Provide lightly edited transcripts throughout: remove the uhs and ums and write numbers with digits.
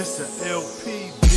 This a LP beat.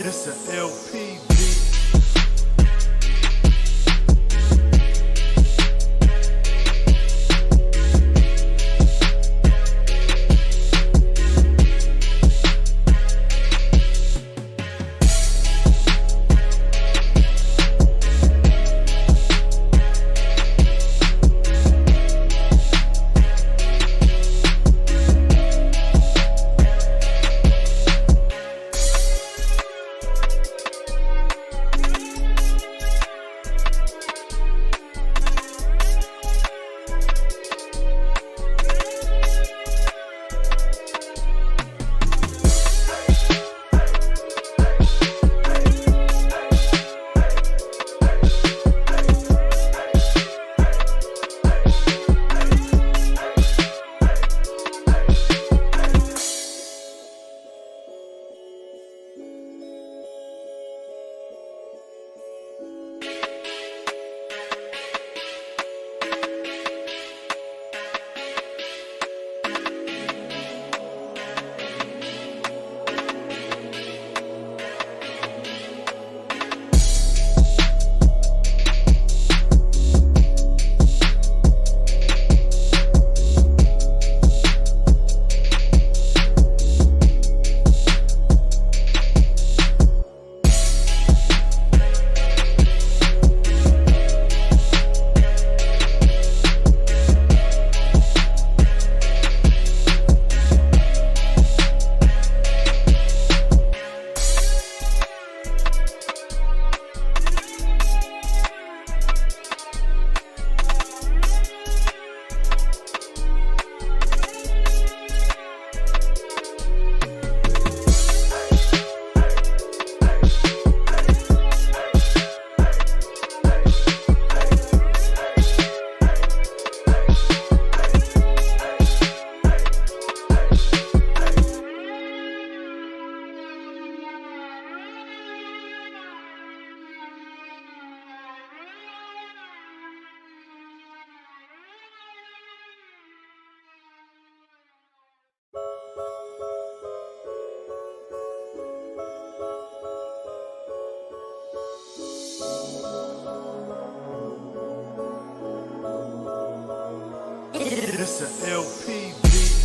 This a LP beat. It's a LP beat.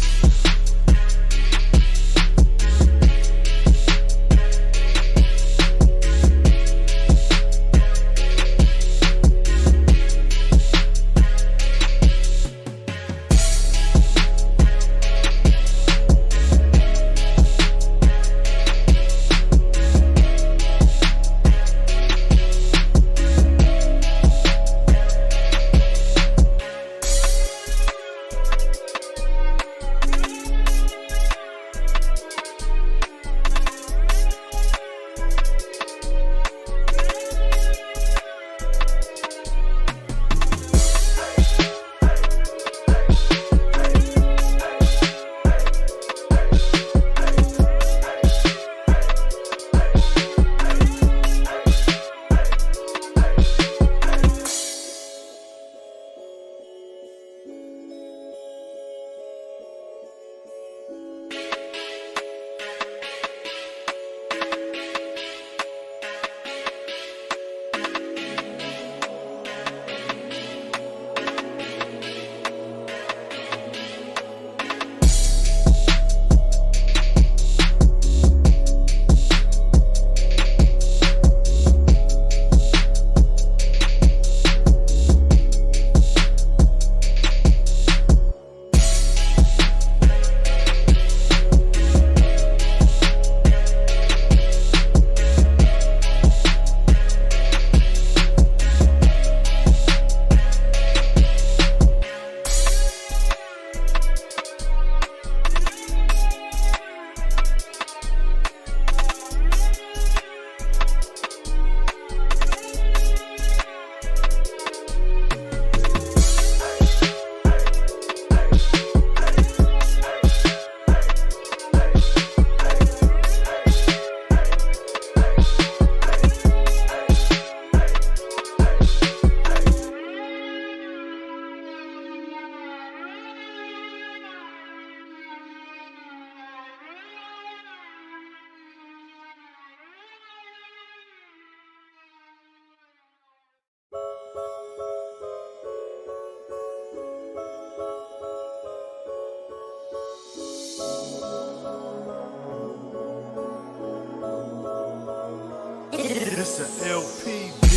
It's a LP beat.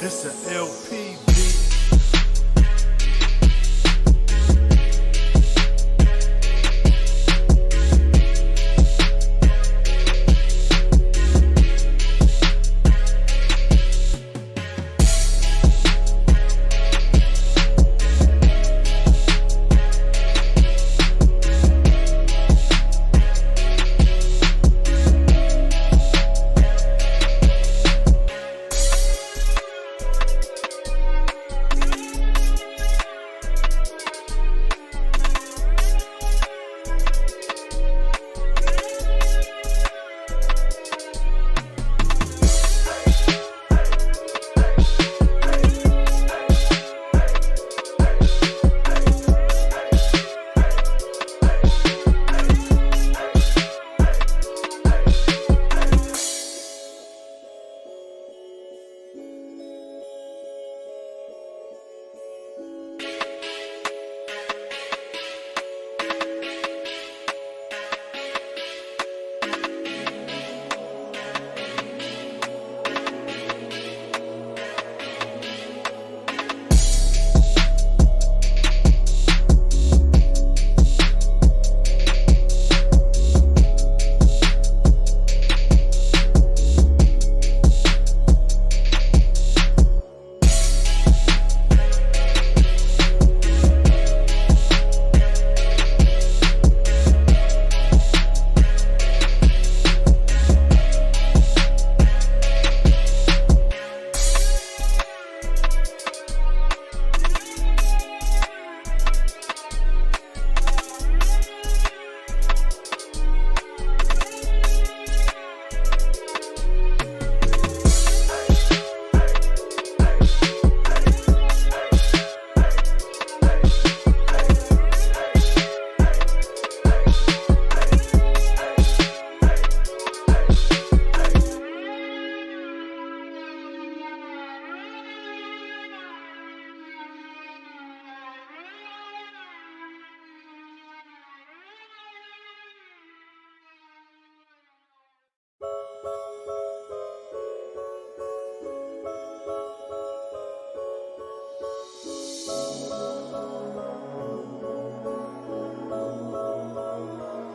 It's a LP beat.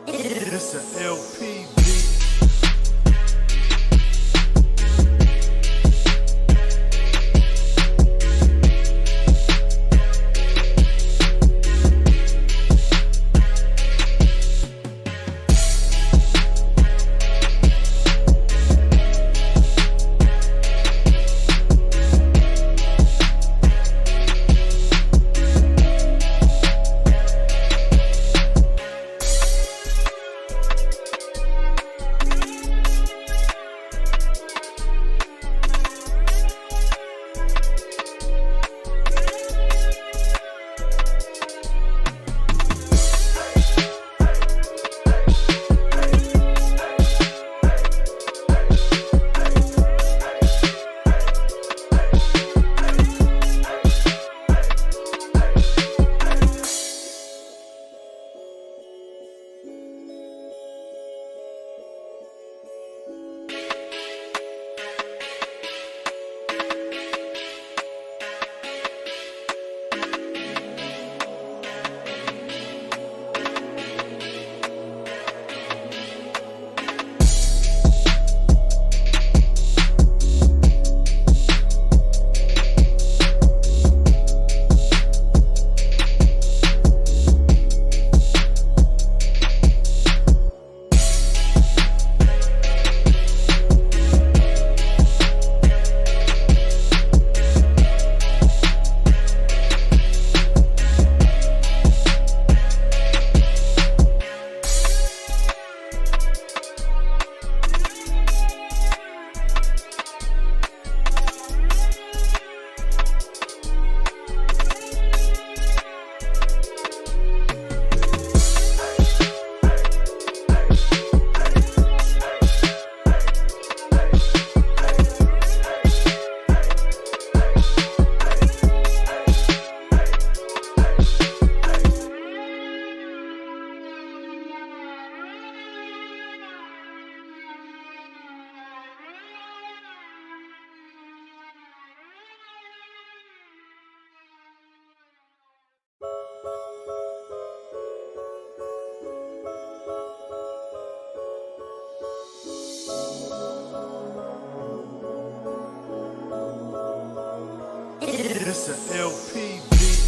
It's a LP beat. It's a LP beat.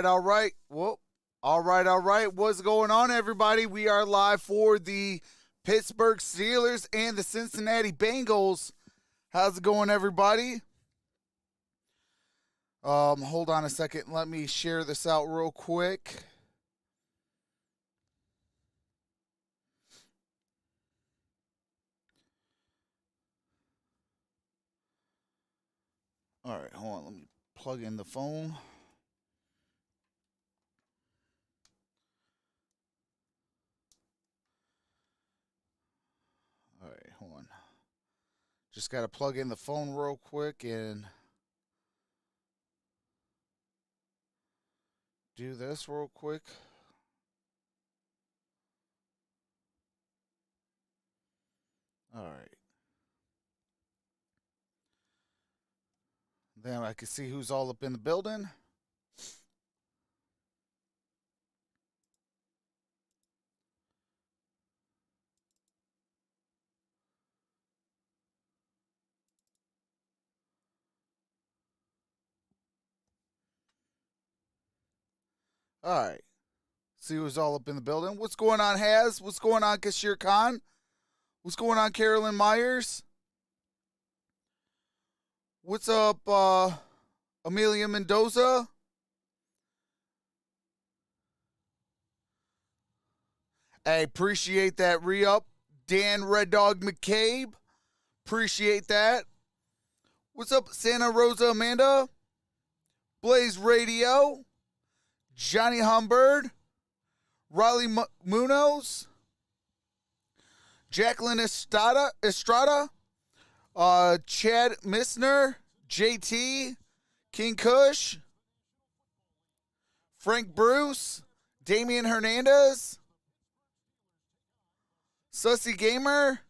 All right. Well, all right. What's going on, everybody? We are live for the Pittsburgh Steelers and the Cincinnati Bengals. How's it going, everybody? Hold on a second. Let me share this out real quick. All right, hold on. Let me plug in the phone. All right, hold on. Just got to plug in the phone real quick and do this real quick. All right. Then I can see who's all up in the building. All right. See who's all up in the building. What's going on, Haz? What's going on, Kashir Khan? What's going on, Carolyn Myers? What's up, Amelia Mendoza? I appreciate that re-up. Dan Red Dog McCabe. Appreciate that. What's up, Santa Rosa Amanda? Blaze Radio. Johnny Humbird. Riley Munoz. Jacqueline Estrada. Chad Missner. JT. King Kush. Frank Bruce. Damian Hernandez. Sussy Gamer.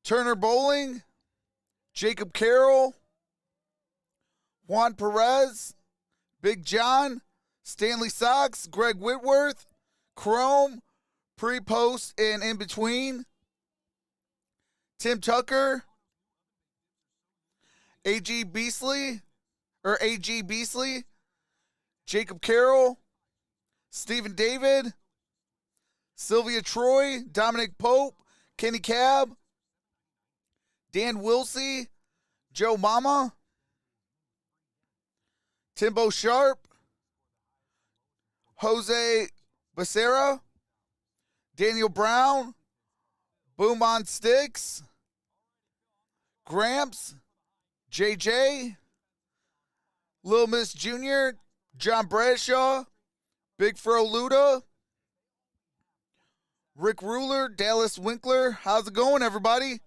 Turner Bowling. Jacob Carroll. Juan Perez. Big John. Stanley Sox. Greg Whitworth. Chrome. Pre-post and in between. Tim Tucker. AG Beasley. Jacob Carroll. Stephen David. Sylvia Troy. Dominic Pope. Kenny Cab. Dan Wilsey. Joe Mama. Timbo Sharp. Jose Becerra. Daniel Brown. Boom on Sticks. Gramps. JJ. Lil Miss Jr. John Bradshaw, Big Fro Luda, Rick Ruler, Dallas Winkler. How's it going, everybody?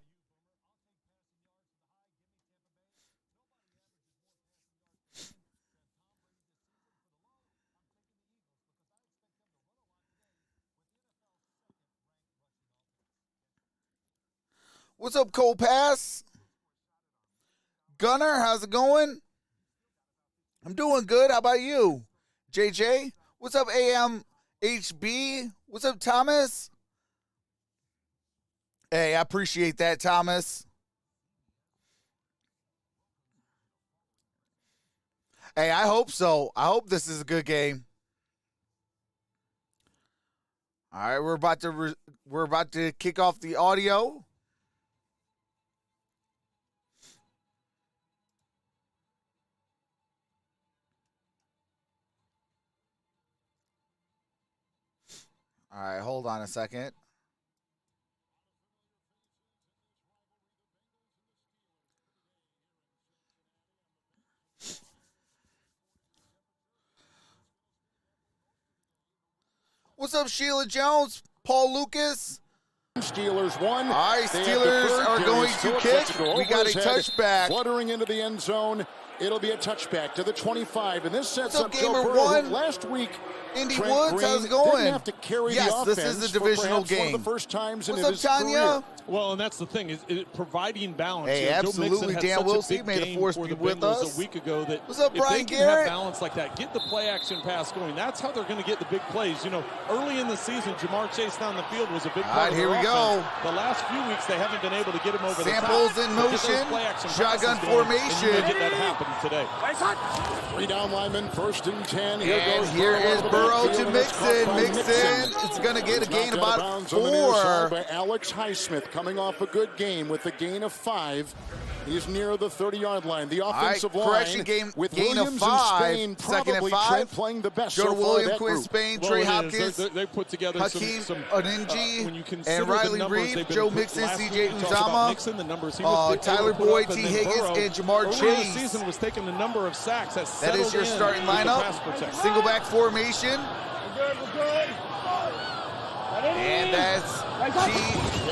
What's up, Cole Pass? Gunner, how's it going? I'm doing good. How about you? JJ? What's up, AMHB? What's up, Thomas? Hey, I appreciate that, Thomas. Hey, I hope so. I hope this is a good game. All right, we're about to kick off the audio. All right, hold on a second. What's up, Sheila Jones? Paul Lucas? Steelers won. All right, Steelers are going to kick. We got a touchback. Fluttering into the end zone. It'll be a touchback to the 25, and this sets up Joe Burrow, last week. Indy Trent Woods, Green how's it going? Didn't have to carry yes, the offense this is a divisional game. One of the first times in What's his up, Tanya? career. Well, and that's the thing, is providing balance. Hey, absolutely, Dan Wilson made the force be with us. A week ago that what's up, Brian if they Garrett? can have balance like that, get the play action pass going, that's how they're going to get the big plays. You know, early in the season, Jamar Chase down the field was a big part of their offense. All right, here we go. The last few weeks, they haven't been able to get him over Samples the top. in motion, shotgun formation. And get that happen today. 3 down linemen, 1st and 10. Here is Burrow to Mixon. It's going to get a gain about 4. By Alex Highsmith coming off a good game with a gain of 5. He's near the 30-yard line. The offensive line with gain Williams of 5. and Spain Second and 5. Trent playing the best Jordan so far Williams, that Quinn group. Spain, Trey Hopkins, they put together Hakeem some Aninji, and Riley Reed, Joe Mixon, CJ Uzomah, Mixon, Tyler Boyd, T. Higgins, and Jamar Chase. The season was taking the number of sacks that is your starting lineup. Single back formation. And that's T.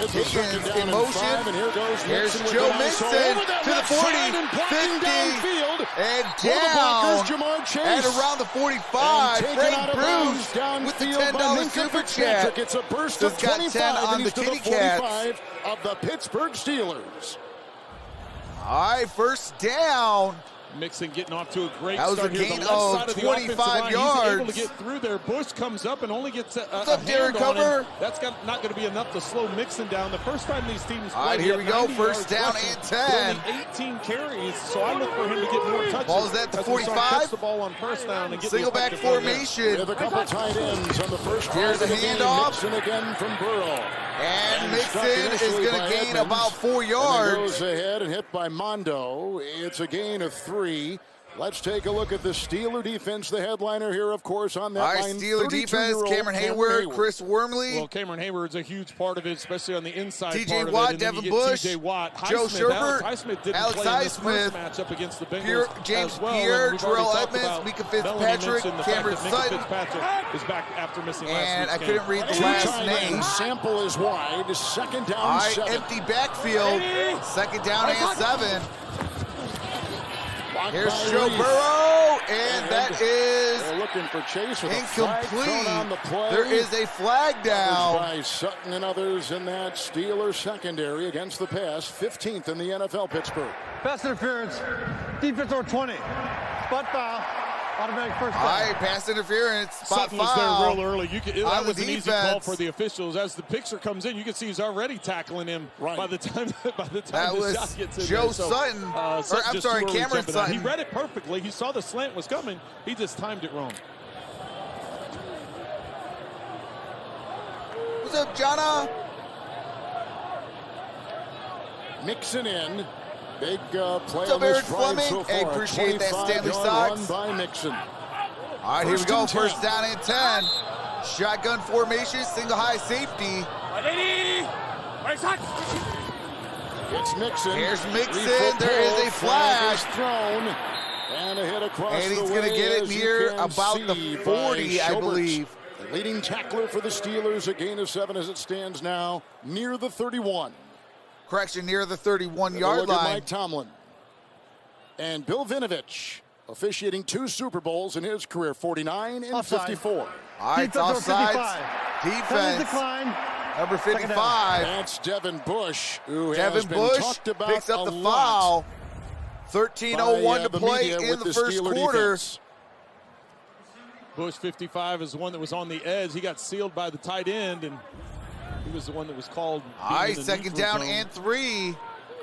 Higgins in motion. Here's Joe Mixon to the 40, 50, and down at around the 45. Frank Bruce with the $10 super chat. It's a burst of of 10 on the Kitty Cats of the Pittsburgh Steelers. All right, first down. Mixon getting off to a great that was start a here. gain The left of side 25 yards. He's able to get through there. Bush comes up and only gets a Derek hand on Cover? him. That's not going to be enough to slow Mixon down. The first time these teams played, all right, here we go. 90 First down rushing, and 10. only 18 carries, so I look for him to get more touches. Ball's at the 45. Catch the ball on first down and get single back formation. We have a couple tight ends on the first here's a handoff. Mixon again from Burrow. And Mixon is going to gain about 4 yards. And goes ahead and hit by Mondo. It's a gain of 3. Let's take a look at the Steeler defense. The headliner here, of course, on that line. Steeler defense, Cameron Hayward, Chris Wormley. Well, Cameron Hayward's a huge part of it, especially on the inside TJ part Watt, of it. And Devin Bush, Joe Sherbert, Alex Highsmith didn't Alex play in this Highsmith, first matchup against the Bengals James as well. Pierre, Terrell Edmonds, Mika Fitzpatrick, Cameron Sutton. Fitzpatrick is back after missing last week's I couldn't read the Two last tight name. ends. Sample is wide. 2nd down, all right, 7. empty backfield. 2nd down and 7. Here's Joe Burrow, and that is looking for Chase with incomplete. On the play. There is a flag down. By Sutton and others in that Steelers secondary against the pass. 15th in the NFL, Pittsburgh. Pass interference, defense over 20. Spot foul, automatic first down. All right, pass interference, spot Sutton was foul. there real early. That was an easy call defense. for the officials. As the picture comes in, you can see he's already tackling him by the time that the was shot gets in Joe there. So, Sutton. I'm sorry, Cameron Sutton. He read it perfectly. He saw the slant was coming. He just timed it wrong. What's up, Jonna? Mixon in. Big play What's up, on this Eric drive Fleming? so far. Hey, appreciate that, Stanley 25-yard Sox. run by Mixon. All right, here we go. First down and 10. Shotgun formation, single high safety. It's Mixon. Here's Mixon. There is a flag. Thrown. And a hit across And he's the going to way, get it as you near can about see, the by 40, I Schobert. believe. The leading tackler for the Steelers, a gain of 7 as it stands now, near the 31. Correction, near the 31-yard line. Mike Tomlin. And Bill Vinovich, officiating 2 Super Bowls in his career, 49 and Offside. 54. All right, it's Defense number offsides. 55. Defense. Decline. Number 55. That's Devin Bush, who has Devin been Bush talked about picks up a the lot foul. 13:01 to the play media in with the the first Steeler quarter. defense. Bush 55 is the one that was on the edge. He got sealed by the tight end, and he was the one that was called. All right, second down and 3.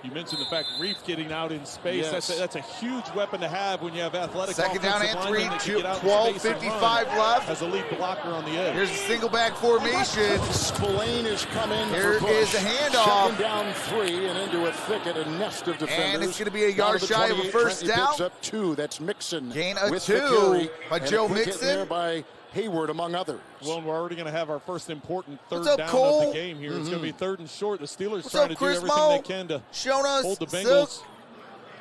You mentioned the fact Reef getting out in space. Yes. That's a huge weapon to have when you have athletic. Second down and 3, linemen that can get out in space and run 12:55 left. as a lead blocker on the edge. Here's a single back formation. Spillane is coming. Here for Bush. is a handoff. Second down 3 and into a thicket, a nest of defenders. And it's going to be a yard Down to the shy of a 28. first Trenton down. Picks up 2. That's Mixon. Gain of with 2 the carry. by And Joe a quick hit Mixon. there by Hayward, among others. Well, we're already going to have our first important third What's up, down Cole? of the game here. It's going to be 3rd and short. The Steelers What's trying up, to do Chris everything Mo? they can to Showing us hold the Silk. Bengals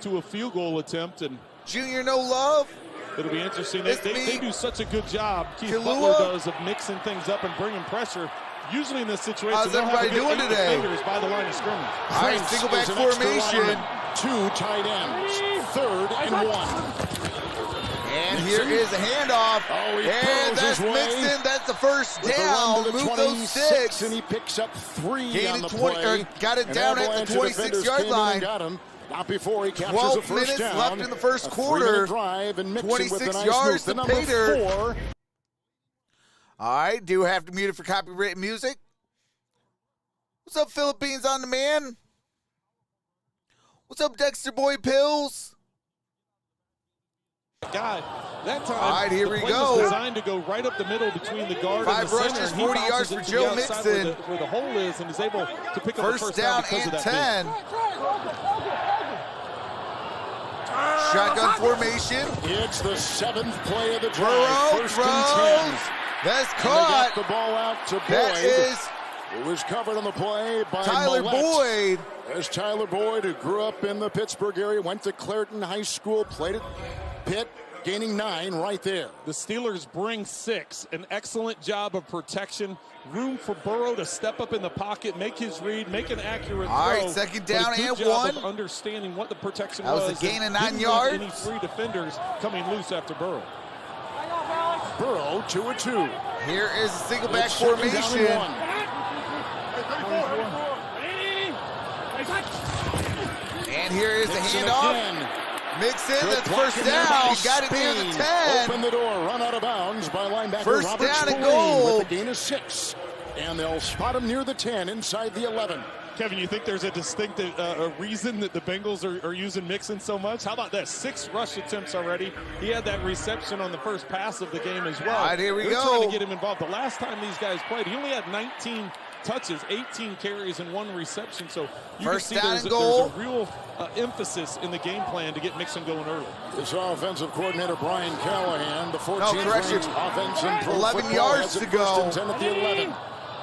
to a field goal attempt, and Junior No Love. it'll be interesting. They do such a good job. Keith Kalua. Butler does of mixing things up and bringing pressure. Usually in this situation, How's they'll have everybody a good doing 8 today? defenders by the line of scrimmage. All right, Prince single back is an extra formation. lineman. 2 tight ends. 3rd and 1. And here is a handoff. Oh, he and throws that's his way. Mixon. That's the first With a run down. to the Move those 26, 6. and he picks up 3 Gained on it the 20 play. or got it An down at the avalanche of 26 defenders yard came in and line. got him. Not before he captures 12 a first minutes down. left in the first A quarter. 3-minute drive, and Mixon with a 26 nice yards move. to The number Pater. 4. All right, do have to mute it for copyright music. What's up, Philippines on Demand? What's up, Dexter Boy Pills? Guy, that time, All right, here the we play go. was designed to go right up the middle between the guard 5 and the center. rushes, and he 40 bounces yards it for to Joe the outside Mixon. where the hole is, and is able to pick up the First first down because and of that 10. Shotgun formation. It's the 7th play of the drive. Burrow First throws. and 10. That's And they got the caught. ball out to Boyd. That is It was covered on the play by Tyler Millette. Boyd. There's Tyler Boyd, who grew up in the Pittsburgh area, went to Clairton High School, played at Pitt, gaining 9 right there. The Steelers bring 6. An excellent job of protection. Room for Burrow to step up in the pocket, make his read, make an accurate All right, throw. second But a down good and job 1. of understanding what the protection That was a was. gain and of 9 didn't yards. let any free defenders coming loose after Burrow. Burrow, 2-2. Here is a single back It's second down and formation. 1. And here is the Mixon handoff. again. Mixon, Good that's blocking first there by down. Got it near the Spain. 10. Open the door, run out of bounds by linebacker First Robert down and Spillane goal. with a gain of 6. And they'll spot him near the 10, inside the 11. Kevin, you think there's a distinct a reason that the Bengals are using Mixon so much? How about that? 6 rush attempts already. He had that reception on the first pass of the game as well. All right, here we They're go. trying to get him involved. The last time these guys played, he only had 19 touches, 18 carries, and 1 reception. So you First can see down there's and goal. a real emphasis in the game plan to get Mixon going early. This offensive coordinator, Brian Callahan, the 14th correction. ranked offense in pro 11 football, yards has it to go. First and 10 at the 11.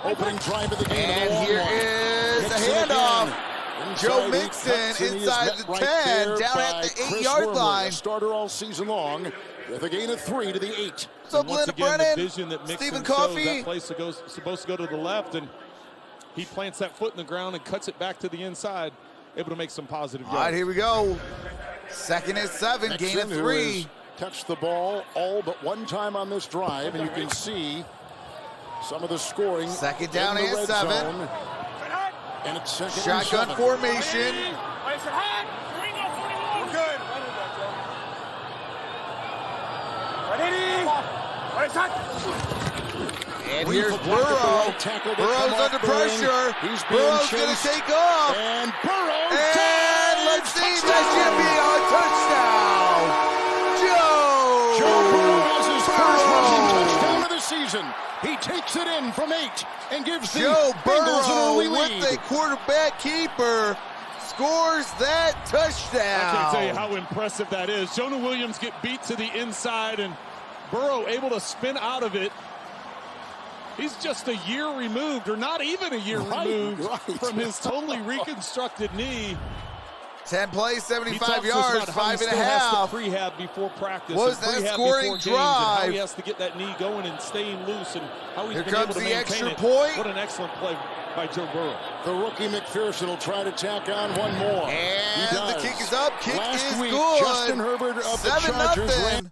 Opening drive of the game. And the long here one. is the Mixon handoff. again. Joe Inside, he Mixon cuts, and he is inside met the right 10, there down by at the Chris 8-yard Wormley, line. a starter all season long, with a gain of 3 to the 8. What's up, And once Linda again, Brennan? the vision that Mixon Stephen shows, Coffey. that play supposed to go to the left, and he plants that foot in the ground and cuts it back to the inside, able to make some positive yards. All right, here we go. Second and 7, gain of Mixon, who 3. has touched the ball all but one time on this drive, and you can see some of the scoring. Second down in the and red 7. zone. And it's second and Shotgun 7. formation. And here's Burrow. Burrow's under pressure. Burrow's going to take off. And Burrow. And let's see, that should be a touchdown. Joe Burrow has his first rushing Burrow. touchdown of the season. He takes it in from 8 and gives the Joe Bengals an Burrow early lead. with a quarterback keeper scores that touchdown. I can't tell you how impressive that is. Jonah Williams get beat to the inside, and Burrow able to spin out of it. He's just a year removed, or not even a year removed, from his totally reconstructed knee. 10 plays, He 75 talks to us yards, about how he 5.5. still has to prehab before practice. Was and that prehab scoring before games, and how drive? he has to get that knee going and staying loose, and how he's Here been comes able to the maintain extra it. point. What an excellent play by Joe Burrow. The rookie McPherson will try to tack on one more. And He the does. kick is up. Kick Last is week, good. Justin Herbert of the 7-0. Chargers.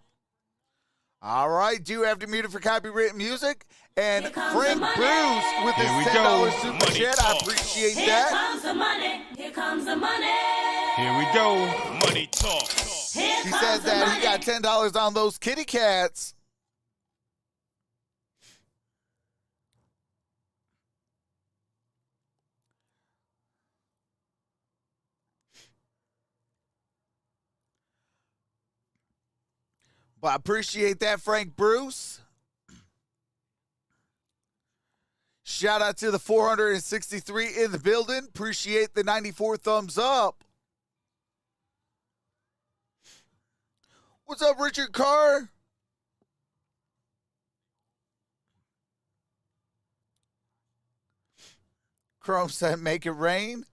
All right, do have to mute it for copyrighted music. And Here comes Frank the money. Bruce with his Here we $10 go. super Money chat. I talk. appreciate Here that. comes the money. Here comes the money. Here we go. Money talk. Here He comes said the that money. he got $10 on those kitty cats. But I appreciate that, Frank Bruce. Shout out to the 463 in the building. Appreciate the 94 thumbs up. What's up, Richard Carr? Chrome said, make it rain.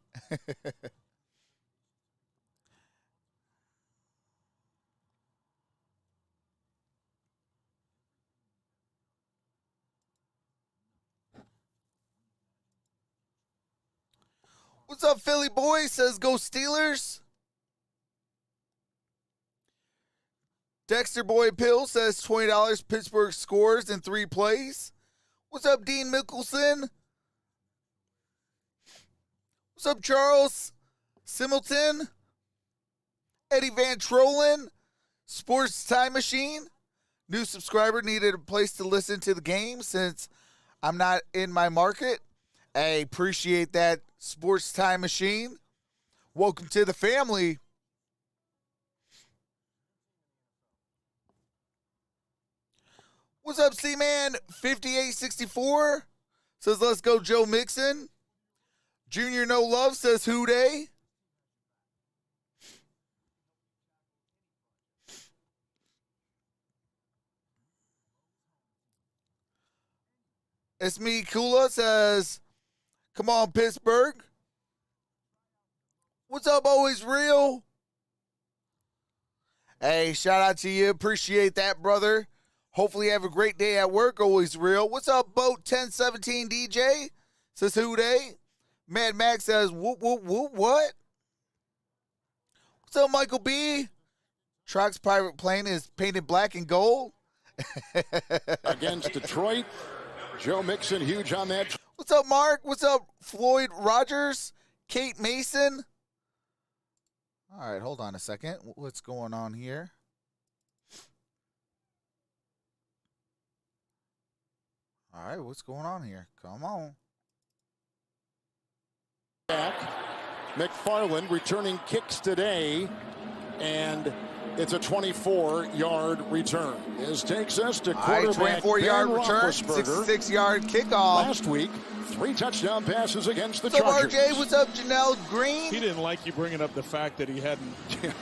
What's up, Philly boy? Says go Steelers. Dexter Boy Pill says $20. Pittsburgh scores in 3 plays. What's up, Dean Mickelson? What's up, Charles Similton? Eddie Van Trollen? Sports Time Machine? New subscriber needed a place to listen to the game since I'm not in my market. I appreciate that, Sports Time Machine. Welcome to the family. What's up, C-Man? 5864 says, let's go, Joe Mixon. Junior No Love says, who dey? It's me, Kula says, come on, Pittsburgh. What's up, always real? Hey, shout out to you. Appreciate that, brother. Hopefully you have a great day at work. Always real. What's up, Boat 1017 DJ? Says who dey? Mad Max says whoop, whoop, whoop, what? What's up, Michael B? Trox's private plane is painted black and gold. Against Detroit. Joe Mixon, huge on that. What's up, Mark? What's up, Floyd Rogers? Kate Mason? All right, hold on a second. What's going on here? All right, what's going on here? Come on. Back. McFarland returning kicks today, and it's a 24-yard return. This takes us to All right, quarterback 24-yard Ben return, Roethlisberger. 66-yard kickoff. Last week, 3 touchdown passes against the What's up, Chargers. RJ? What's up, Janelle Green? He didn't like you bringing up the fact that he hadn't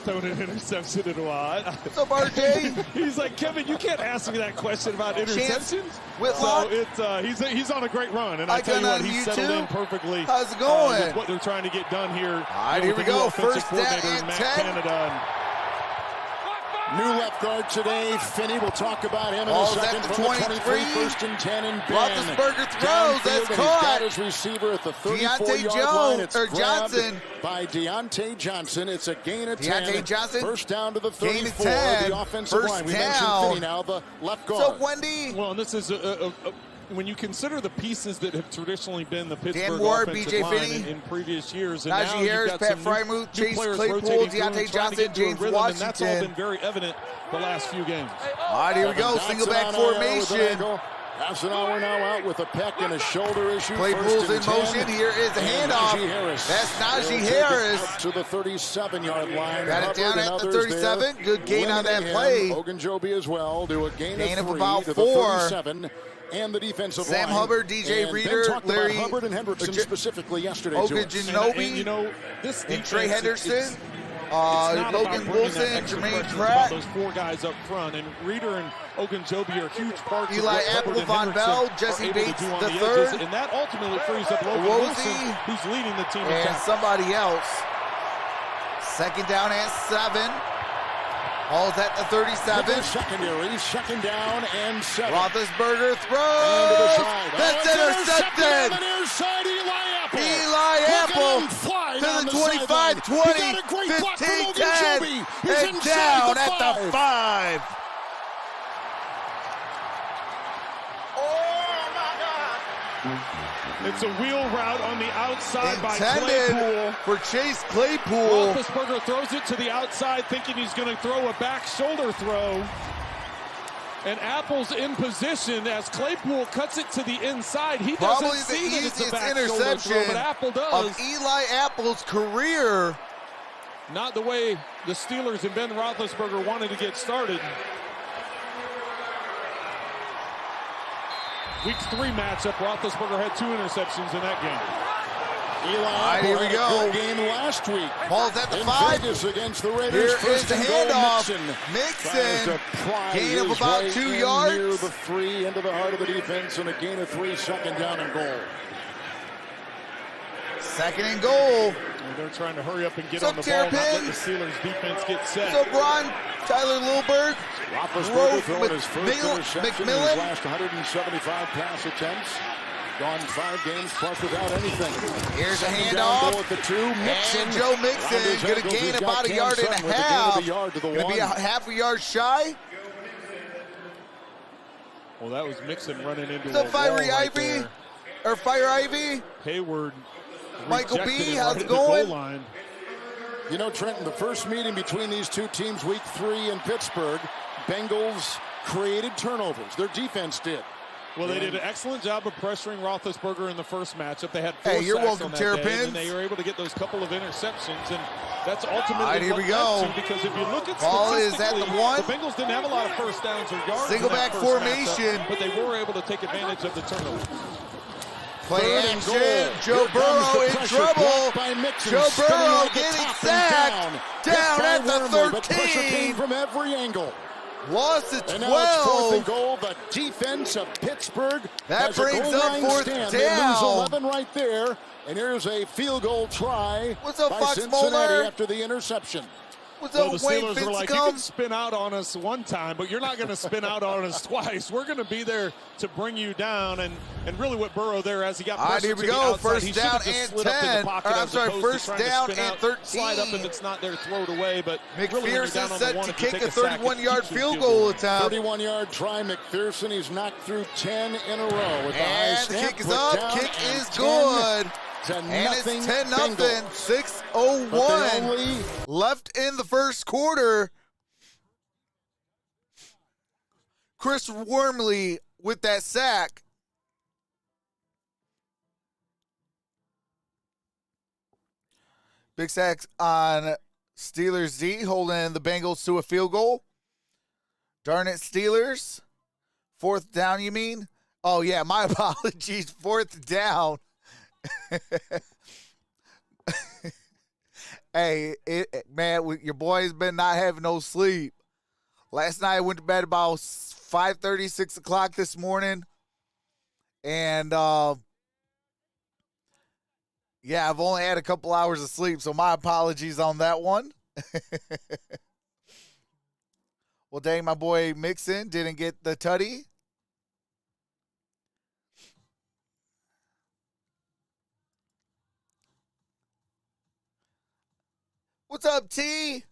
thrown an interception in a while. What's up, RJ? He's like, Kevin, you can't ask me that question about Chance interceptions. Whitlock? So he's on a great run, and I tell Icon you what, on he's settled YouTube. in perfectly. How's it going? With what they're trying to get done here. All right, here with we the new go. offensive First down coordinator, and Matt 10. Canada. New left guard today, Finney. We'll talk about him in a Ball's second. at the From the 23. 23, first and 10, and Ben. Roethlisberger throws. Downfield, That's and he's caught. got his receiver at the Deontay 34-yard line. It's Jones, or grabbed Johnson. by Deontay Johnson. It's a gain of 10. Deontay Johnson. First down to the Gain 34. of 10. The offensive First line. We down. mentioned Finney now, the left What's guard. up, Wendy? Well, and this is when you consider the pieces that have traditionally been the Pittsburgh Ward, offensive BJ line Finney, in previous years, and Najee now you've Harris, got Pat some Frymuth, new Chase players Claypool, rotating through Deontay and trying to Johnson, get into a James rhythm, and that's all Washington. been very evident the last few games. All right, here we go. Johnson Single back on IR with an formation. ankle. Hassanauer now out with a pec and a shoulder issue. Claypool's First in and 10. motion. Here is a And handoff. Najee Harris. That's Najee He'll take it Harris. up to the 37-yard line. Got it Hubbard down and at the others 37. there Good gain on that limiting play. him. Ogunjobi as well. Do a gain Gain of of 3 about to 4. the 37. And the defensive Sam line. Hubbard, DJ and Reader, Ben talked Larry- about Hubbard and Hendrickson specifically yesterday to us. Ogunjobi, And you know, this and defense, Trey Henderson. it's not about Logan bringing Wilson, that extra Jermaine pressure. It's Pratt. about those 4 guys up front, and Reader and Ogunjobi are huge parts of Eli what Hubbard Apple, and Von Bell, Hendrickson Jesse are able to Bates do on the the third. edges, and that ultimately frees up Logan Wozie Wilson, who's leading the team in And tackles. somebody else. Second down and 7. Ball's at the 37. Secondary, second down and 7. Roethlisberger And to the throws. side. That's It's intercepted. on the near side, Eli Apple. Eli Look at Apple him fly to down the sideline. 25, 20, He got a great block from 15, 10, Ogunjobi. He's and inside down the at the 5. It's a wheel route on the outside by Intended Claypool. for Chase Claypool. Roethlisberger throws it to the outside thinking he's going to throw a back shoulder throw. And Apple's in position as Claypool cuts it to the inside. He Probably doesn't the see that it's a easiest back shoulder interception throw, but Apple does. of Eli Apple's career. Not the way the Steelers and Ben Roethlisberger wanted to get started. Week 3 matchup, Roethlisberger had 2 interceptions in that game. Eli right, Apple here we had go. a good game last week. Ball's at the in 5. Vegas against the Raiders. Here is First the and goal, handoff. Tries Mixon. to pry Gain of his about way 2 in yards. Near the 3 into the heart of the defense, and a gain of 3, second down and goal. Second and goal. And they're trying to hurry up and get What's on the up, ball, not let the Terrapins? Steelers defense get set. So, Ron, Tyler Lilberg, Roethlisberger Grove throwing his first interception in his McMillan. last 175 pass attempts. Gone 5 games plus without anything. Here's a Second down handoff. goal at the 2. Mixon. And Joe Mixon going to gain about a yard and a half. Going to be a half a yard shy. Well, that was Mixon running into So a wall Fiery right Ivy, there. or Fire Ivy. Hayward Michael rejected B, him how's right it at the goal going? line. You know, Trenton, the first meeting between these two teams, week 3 in Pittsburgh, Bengals created turnovers. Their defense did. Well, they did an excellent job of pressuring Roethlisberger in the first matchup. They had 4 Hey, you're sacks welcome, on that Terrapins. day, and they were able to get those couple of interceptions, and that's ultimately All right, here what we go. led to, because if you look at Ball is at the statistically, 1. the Bengals didn't have a lot of first downs or yards Single in that back first formation. matchup, but they were able to take advantage of the turnovers. Play Third and action. goal. Joe Here comes Burrow the in pressure trouble. blocked by Mixon. Joe Spinning Burrow at the getting top and sacked. Down Down by at the Wormley, but pressure 13. came from every angle. Lost to And now it's 4th 12. and goal. The defense of Pittsburgh That has a brings goal up line 4th stand. down. They lose 11 right there. And here's a field goal try What's up, by Fox Cincinnati Mulder? after the interception. What's Well, up, the Wayne Steelers were like, you Finscombe? can spin out on us one time, but you're not going to spin out on us twice. We're going to be there to bring you down. And really what Burrow there, as he got All right, pressure here to we the go. outside, First he should down have just and slid up to 10. the pocket Or, I'm as sorry, opposed to first trying to down spin and out, 13. slide up if it's not there, throw it away. But really, when you're McPherson down on the set one, to if you kick take a sack, it 31-yard keeps you field in goal game. attempt. 31-yard try. McPherson, he's knocked through 10 in a row. With the high And the snap, kick is put up. down, Kick and is 10 good. to And nothing it's 10-0. Bengals. 6:01 But they only left in the first quarter. Chris Wormley with that sack. Big sacks on Steelers D, holding the Bengals to a field goal. Darn it, Steelers. 4th down, you mean? Oh, yeah, my apologies. 4th down. Hey, man, your boy's been not having no sleep. Last night I went to bed about 5:30, 6 o'clock this morning. And, yeah, I've only had a couple hours of sleep, so my apologies on that one. Well, dang, my boy Mixon didn't get the tutty. What's up, T?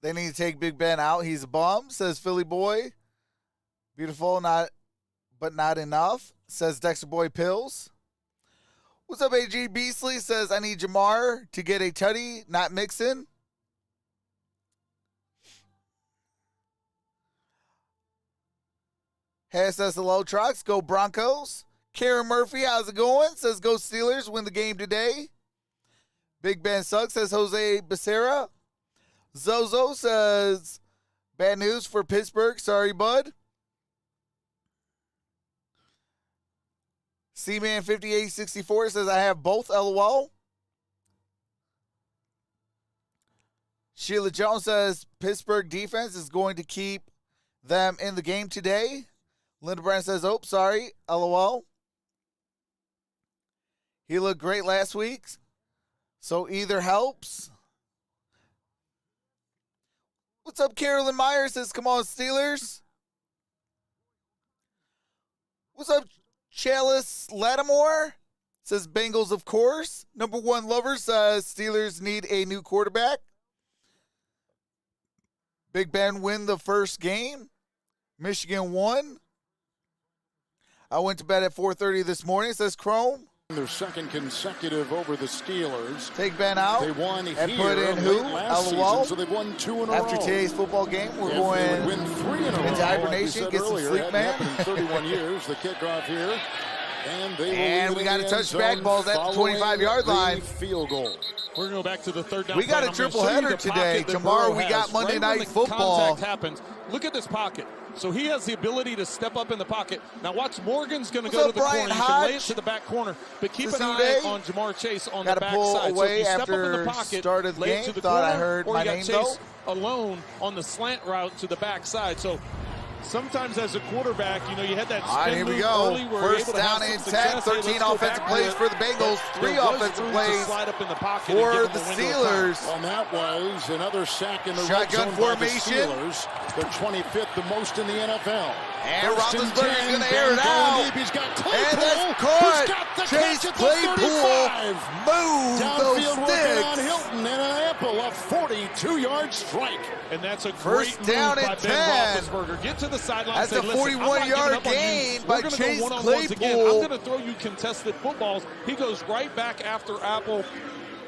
They need to take Big Ben out. He's a bum, says Philly boy. Beautiful, but not enough, says Dexter Boy Pills. What's up, AG Beasley? Says, I need Jamar to get a tutty, not Mixon. Hey, says hello, Trox. Go Broncos. Karen Murphy, how's it going? Says, go Steelers, win the game today. Big Ben sucks, says Jose Becerra. Zozo says, bad news for Pittsburgh. Sorry, bud. C-Man 5864 says, I have both, LOL. Sheila Jones says Pittsburgh defense is going to keep them in the game today. Linda Brand says, oh, sorry, LOL. He looked great last week, so either helps. What's up, Carolyn Myers says, come on, Steelers. What's up, Chalice Lattimore? Says Bengals, of course. Number one lover says Steelers need a new quarterback. Big Ben win the first game. Michigan won. I went to bed at 4:30 this morning, says Chrome. Their second consecutive over the Steelers. Take Ben out. They won and here put in who? last LOL. season, so they've won 2 in a After row. today's football game, we're If going they would win 3 in a row, into hibernation, like we get said some earlier, sleep, hadn't man. happened in 31 years. The kickoff here. And they will And lead we in got the a end touchback zone balls at the following 25-yard line. the field goal. We're going to go back to the third down. We got play. a I'm gonna triple show you header the today. pocket that Tomorrow Burrow we got has. Monday Right Night when the Football. Contact happens. Look at this pocket. So he has the ability to step up in the pocket. Now watch, Morgan's going to go What's to the up, Brian corner. You can lay it Hodge? to the back corner, but keep an Sasude? eye on Jamar Chase on Gotta the back pull side. away so if you step up in after the pocket, start of the lay it game. to the Thought I corner, heard or my you got name, Chase though. alone on the slant route to the back side. So sometimes as a quarterback, you know, you had that All right, spin here we move go. early where you're First able to have down some and 10, success. Hey, 13 let's go offensive back plays to for it. the Bengals, But 3 there was offensive room to plays slide up in the pocket for and give the them a window of time. Steelers. And that was another sack in the Shotgun red zone by the formation. Steelers. They're 25th, the most in the NFL. And First Roethlisberger's 10, going to air it Ben out. going deep. He's got Claypool. And that's Who's caught. got the Chase catch at the Claypool 35. move Downfield those working on sticks. Hilton and an apple, a 42-yard strike. And that's a First great down move by and Ben 10. Roethlisberger. Get to the sideline. That's say, a listen, I'm not 41-yard giving up on you. gain We're by gonna Chase go one-on-ones again. Claypool. I'm going to throw you contested footballs. He goes right back after Apple.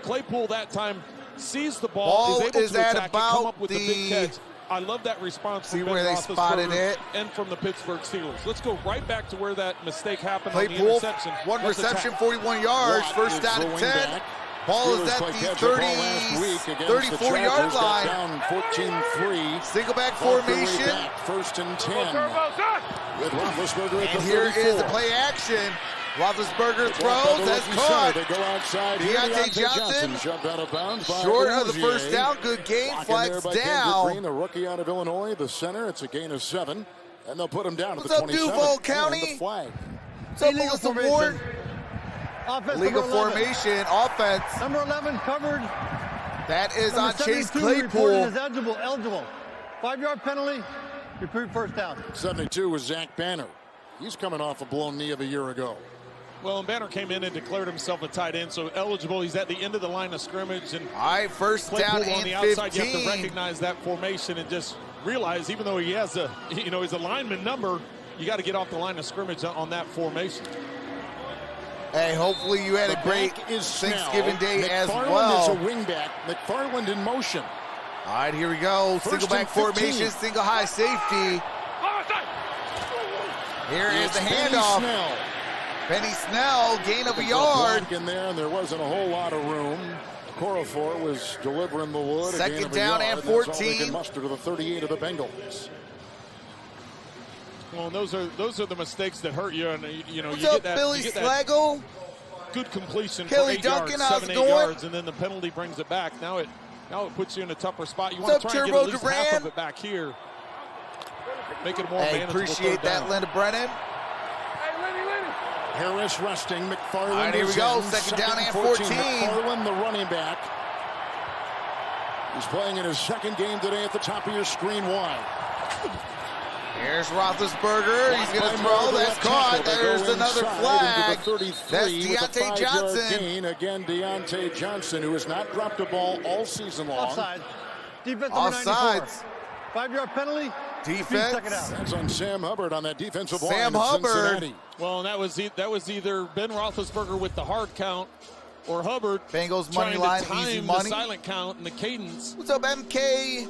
Claypool that time sees the ball, is able is to at attack it, come about up with the big catch. I love that response See from Ben where they spotted Roethlisberger it. and from the Pittsburgh Steelers. Let's go right back to where that mistake happened on the Claypool, interception. one Let's reception, attack. 41 yards. Watt First is down and throwing 10. back. Ball is Steelers at play the catch-up all last week against the 34-yard Chargers. Got line. down 14-3. Single back Fought their way formation. back. First and 10. With Roethlisberger at And the here 34. is the play action. Roethlisberger Blocked by throws. the That's rookie caught. center. They go outside. Here, Deontay Johnson. shoved out of bounds by Short of the Ogier. first down. Good gain. Blocked in Flags there by Kendrick down. Green, the rookie out of Illinois, the center. It's a gain of 7. And they'll put him down What's to the up, 27. Duval And County? the flag. What's up, Illegal Melissa formation. Ward? Offense Legal number 11. formation. Offense. Number 11 covered. That is Number on Chase 72 reported Claypool. as eligible. 5-yard penalty. Reprieve first down. 72 was Zach Banner. He's coming off a blown knee of a year ago. Well, and Banner came in and declared himself a tight end, so eligible. He's at the end of the line of scrimmage. And All right, first down Claypool on and the outside, 15. you have to recognize that formation and just realize, even though he has a, he's a lineman number, you got to get off the line of scrimmage on that formation. Hey, hopefully you had a great Back is Thanksgiving Snell. Day as McFarland well. is a wingback. McFarland in motion. All right, here we go. First Single back and 15. formation, single high safety. Here is the Benny handoff. Snell. Benny Snell, gain of a There's yard. block in there, and there wasn't a whole lot of room. Corafor was delivering the wood. A Second gain of a down yard. and That's all they 14. can muster to the 38 of the Bengals. Well, those are the mistakes that hurt you, and you What's you up, get that, Billy you get that Slagle? good completion Kelly for 8 Duncan, yards, how's it 7-8 going? yards, and then the penalty brings it back. Now it puts you in a tougher spot. You want What's to up, try and get at Turbo least half Duran? of it back here. Make it a more Hey, manageable appreciate third that, down. Linda Brennan. Harris resting. McFarland All right, here we is go. in. Second down and 14. 14. McFarland, the running back. He's playing in his second game today at the top of your screen wide. Here's Roethlisberger. He's going to throw. That's caught. There's another flag. That's Deontay Johnson. Gain. Again, Deontay Johnson, who has not dropped a ball all season long. Offside. Defense number 94. Offsides. 5-yard penalty. Defense. Second down. That's on Sam Hubbard on that defensive line. Sam in Hubbard. Cincinnati. Well, and that was either Ben Roethlisberger with the hard count or Hubbard Bengals money trying line, to time easy the money. silent count and the cadence. What's up, MK?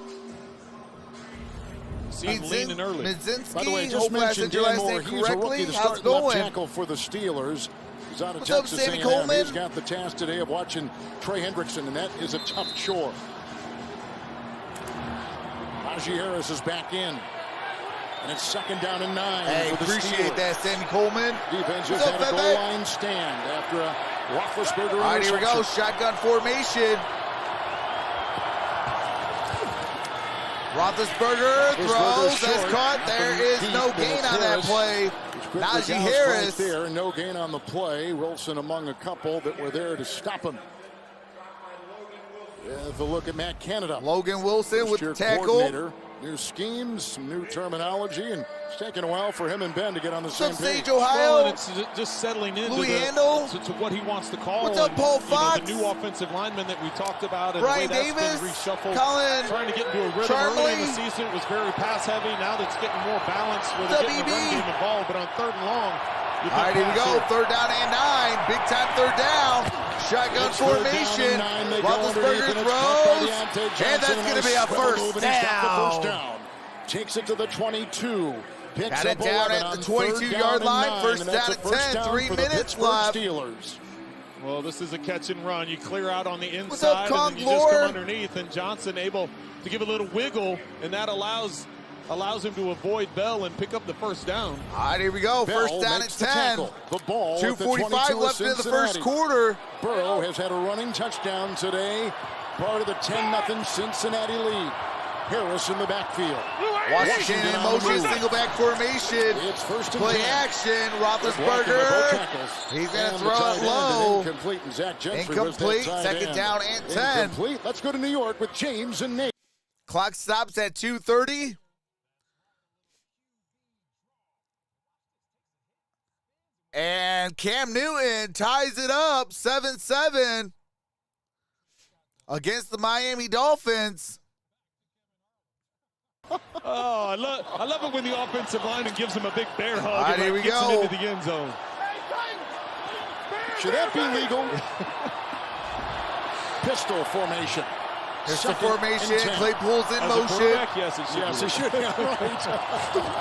See him leaning early. Midzinski. By the way, just Hopefully I mentioned said your Dan last Moore. name He's a rookie, correctly. the How's it starting left going? tackle for the Steelers. He's out of What's up, Texas Sammy A&M. Coleman? He's got the task today of watching Trey Hendrickson, and that is a tough chore. Najee Harris is back in. And it's second down and 9 Hey, for the appreciate Steelers. that, Sammy Coleman. Defense What's just up, had a Bebe? goal line stand after a Roethlisberger All right, here we go. interception. Shotgun formation. Roethlisberger throws. That's caught. There is no gain on that play. Najee Harris. There, no gain on the play. Wilson among a couple that were there to stop him. Have a look at Matt Canada. Logan Wilson with the tackle. Coordinator. New schemes, some new terminology, and it's taken a while for him and Ben to get on the same page. Sage, Ohio. Well, and it's just settling into to what he wants to call. What's up, Paul Fox? The new offensive lineman that we talked about, and Brian the way that's Davis, been reshuffled. Colin, trying to get into a rhythm early in the season. It was very pass heavy. Now that's getting more balanced with getting the run game involved. But on 3rd and long, all right, here we go. 3rd down and 9. Big time 3rd down. Shotgun formation. Roethlisberger throws, and that's going to be a first down. Takes it to the 22. Got it down at the 22-yard line. First down at 10. 3 minutes left. Steelers. Well, this is a catch and run. You clear out on the What's up, inside, and then you just come underneath, and Johnson able to give a little wiggle, and that allows him to avoid Bell and pick up the first down. All right, here we go. Bell First down at 10. The ball 2:45 left in the first quarter. Burrow has had a running touchdown today. Part of the 10-0 Cincinnati lead. Harris in the backfield. Washington in motion, single back formation. It's first and play 10. action. Roethlisberger. He's going to throw it low. Incomplete. And Zach Gentry incomplete. Second down and 10. Incomplete. Let's go to New York with James and Nate. Clock stops at 2:30. And Cam Newton ties it up 7-7 against the Miami Dolphins. Oh, I love it when the offensive lineman gives him a big bear hug right, and here gets we him go. into the end zone. Should that be legal? Pistol formation. Pistol formation. Claypool's in motion. Yes, it should. Yes, it should. Right.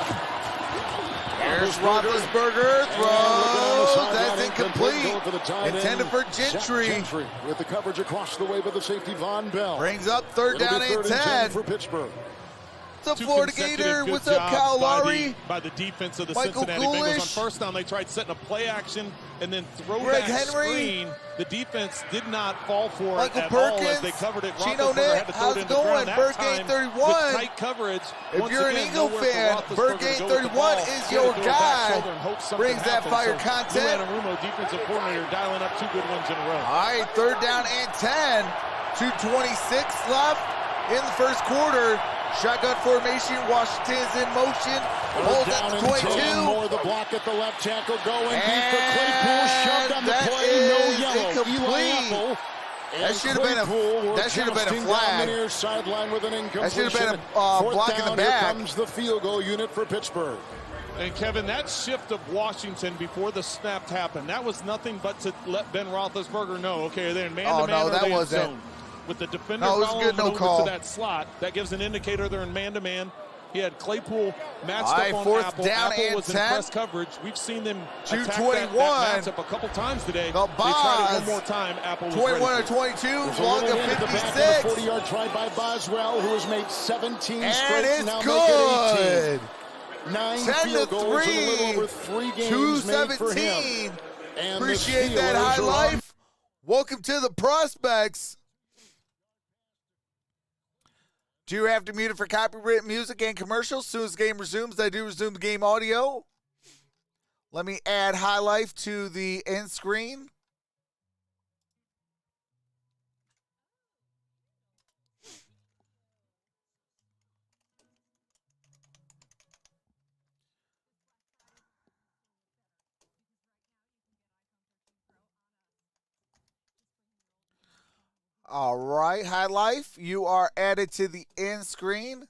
Here's Roethlisberger. Throws. That's incomplete. Intended for Gentry. Gentry with the coverage across the way by the safety Von Bell. Brings up 3rd down and 10 for Pittsburgh. What's up, Florida Gator? What's up, Kyle Lowry? By the defense of the Michael Cincinnati Bengals. Ghoulish. On first down, they tried setting a play action and then Greg throwback Henry. screen. The defense did not fall for Michael it at Perkins. all as they covered it. Chino Roethlisberger had Nick, to throw how's it it in the going? ground that Birdgate time 31. with tight coverage. If Once you're an again, Eagle nowhere for fan, Roethlisberger to Birdgate go with the 31 ball. is He had to your throw it back guy. shoulder and hope something Brings that happened. fire So content. Lou Anarumo, defensive coordinator, dialing up 2 good ones in a row. All right, 3rd down and 10. 2:26 left in the first quarter. Shotgun formation. Washington's in motion. Holds at the 22. More the block at the left tackle going deep for Claypool. Shoved on the play. No yellow. Eli Apple. That should have been a flag. Sideline with an incompletion. That should have been a block in the back. Here comes the field goal unit for Pittsburgh. And Kevin, that shift of Washington before the snap happened, that was nothing but to let Ben Roethlisberger know, okay, they're in man-to-man or that they in wasn't. zone. With the defender No, it was following good, no over call. to that slot, that gives an indicator they're in man-to-man. He had Claypool matched All right, up on 4th Apple. down Apple and was 10. in press coverage. We've seen them attack 2:21. that matchup a couple times today. The They tried it one Boz. more time. Apple was 21 ready to for it. 22. Long of 56. 40-yard try by Boswell, who has made 17 And straight. it's Now good. 9 10 to field goals in a 3. little over 3 games made for him. 2:17. And the Appreciate that Steelers high are on. life. Welcome to the Prospects. Do you have to mute it for copyright music and commercials? As soon as the game resumes, I do resume the game audio. Let me add High Life to the end screen. All right, High Life, you are added to the end screen.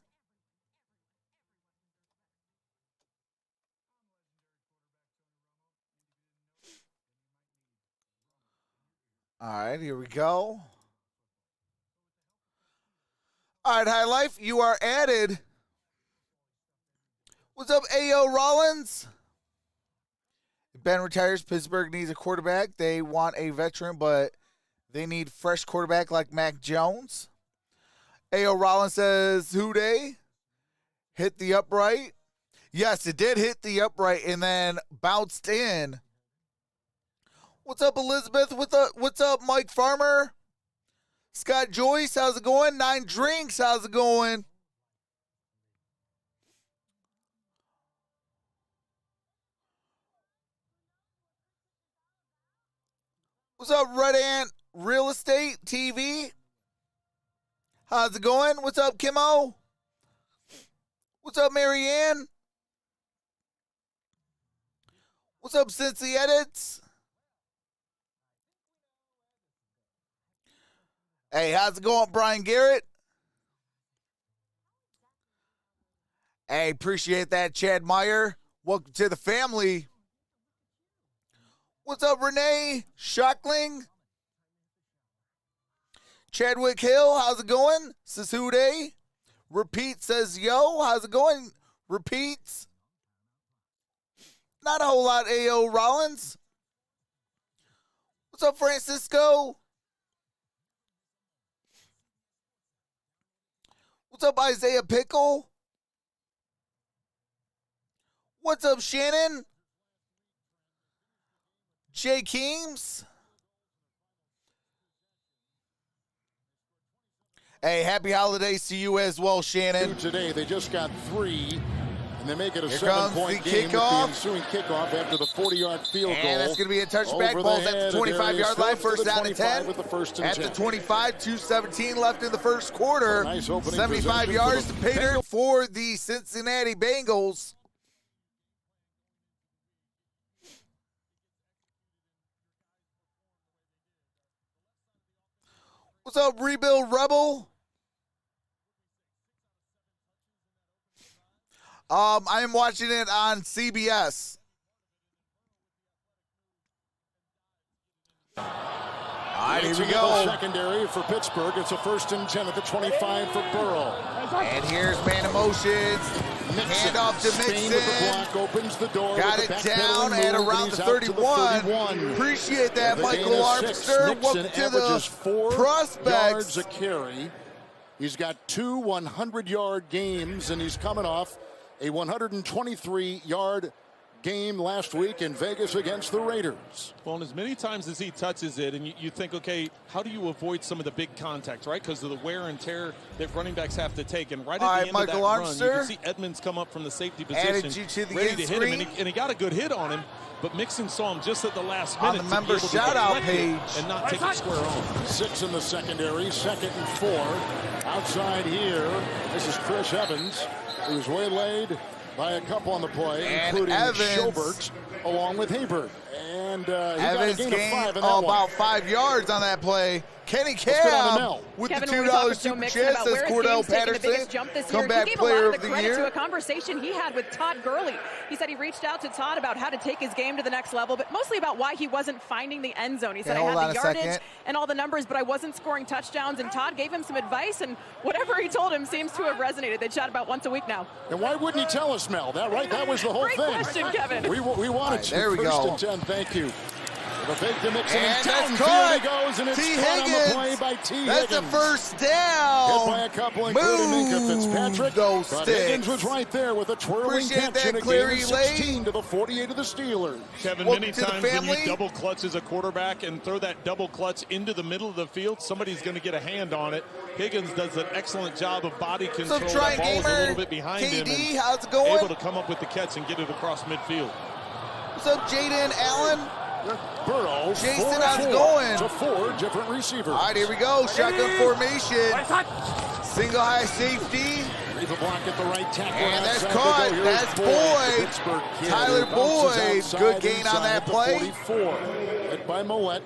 All right, here we go. All right, High Life, you are added. What's up, A.O. Rollins? Ben retires. Pittsburgh needs a quarterback. They want a veteran, but they need fresh quarterback like Mac Jones. A.O. Rollins says, who they? Hit the upright. Yes, it did hit the upright and then bounced in. What's up, Elizabeth? What's up, Mike Farmer? Scott Joyce, how's it going? 9 Drinks, how's it going? What's up, Red Ant Real Estate TV? How's it going? What's up, Kimmo? What's up, Marianne? What's up, Cincy Edits? Hey, how's it going, Brian Garrett? Hey, appreciate that, Chad Meyer. Welcome to the family. What's up, Renee Shockling? Chadwick Hill, how's it going? Sasude. Repeat says, yo, how's it going? Repeats. Not a whole lot, A.O. Rollins. What's up, Francisco? What's up, Isaiah Pickle? What's up, Shannon? Jay Keems? Hey, happy holidays to you as well, Shannon. Today, they just got 3, and they make it a Here comes 7-point the game with the kickoff. ensuing kickoff after the 40-yard field goal. And that's going to be a touchback. Over Ball's the at the head of 25-yard line, Darius first Phillips to down the and 25 10. with the first and At 10. the 25, 2:17 left in the first quarter. Nice opening 75 possession yards for to the pay dirt for the Cincinnati Bengals. What's up, Rebuild Rebel? I am watching it on CBS. All right, here we go. Secondary for Pittsburgh. It's a 1st and 10 at the 25 for Burrow. And here's man emotions. Handoff to Spain with the Mixon. block, opens the door. Got with it the down backpedaling at move, around and the he's out to 31. 31. Appreciate that, The Michael gain is 6. Armster. Mixon Welcome to averages the 4 prospects. yards a carry. He's got 2 100-yard games, and he's coming off a 123-yard game last week in Vegas against the Raiders. Well, and as many times as he touches it, and you think, okay, how do you avoid some of the big contacts, right? Because of the wear and tear that running backs have to take. And right at the end Michael of that run, you Armster. can see Edmonds come up from the safety Added position, you to the ready end to hit him, screen. and he got a good hit on him. But Mixon saw him just at the last On minute the to be member able to shout-out deflect it page. and not take it square on. 6 in the secondary, 2nd and 4. Outside here, this is Chris Evans, who's waylaid by a couple on the play, And including Evans. Schobert, along with Hayward. And he Evans got a gain of 5 gained in that one. about 5 yards on that play. Kenny go down to Cab Mel. with Kevin, the when we talked $2 with Joe super Mixon chat about says where his Cordell game's taken the Patterson, biggest jump this year, comeback he gave a player lot of of the the credit to year. a conversation he had with Todd Gurley. He said he reached out to Todd about how to take his game to the next level, but mostly about why he wasn't finding the end zone. He said, I hold on had the a yardage second. and all the numbers, but I wasn't scoring touchdowns, and Todd gave him some advice, and whatever he told him seems to have resonated. They chat about once a week now. And why wouldn't he tell us, Mel? That was the whole Great thing. question, Kevin. We wanted to. there we 1st go. and 10, thank you. The fake to Mixon, And that's downfield caught. he goes, and it's T. caught on the play Higgins. by T. That's the Higgins. first down. Hit by a couple, including Minka Fitzpatrick. those But sticks. Higgins was right there with a twirling Appreciate catch that, and a Clary gain of Lane. 16 to the 48 of the Steelers. Kevin, Welcome many to the times when family. you double clutch as a quarterback and throw that double clutch into the middle of the field, somebody's going to get a hand on it. Higgins does an excellent job of body control. What's up, That Trying ball is a Gamer? little bit behind him. KD, And how's it going? able to come up with the catch and get it across midfield. What's up, Jaden Allen? Burrow, Jason, 4 how's it four going? to 4 different receivers. All right, here we go. Shotgun formation. Single high safety. Leave a block at the right tackle. And that's outside caught. they go. Here's That's Boyd, Boyd. the Pittsburgh kid, Tyler who bounces Boyd. outside, Good gain on inside that at the play. 44. Hit by Moet.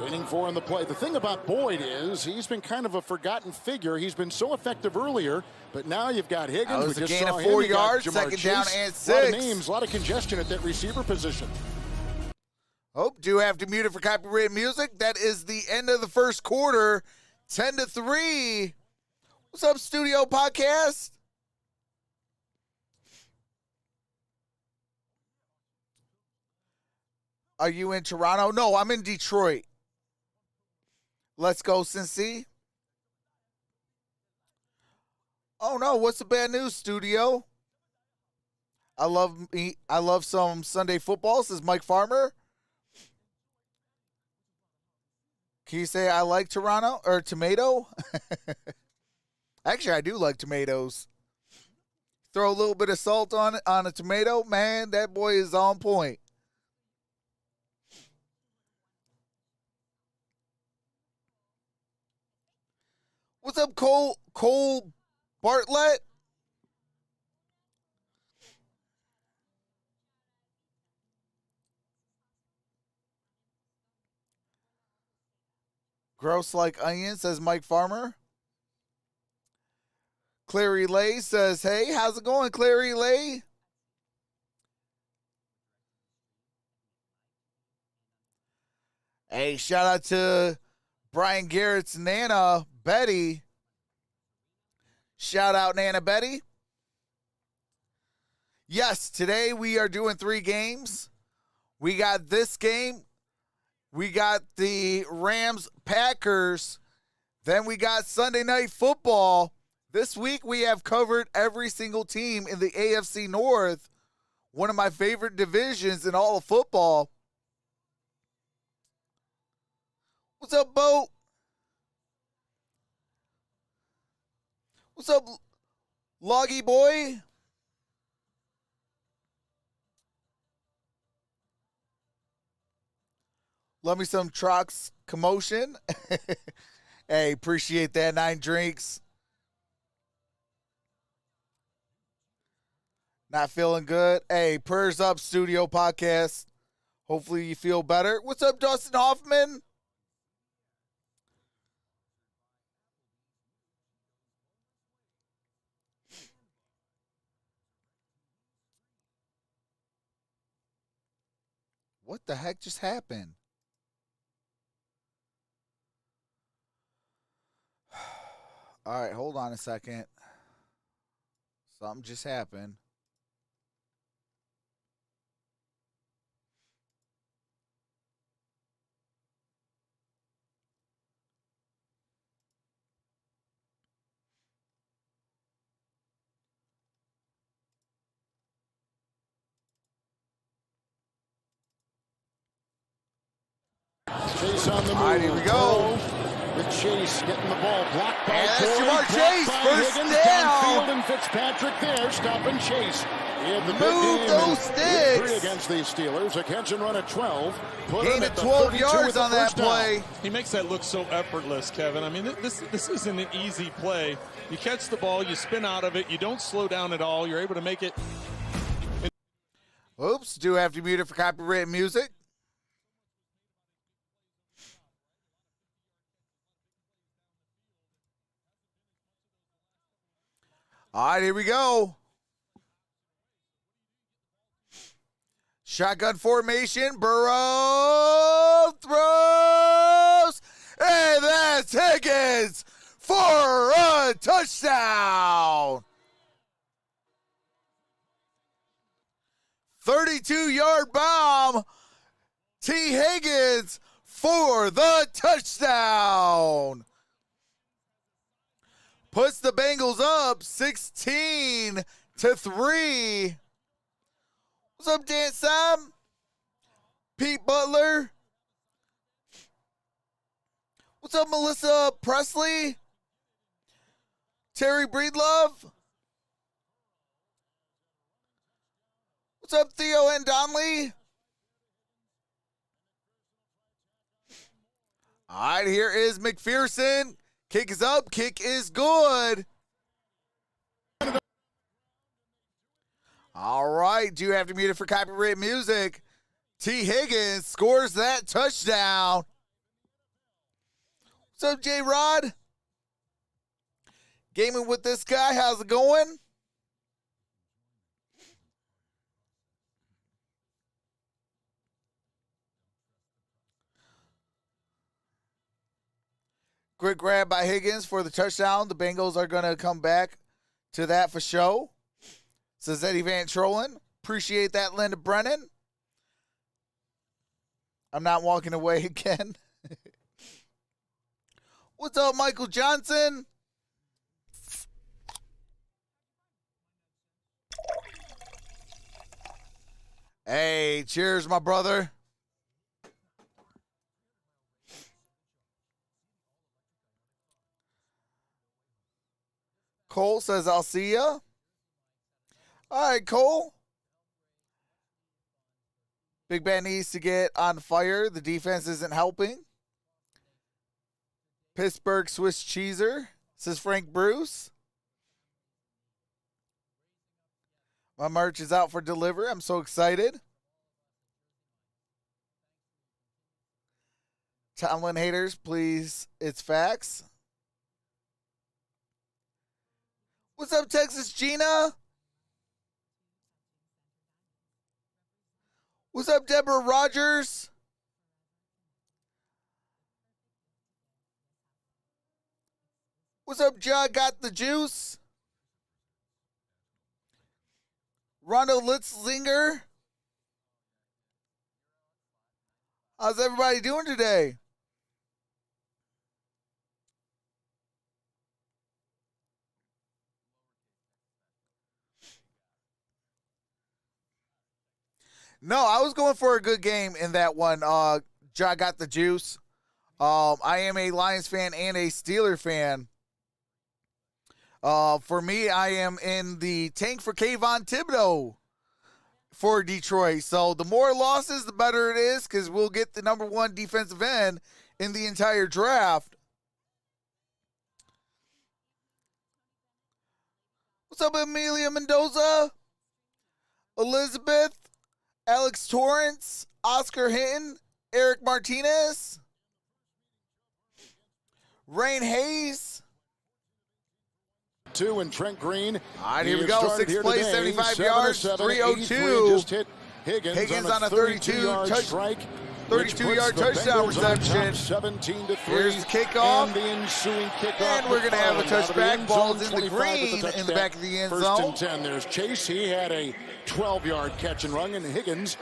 Waiting for in the play. The thing about Boyd is he's been kind of a forgotten figure. He's been so effective earlier, but now you've got Higgins. That was We a just gain saw of him. 4 You got yards, Jamar second down Chase. and A lot of 6. names, a lot of congestion at that receiver position. Oh, do have to mute it for copyrighted music. That is the end of the first quarter, 10-3. What's up, Studio Podcast? Are you in Toronto? No, I'm in Detroit. Let's go, Cincy. Oh no, what's the bad news, Studio? I love some Sunday football, says Mike Farmer. Can you say I like Toronto or tomato? Actually, I do like tomatoes. Throw a little bit of salt on it on a tomato, man, that boy is on point. What's up, Cole Bartlett? Gross like onion, says Mike Farmer. Clary Lay says, hey, how's it going, Clary Lay? Hey, shout out to Brian Garrett's Nana Betty. Shout out, Nana Betty. Yes, today we are doing 3 games. We got this game. We got the Rams-Packers. Then we got Sunday Night Football. This week we have covered every single team in the AFC North, one of my favorite divisions in all of football. What's up, Bo? What's up, Loggy Boy? Love me some Trox commotion. Hey, appreciate that. 9 drinks. Not feeling good. Hey, prayers up, studio podcast. Hopefully you feel better. What's up, Dustin Hoffman? What the heck just happened? All right, hold on a second. Something just happened. Chase on the move. All right, here we go. The Chase getting the ball blocked by And that's Corey, Jamar Chase, blocked by first Higgins, down. downfield, and Fitzpatrick there, stopping Chase. He had the big Move game those in sticks. week 3 against these Steelers. A catch and run at 12. Put him Gain at of the 12 32 yards with the on that first down. play. He makes that look so effortless, Kevin. I mean, this isn't an easy play. You catch the ball, you spin out of it, you don't slow down at all. You're able to make it. Oops, do have to mute it for copyrighted music. All right, here we go. Shotgun formation. Burrow throws. And that's Higgins for a touchdown. 32-yard bomb. T. Higgins for the touchdown. Puts the Bengals up 16-3. What's up, Dan Sam? Pete Butler. What's up, Melissa Presley? Terry Breedlove. What's up, Theo and Donley? All right, here is McPherson. Kick is up. Kick is good. All right. Do you have to mute it for copyright music? T. Higgins scores that touchdown. What's up, J-Rod? Gaming with this guy. How's it going? Quick grab by Higgins for the touchdown. The Bengals are going to come back to that for show. Says Eddie Van Trollen. Appreciate that, Linda Brennan. I'm not walking away again. What's up, Michael Johnson? Hey, cheers, my brother. Cole says, I'll see ya. All right, Cole. Big Ben needs to get on fire. The defense isn't helping. Pittsburgh Swiss Cheeser Says Frank Bruce. My merch is out for delivery. I'm so excited. Tomlin haters, please. It's facts. What's up, Texas Gina? What's up, Deborah Rogers? What's up, John? Got the juice? Rondo Litzlinger. How's everybody doing today? No, I was going for a good game in that one. John got the juice. I am a Lions fan and a Steeler fan. For me, I am in the tank for Kayvon Thibodeau for Detroit. So the more losses, the better it is, because we'll get the number one defensive end in the entire draft. What's up, Amelia Mendoza? Elizabeth? Alex Torrance? Oscar Hinton? Eric Martinez? Rain Hayes? 2 and Trent Green. All right, here we go. 6 plays, 75 yards, 302. Just hit Higgins on a 32-yard strike. 32-yard touchdown reception. 17-3. Here's the kickoff. And the ensuing kickoff. And we're going to have a touchback. Ball's in the green in the back of the end zone. First and 10. There's Chase. He had a 12-yard catch and run, and Higgins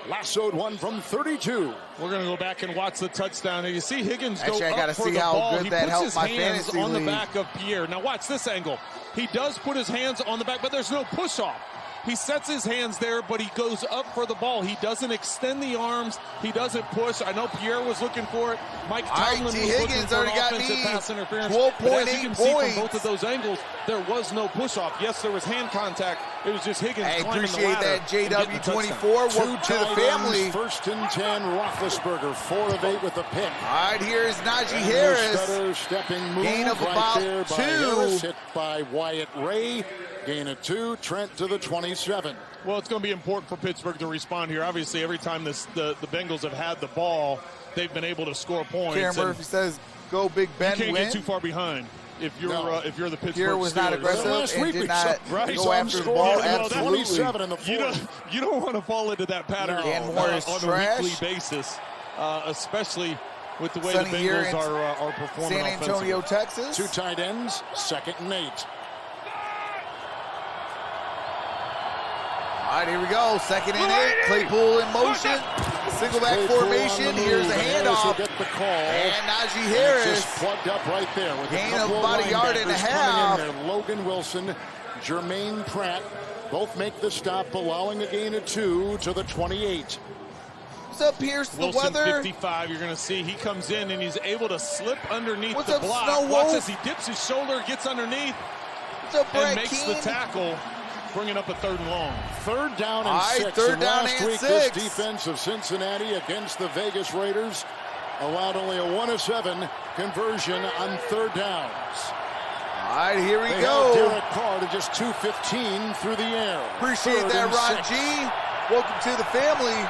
lassoed one from 32. We're going to go back and watch the touchdown. And you see Higgins go Actually, I up gotta for see the how ball. good He that puts helped his my hands fantasy on the league. back of Pierre. Now watch this angle. He does put his hands on the back, but there's no push-off. He sets his hands there, but he goes up for the ball. He doesn't extend the arms. He doesn't push. I know Pierre was looking for it. Mike Tomlin was looking for an offensive pass interference. 12.8 points. See from both of those angles, there was no push-off. Yes, there was hand contact. It was just Higgins I climbing the appreciate ladder that, and getting the JW24. touchdown. Welcome to the family. First and 10, Roethlisberger, 4 of 8 with a pick. All right, here's Najee Harris. Stutter, stepping move Gain of right about there by 2. Harris, hit by Wyatt Ray. Gain of 2, Trent to the 27. Well, it's going to be important for Pittsburgh to respond here. Obviously, every time the Bengals have had the ball, they've been able to score points. Karen Murphy says, "Go Big Ben, you can't win." get too far behind if you're the Pittsburgh Pierre was not Steelers. aggressive Last and week did we not saw- go after the ball. Absolutely. 27 in the fourth. You don't want to fall into that pattern Dan Moore is on trash. a weekly basis, especially with the way Sunny the here Bengals in are performing San Antonio, offensively. Texas. 2 tight ends, 2nd and 8. All right, here we go. 2nd and 8. Claypool in motion. Single back formation. Here's the handoff. Get the call. And Najee Just Harris. plugged up right there with Gain a couple of about a yard and a linebackers half. coming in there. Logan Wilson, Jermaine Pratt, both make the stop, allowing a gain of 2 to the 28. What's up, Pierce? The Wilson, weather. 55, you're going to see he comes in and he's able to slip underneath What's the up, block. Snow Watch Wolf? as he dips his shoulder, gets underneath, What's up, Brett and makes Keane? the tackle, bringing up a 3rd and long. 3rd down and All right, 6. 3rd And down last and week, 6. this defense of Cincinnati against the Vegas Raiders allowed only a 1 of 7 conversion on 3rd downs. All right, here we They go. held Derek Carr to just 215 through the air. Appreciate 3rd that, and Ron 6. G. Welcome to the family.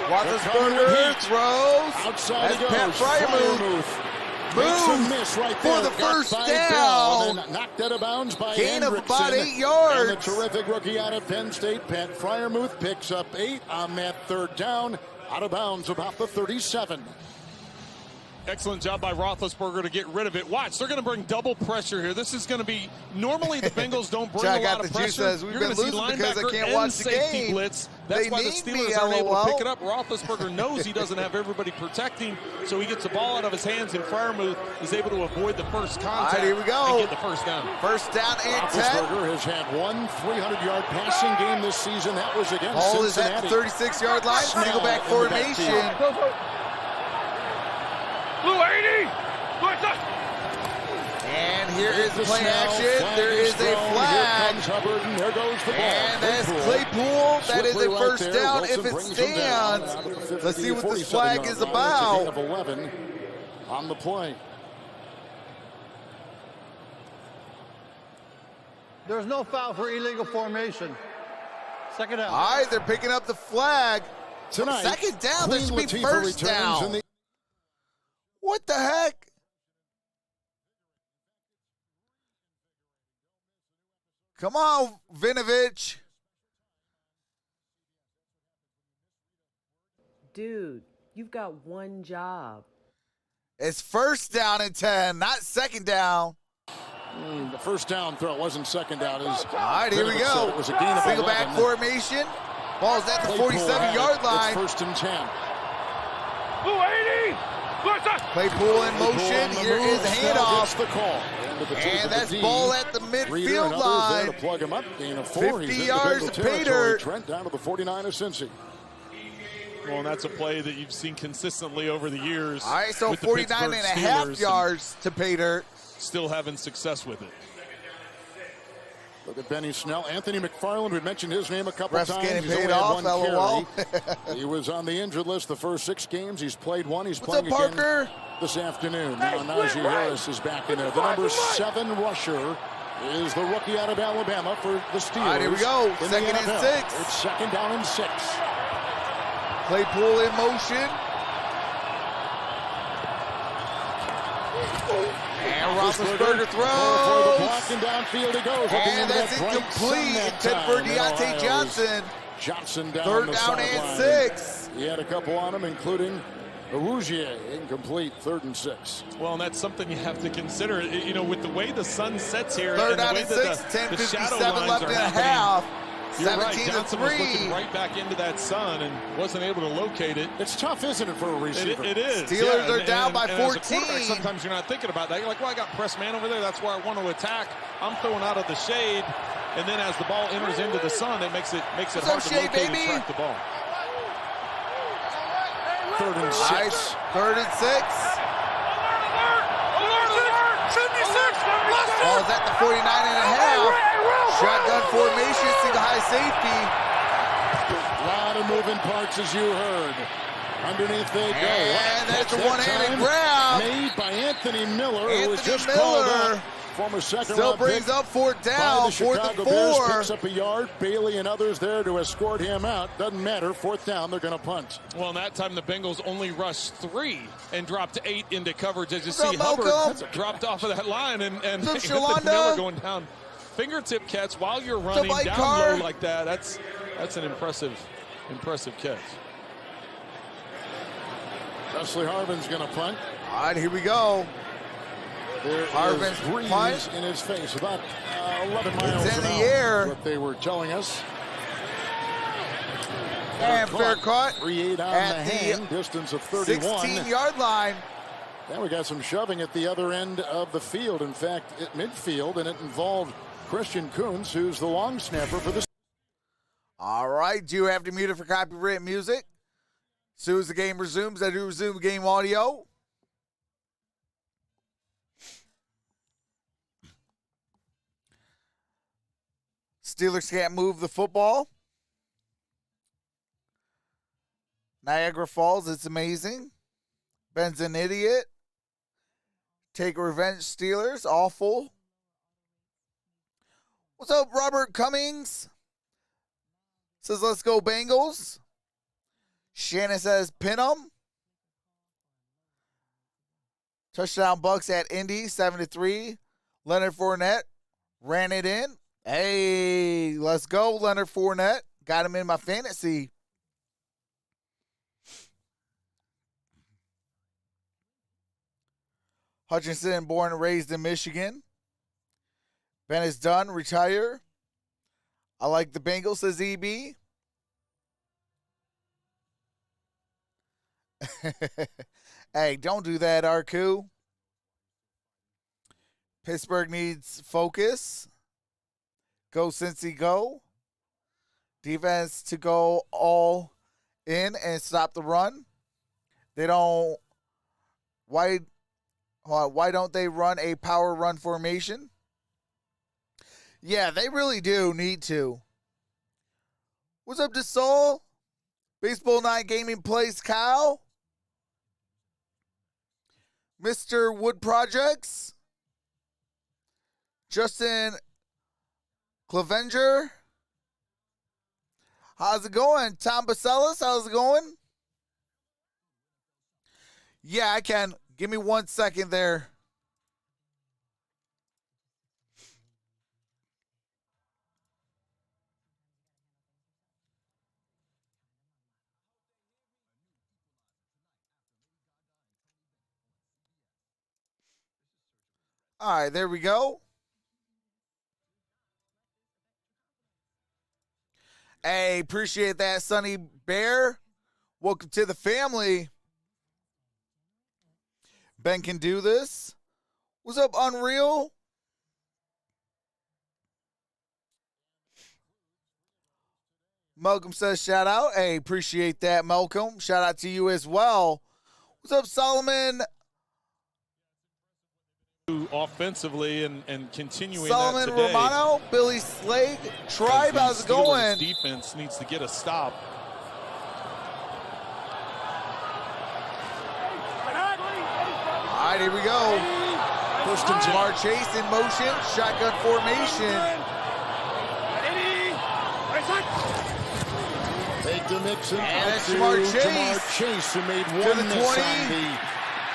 They're coming Roethlisberger with heat. throws. Outside That's he goes. Pat Fryermuth. Makes a Move miss right for there. the Got first by down. Bell, and then knocked out of bounds by Gain of Hendrickson. about 8 And yards. the terrific rookie out of Penn State, Pat Fryermuth, picks up 8 on that 3rd down. Out of bounds about the 37. Excellent job by Roethlisberger to get rid of it. Watch, they're going to bring double pressure here. This is going to be, normally the Bengals don't bring Jack a got lot of the juice pressure. says we've You're been going to see losing because I linebacker can't and watch the safety game. blitz. That's They why the need me, Steelers aren't able to LOL. pick it up. Roethlisberger knows he doesn't have everybody protecting, so he gets the ball out of his hands, and Fryermuth is able to avoid the first contact. All right, here we go. And get the first down. First down and 10. Roethlisberger has had one 300-yard passing game this season. That was against Ball is at Cincinnati. the 36-yard line. Snell Single back in the formation. backfield. Blue 80. And here is the play Snell. action. Flag There is a thrown. flag. Here comes Hubbard, and there goes the ball. And that's Claypool. That is Slippery a first right there. down Wilson if it brings him down stands. out of the Let's see what this 47 flag is yard line. It's a gain about. of 11 on the play. There's no foul for illegal formation. Second down. All right, they're picking up the flag. Tonight, Second down, there Queen should be Latifah first returns down. in the What the heck? Come on, Vinovich. Dude, you've got one job. It's first down and 10, not second down. The first down throw wasn't second down. All right, here we go. It was a gain of Single back 11. formation. Ball's at the Claypool had it. 47-yard line. It's first and 10. Claypool in motion. Here is a handoff. The call. And that's ball at the midfield There line. to plug him up. Gain of 4. 50 He's in yards the to Bengal pay territory. dirt. Trent down to the 49 of Cincy. Well, and that's a play that you've seen consistently over the years. All right, so with the 49 Pittsburgh and a half Steelers, yards to pay dirt. Still having success with it. Look at Benny Snell. Anthony McFarland, we mentioned his name a couple Ref's times. getting He's paid only had off, one LOL. carry. He was on the injured list the first 6 games. He's played 1. He's What's playing up, Parker? again this afternoon. Now Najee Harris is back in there. The number 7 rusher is the rookie out of Alabama for the Steelers. All right, here we go. in the Second and NFL. 6. It's second down and 6. Claypool in motion. And Roethlisberger For the block throws. and downfield he goes. And that's incomplete. Intended for Deontay Johnson. Johnson down Third the down and sideline. 6. He had a couple on him, including Rougier, incomplete, 3rd and 6. Well, and that's something you have to consider. You know, with the way the sun sets here, Third and the down way and that 6. the shadow 10:57 lines left are and a happening, half. you're right. 17 to Johnson was looking 3. right back into that sun and wasn't able to locate it. It's tough, isn't it, for a receiver? It is. Steelers are down by and as a 14. quarterback, sometimes you're not thinking about that. You're like, well, I got press man over there. That's where I want to attack. I'm throwing out of the shade. And then as the ball enters into the sun, it makes it What's hard up, to Shea, locate baby? and track the ball. 3rd and Nice. 6. 3rd and 6. Ball's at the 49 and a half. Shotgun formation, single high safety. A lot of moving parts, as you heard. Underneath they go. And that's a Catch that one-handed time grab. made by Anthony Miller, who was Anthony just called Miller up. Former second Still round brings pick up 4th by down, the 4th Chicago and Bears. 4. Picks up a yard. Bailey and others there to escort him out. Doesn't matter. 4th down, they're going to punt. Well, in that time, the Bengals only rushed 3 and dropped 8 into coverage. As you What's up, see, Hubbard Malcolm? dropped off of that line and What's up, Anthony Shalonda? Miller going down. Fingertip catch while you're running Mike down Carr? low like that. That's an impressive catch. Wesley Harvin's going to punt. All right, here we go. There Harvin's is breeze punt. in his face. About 11 miles It's in an the hour, air. is what they were telling us. And fair caught 3-8 on at the the hand, distance of 31. 16-yard line. Now we got some shoving at the other end of the field. In fact, at midfield, and it involved Christian Kuntz, who's the long snapper for the. All right, do you have to mute it for copyright music? As soon as the game resumes, I do resume game audio. Steelers can't move the football. Niagara Falls, it's amazing. Ben's an idiot. Take revenge, Steelers. Awful. What's up, Robert Cummings? Says, let's go Bengals. Shannon says, pin 'em. Touchdown Bucks at Indy, 7-3. Leonard Fournette ran it in. Hey, let's go, Leonard Fournette. Got him in my fantasy. Hutchinson, born and raised in Michigan. Ben is done, retire. I like the Bengals, says EB. Hey, don't do that, Arku. Pittsburgh needs focus. Go Cincy, go. Defense to go all in and stop the run. They don't. Why don't they run a power run formation? Yeah, they really do need to. What's up, DeSaul? Baseball Night Gaming Plays Kyle. Mr. Wood Projects. Justin Clevenger. How's it going? Tom Bacelis, how's it going? Yeah, I can. Give me 1 second there. All right, there we go. Hey, appreciate that, Sonny Bear. Welcome to the family. Ben can do this. What's up, Unreal? Malcolm says shout out. Hey, appreciate that, Malcolm. Shout out to you as well. What's up, Solomon? Offensively and continuing Solomon that today. Romano, Billy Slade, Tribe, how's it going? Defense needs to get a stop. All right, here we go. First and 10. Jamar Chase in motion, shotgun formation. Take the Mixon. And that's to Jamar Chase. Jamar Chase, who made To one the miss 20. on the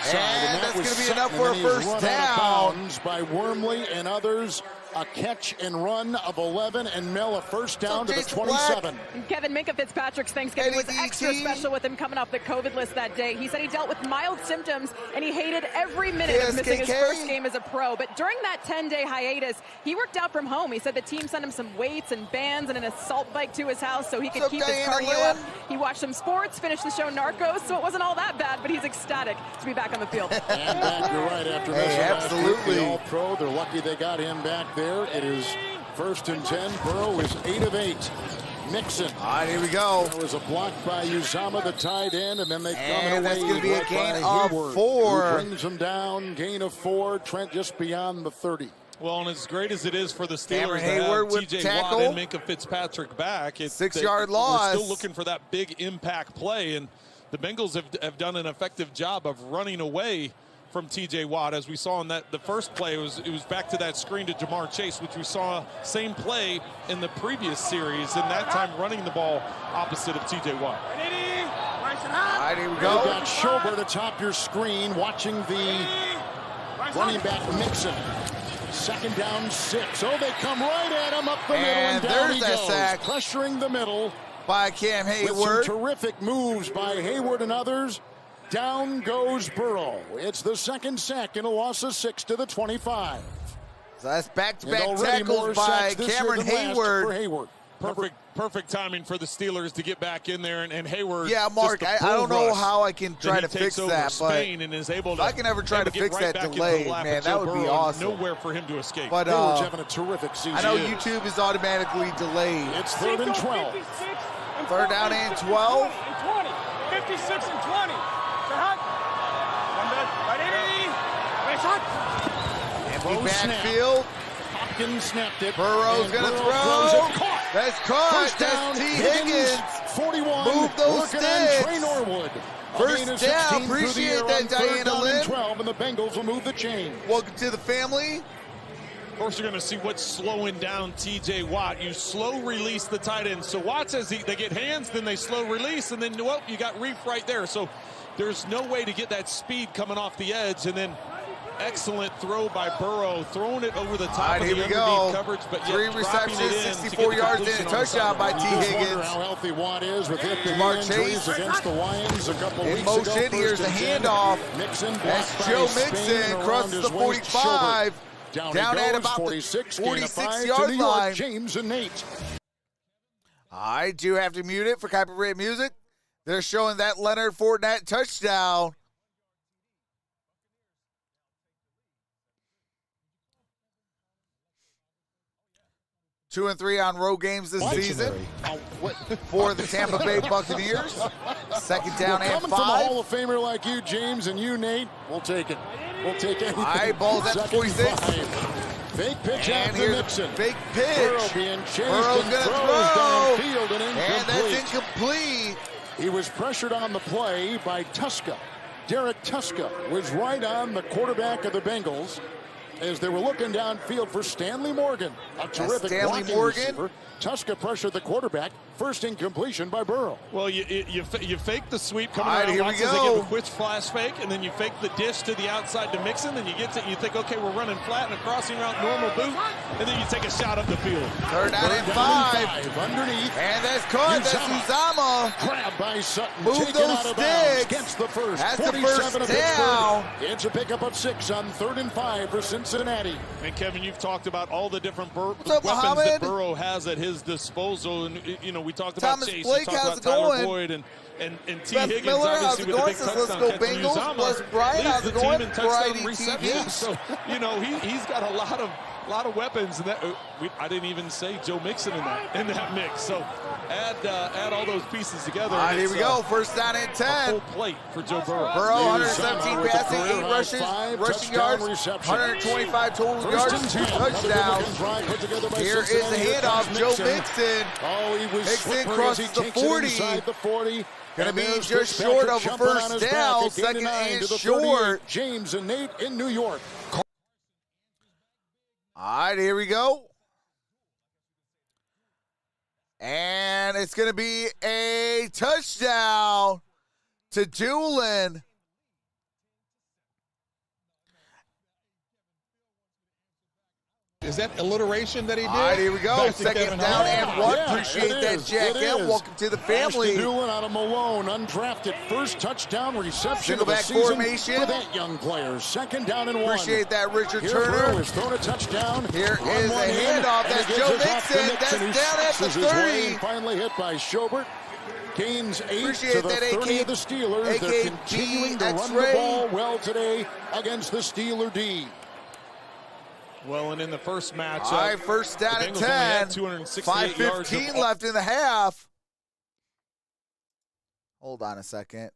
side. And that's was gonna be Sutton, enough for a and then he's first run down. out of bounds by Wormley and others. A catch and run of 11, and Mill a first down to the Jason 27. Kevin Minka Fitzpatrick's Thanksgiving was extra ADT. special with him coming off the COVID list that day. He said he dealt with mild symptoms and he hated every minute of missing his KSKK. first game as a pro. But during that 10-day hiatus, he worked out from home. He said the team sent him some weights and bands and an assault bike to his house so he could What's up, keep his Diana cardio up. Lynn? He watched some sports, finished the show Narcos, so it wasn't all that bad, but he's ecstatic to be back on the field. And back, you're right, after Hey, missing last week, absolutely. the All-Pro, they're lucky they got him back there. It is first and 10. Burrow is 8 of 8. Nixon. All right, here we go. There was a block by Uzama, the tight end, and then they come And away. that's gonna be a right gain by of Hayward, 4. who brings them down. Gain of 4. Trent just beyond the 30. Well, and as great as it is for the Cameron Steelers to have Hayward with TJ tackle. Watt and Minka Fitzpatrick back, it's 6-yard loss. We're still looking for that big impact play, and the Bengals have done an effective job of running away from TJ Watt. As we saw in the first play, it was back to that screen to Jamar Chase, which we saw same play in the previous series, and that time running the ball opposite of TJ Watt. All right, here we You've go. got Schobert atop your screen watching the running back Nixon. Second down 6. Oh, they come right at him up the middle, and down there's he that goes. sack. Pressuring the middle By Cam with Hayward. some terrific moves by Hayward and others. Down goes Burrow. It's the second sack and a loss of 6 to the 25. So that's And back-to-back already more tackles by sacks this year Cameron than last for Hayward. Hayward. Perfect timing for the Steelers to get back in there, and Hayward. Yeah, Mark, just I a don't bull know rush how I can try that to he fix takes over that, but Spain and is able to. I can ever try to get fix right that back into delay, the lap man, of that Joe would be Burrow, and awesome. Nowhere for him to escape. But Hayward's having a terrific season. I know He is. YouTube is automatically delayed. It's 3rd and 12. Third down and 12. 20. 56 and 20. Empty Low snap. backfield. Hopkins snapped it. Burrow's and going to Burrow throw. throws it. Caught. That's caught. First down, That's T. Higgins. 41. Move those Working sticks. on Trey Norwood. A First gain of down. 16 through the Appreciate air that, on third Diana down Lynn. and 12, and the Bengals will move the chain. Welcome to the family. Of course, you're going to see what's slowing down TJ Watt. You slow release the tight end. So Watt says they get hands, then they slow release, and then, well, you got Reef right there. So there's no way to get that speed coming off the edge, and then excellent throw by Burrow, throwing it over the top All right, of here the we underneath go. coverage, but yet 3 dropping receptions, it in to get 64 the yards, and a completion on the touchdown by sideline. T. You just wonder Higgins. how healthy Watt is with hip and Jamar knee injuries Chase. against the Lions a couple In weeks ago. motion, here's First the and 10. handoff. Mixon That's blocked by Joe Spain Mixon, around crosses his the waist. 45. Schobert. Down Down he at goes, about the 46, gain of 5 to 46-yard New York, line. James and Nate. I do have to mute it for copyright music. They're showing that Leonard Fournette touchdown. Two and 3 on road games this season for the Tampa Bay Buccaneers. Second down and Coming from a Hall 5. of Famer like you, James, and you, Nate, we'll take it. We'll take anything. High ball's at Second 46. 5. Fake pitch And out to here's Nixon. a fake Burrow pitch. being chased Burrow's and gonna throws throw. downfield and incomplete. And that's incomplete. He was pressured on the play by Tuska. Derek Tuska was right on the quarterback of the Bengals. as they were looking downfield for Stanley Morgan. A terrific Stanley blocking Morgan. receiver. Tuska pressured the quarterback. First incompletion by Burrow. Well, you fake the sweep coming All right, around here we Watson, go. they give a quick flash fake, and then you fake the dish to the outside to Mixon, then you think, okay, we're running flat and a crossing route, normal boot, and then you take a shot up the field. Third down and 5. Underneath. And that's caught. That's Uzama. Grabbed by Sutton. Move taken those out of bounds. sticks. Gets the first. That's the 47 first of down. Pittsburgh. It's a pickup of 6 on 3rd and 5 for Cincinnati. And Kevin, you've talked about all the different weapons up, that Muhammad? Burrow has at his disposal, and we talked about Thomas Chase, Blake, we talked how's about it Tyler going? Boyd, and T. Beth Higgins, Miller, how's obviously it with a going? big Says, touchdown let's go catch. Bengals. Uzama Plus Brian, how's leads it the team going? in touchdown Variety receptions. TV. So he's got a lot of weapons, and I didn't even say Joe Mixon in that mix. So add all those pieces together. All right, here we go. First down and A 10. full plate for Joe Burrow. Burrow, 117 with a passing, career 8 high rushes, 5 rushing touchdown yards, receptions. 125 total First yards, and 2 10. Another touchdowns. good drive put together by Here is the Cincinnati. Here handoff, comes Joe Mixon. Oh, he was Mixon slippery crosses as he the takes 40. it inside the 40. Gonna And be there's just Fitzpatrick short of a jumping on first his back down, at gain of second 9 and to the short. 38. James and Nate in New York. All right, here we go. And it's going to be a touchdown to Doolin. Is that alliteration that he did? All right, here we go. Back to Second Kevin down Hart. and 1. Yeah, Appreciate it that, is. Jack It M. is. Welcome to the family. Ashton Doolin out of Malone, undrafted, first touchdown reception Single of the back season formation. for that young player. Second down and 1. Appreciate that, Richard Here Turner. Burrow has thrown a touchdown. Here on is one a hand, handoff. and That's he Joe gives it off to Mixon. That's He down at the successes his way 30. and finally hit by Schobert. Gains 8 Appreciate to the that, 30 AK of the Steelers. They're continuing to run the X-ray. ball well today against the Steeler D. Well, and in the first matchup, All right, first down the and Bengals only had 10. 268 yards 5:15 of left in the half. Hold on a second.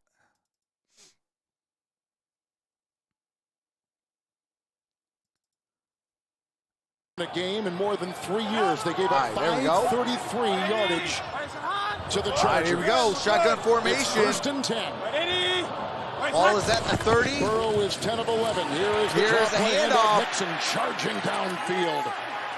A game in more than 3 years. They gave All up right, there we go. 533 yardage to the Chargers. All right, here we go. Shotgun It's formation. first and 10. Ball is at the 30. Burrow is 10 of 11. Here's Here's drop the play, handoff. Nixon charging downfield.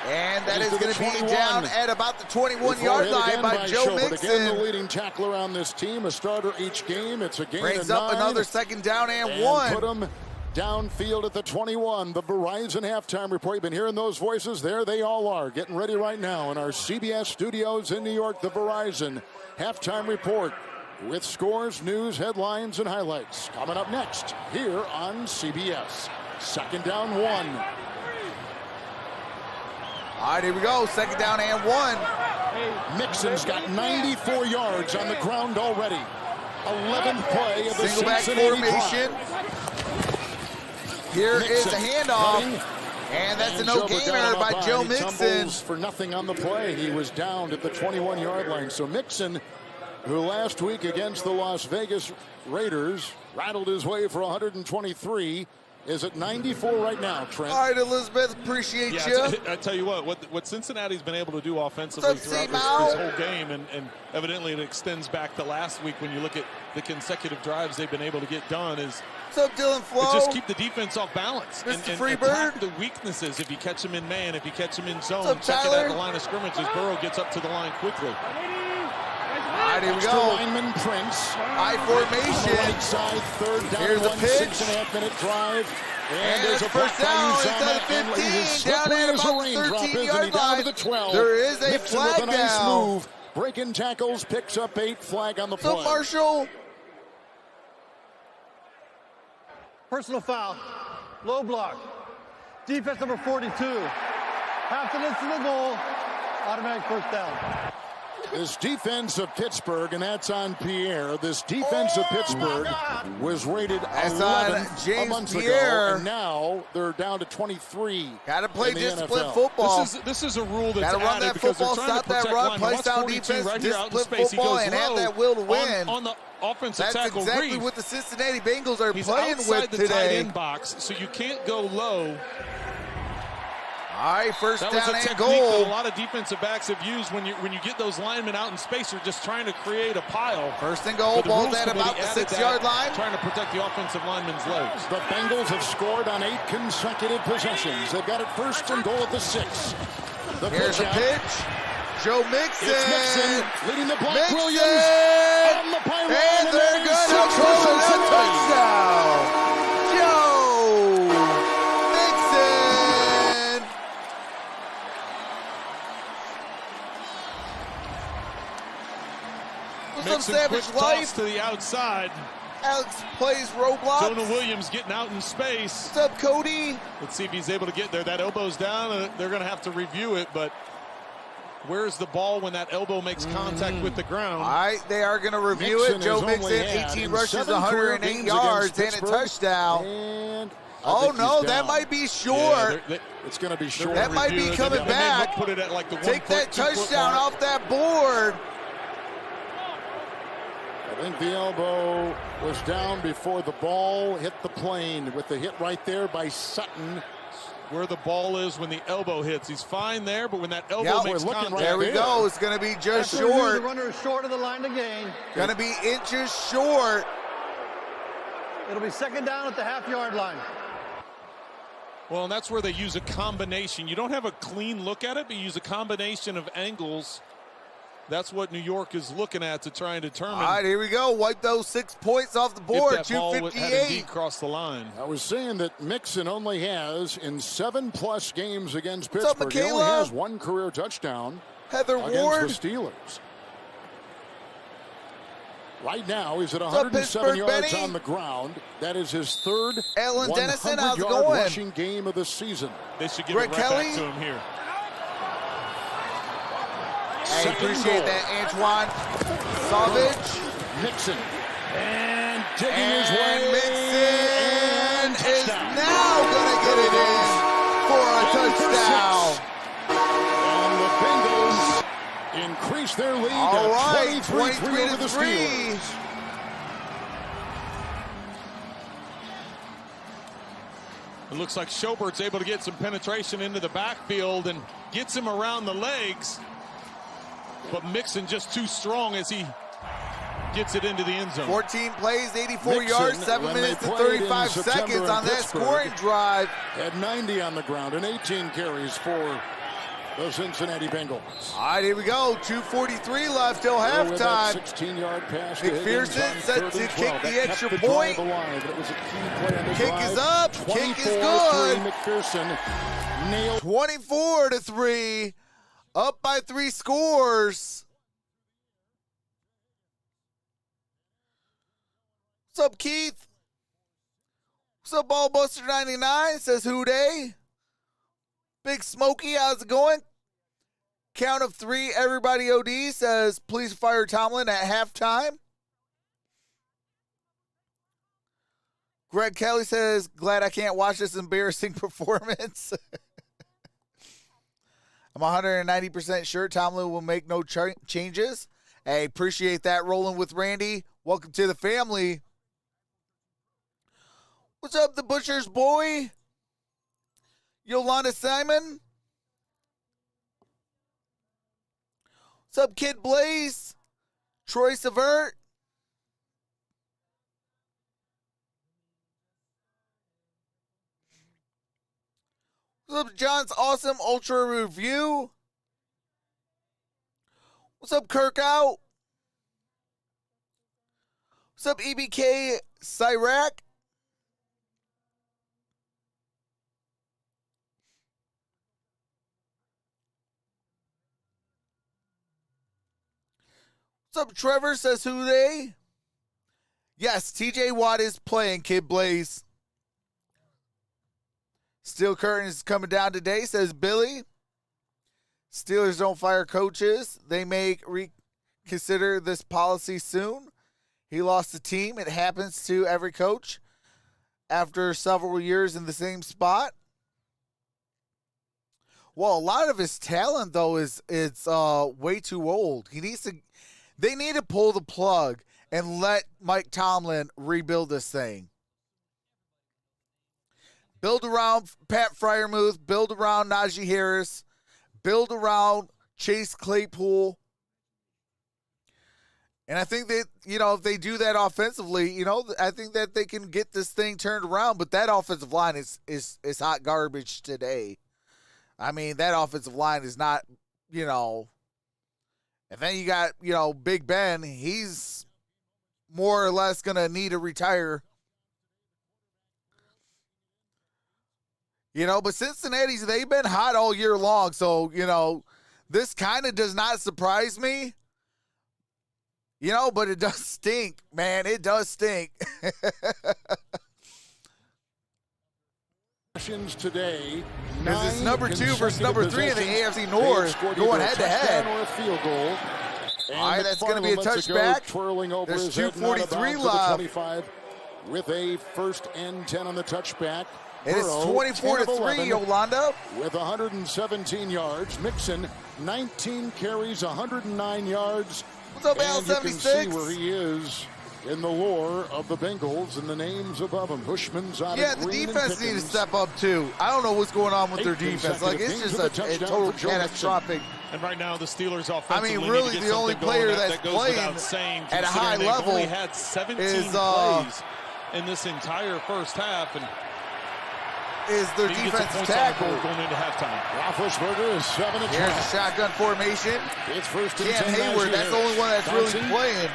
And that is Into going the to be 21. down at about the 21-yard Before hit line again by Joe Schobert. Again, the Mixon. leading tackler on this team, a starter each game. It's a gain Brings of up 9. another second down and And 1. put them downfield at the 21. The Verizon halftime report. You've been hearing those voices. There they all are, getting ready right now in our CBS studios in New York. The Verizon halftime report with scores, news, headlines, and highlights. Coming up next here on CBS. Second down 1. All right, here we go. Second down and 1. Mixon's got 94 yards on the ground already. 11th play of the Single back Cincinnati formation. Here is Mixon a handoff. cutting. And that's a And Schobert no-gainer got him by up Joe high. He Mixon. tumbles for nothing on the play. He was downed at the 21-yard line. So Mixon, who last week against the Las Vegas Raiders rattled his way for 123, is at 94 right now, Trent. All right, Elizabeth, appreciate Yeah, you. I tell you what Cincinnati's been able to do offensively What's up, throughout this C-Mo? whole game, and evidently it extends back to last week when you look at the consecutive drives they've been able to get done, is What's up, Dylan Flo? just keep the defense off balance and Mr. attack Freebird. the weaknesses. If you catch them in man, if you catch them in zone, What's up, check it at Tyler? the line of scrimmage as Burrow gets up to the line quickly. All right, here we Extra go. lineman Prince. High On the right formation. side, third down. Here's a 1, pitch. 6.5-minute drive. And there's it's a block first down. by It's Uzama, at the and he is 15, down slippery at as a about the raindrop, isn't he? 13-yard Down to line. the 12. There is a Nixon flag with a nice down. move. Breaking tackles, picks up 8, flag on the play. So, Marshall, Personal foul. Low block. Defense number 42. Half the distance to the goal. Automatic first down. This defense of Pittsburgh, and that's on Pierre. This defense of Pittsburgh was rated That's on 11th a James month Pierre. ago, and now they're down to 23. got to play in the disciplined NFL. football. This is a rule that's Got to run added that because they're football, trying stop to that protect run, line. play Watch sound 42 defense, right here out in disciplined space. He football, goes and have low that will to win. on the offensive That's tackle. exactly Reed. what the Cincinnati Bengals are He's playing outside with the tight today. end box, so you can't go low. All right, first That was down a and technique goal. that a lot of defensive backs have used when you get those linemen out in space. You're just trying to create a pile. First and goal, But the ball's rules at about committee the added 6-yard that, line. trying to protect the offensive lineman's legs. The Bengals have scored on 8 consecutive possessions. They've got it first and goal at the 6. The Here's a out. pitch. Joe Mixon. It's Mixon leading the block. Mixon. Williams on the pylon. And they're going to call it a touchdown. Joe Mixon. What's up, Mixon Savage quick toss Life? to the outside. Alex plays Roblox. Jonah Williams getting out in space. What's up, Cody? Let's see if he's able to get there. That elbow's down, and they're going to have to review it, but where's the ball when that elbow makes contact with the ground? All right, they are going to review Mixon it. Joe has only Mixon, had 18 in rushes, 7 career 108 games yards, against and a Pittsburgh. touchdown. And I Oh, think no, he's that down. might be Yeah, short. It's going to be short. That might be Review it, coming and then back. Put it at like the Take 1 that foot, 2 foot touchdown mark. off that board. I think the elbow was down before the ball hit the plane with the hit right there by Sutton. Where the ball is when the elbow hits. He's fine there, but when that elbow Yeah, makes we're looking contact. right There we there. go. It's going to be just After review, short. The runner is short of the line to gain. Going to be inches short. It'll be second down at the half-yard line. Well, and that's where they use a combination. You don't have a clean look at it, but you use a combination of angles. That's what New York is looking at to try and determine All right, here we go. Wipe those 6 points off the if board. that ball had indeed 258. crossed the line. I was saying that Mixon only has, in 7+ games against What's up, Pittsburgh, he only Michaela? has 1 career touchdown Heather against Ward. the Steelers. Right now, he's at up, 107 Pittsburgh, yards Benny? on the ground. That is his third Alan Dennison, how's it 100-yard going? rushing game of the season. They should give Greg it right Kelly? back to him here. Hey, Second appreciate goal. that, Antoine Savage. Mixon. And digging And his way. Mixon And is touchdown. now going to get it in for a touchdown. And the Bengals increase their lead All right, to 23 over the 23. Steelers. It looks like Schobert's able to get some penetration into the backfield and gets him around the legs. But Mixon just too strong as he gets it into the end zone. 14 plays, 84 Mixon, yards, 7 when they minutes and played in 35 September seconds in on that Pittsburgh, scoring drive. Had 90 on the ground and 18 carries for the Cincinnati Bengals. All right, here we go. 2:43 left till With that halftime. 16-yard pass to McPherson Higgins on set 3rd to and kick 12. the That extra kept the point. drive alive, but it was a key play on the Kick drive. is up. Kick is good. 24-3 McPherson nailed. 24-3. Up by 3 scores. What's up, Keith? What's up, Ballbuster99? Says who dey? Big Smokey, how's it going? Count of 3, everybody OD says, please fire Tomlin at halftime. Greg Kelly says, glad I can't watch this embarrassing performance. I'm 190% sure Tomlin will make no changes. Hey, appreciate that. Rolling with Randy. Welcome to the family. What's up, the Butcher's boy? Yolanda Simon. What's up, Kid Blaze? Troy Savert. What's up, John's Awesome Ultra Review? What's up, Kirk Out? What's up, EBK Cyrac? What's up, Trevor? Says who they? Yes, TJ Watt is playing, Kid Blaze. Steel curtain is coming down today, says Billy. Steelers don't fire coaches. They may reconsider this policy soon. He lost the team. It happens to every coach after several years in the same spot. Well, a lot of his talent, though, it's way too old. They need to pull the plug and let Mike Tomlin rebuild this thing. build around Pat Fryermuth, build around Najee Harris, build around Chase Claypool. And I think that, if they do that offensively, I think that they can get this thing turned around. But that offensive line is hot garbage today. I mean, that offensive line is not, and then you got, Big Ben. He's more or less going to need to retire. But Cincinnati's, they've been hot all year long. So, this kind of does not surprise me. But it does stink, man. It does stink. Today, because it's number 2 versus number 3 in the AFC North going head-to-head. All right, that's going to be a touchback. There's 2:43 left. With a 1st and 10 on the touchback. It is 24-3, Yolanda. With 117 yards. Mixon, 19 carries, 109 yards. What's up, Al 76? You can see where he is in the lore of the Bengals and the names above him. Bushman's out of the defense needs to step up, too. I don't know what's going on with their defense. Like, it's just a total catastrophic. And right now, the Steelers offensively, I mean, really, the only player that's playing at a high level only had 17 is plays in this entire first half, and is their defensive tackle going into halftime. Roethlisberger is 7 to 12. Here's a shotgun formation. It's 1st and Cam 10. Hayward, that's the only one that's really playing.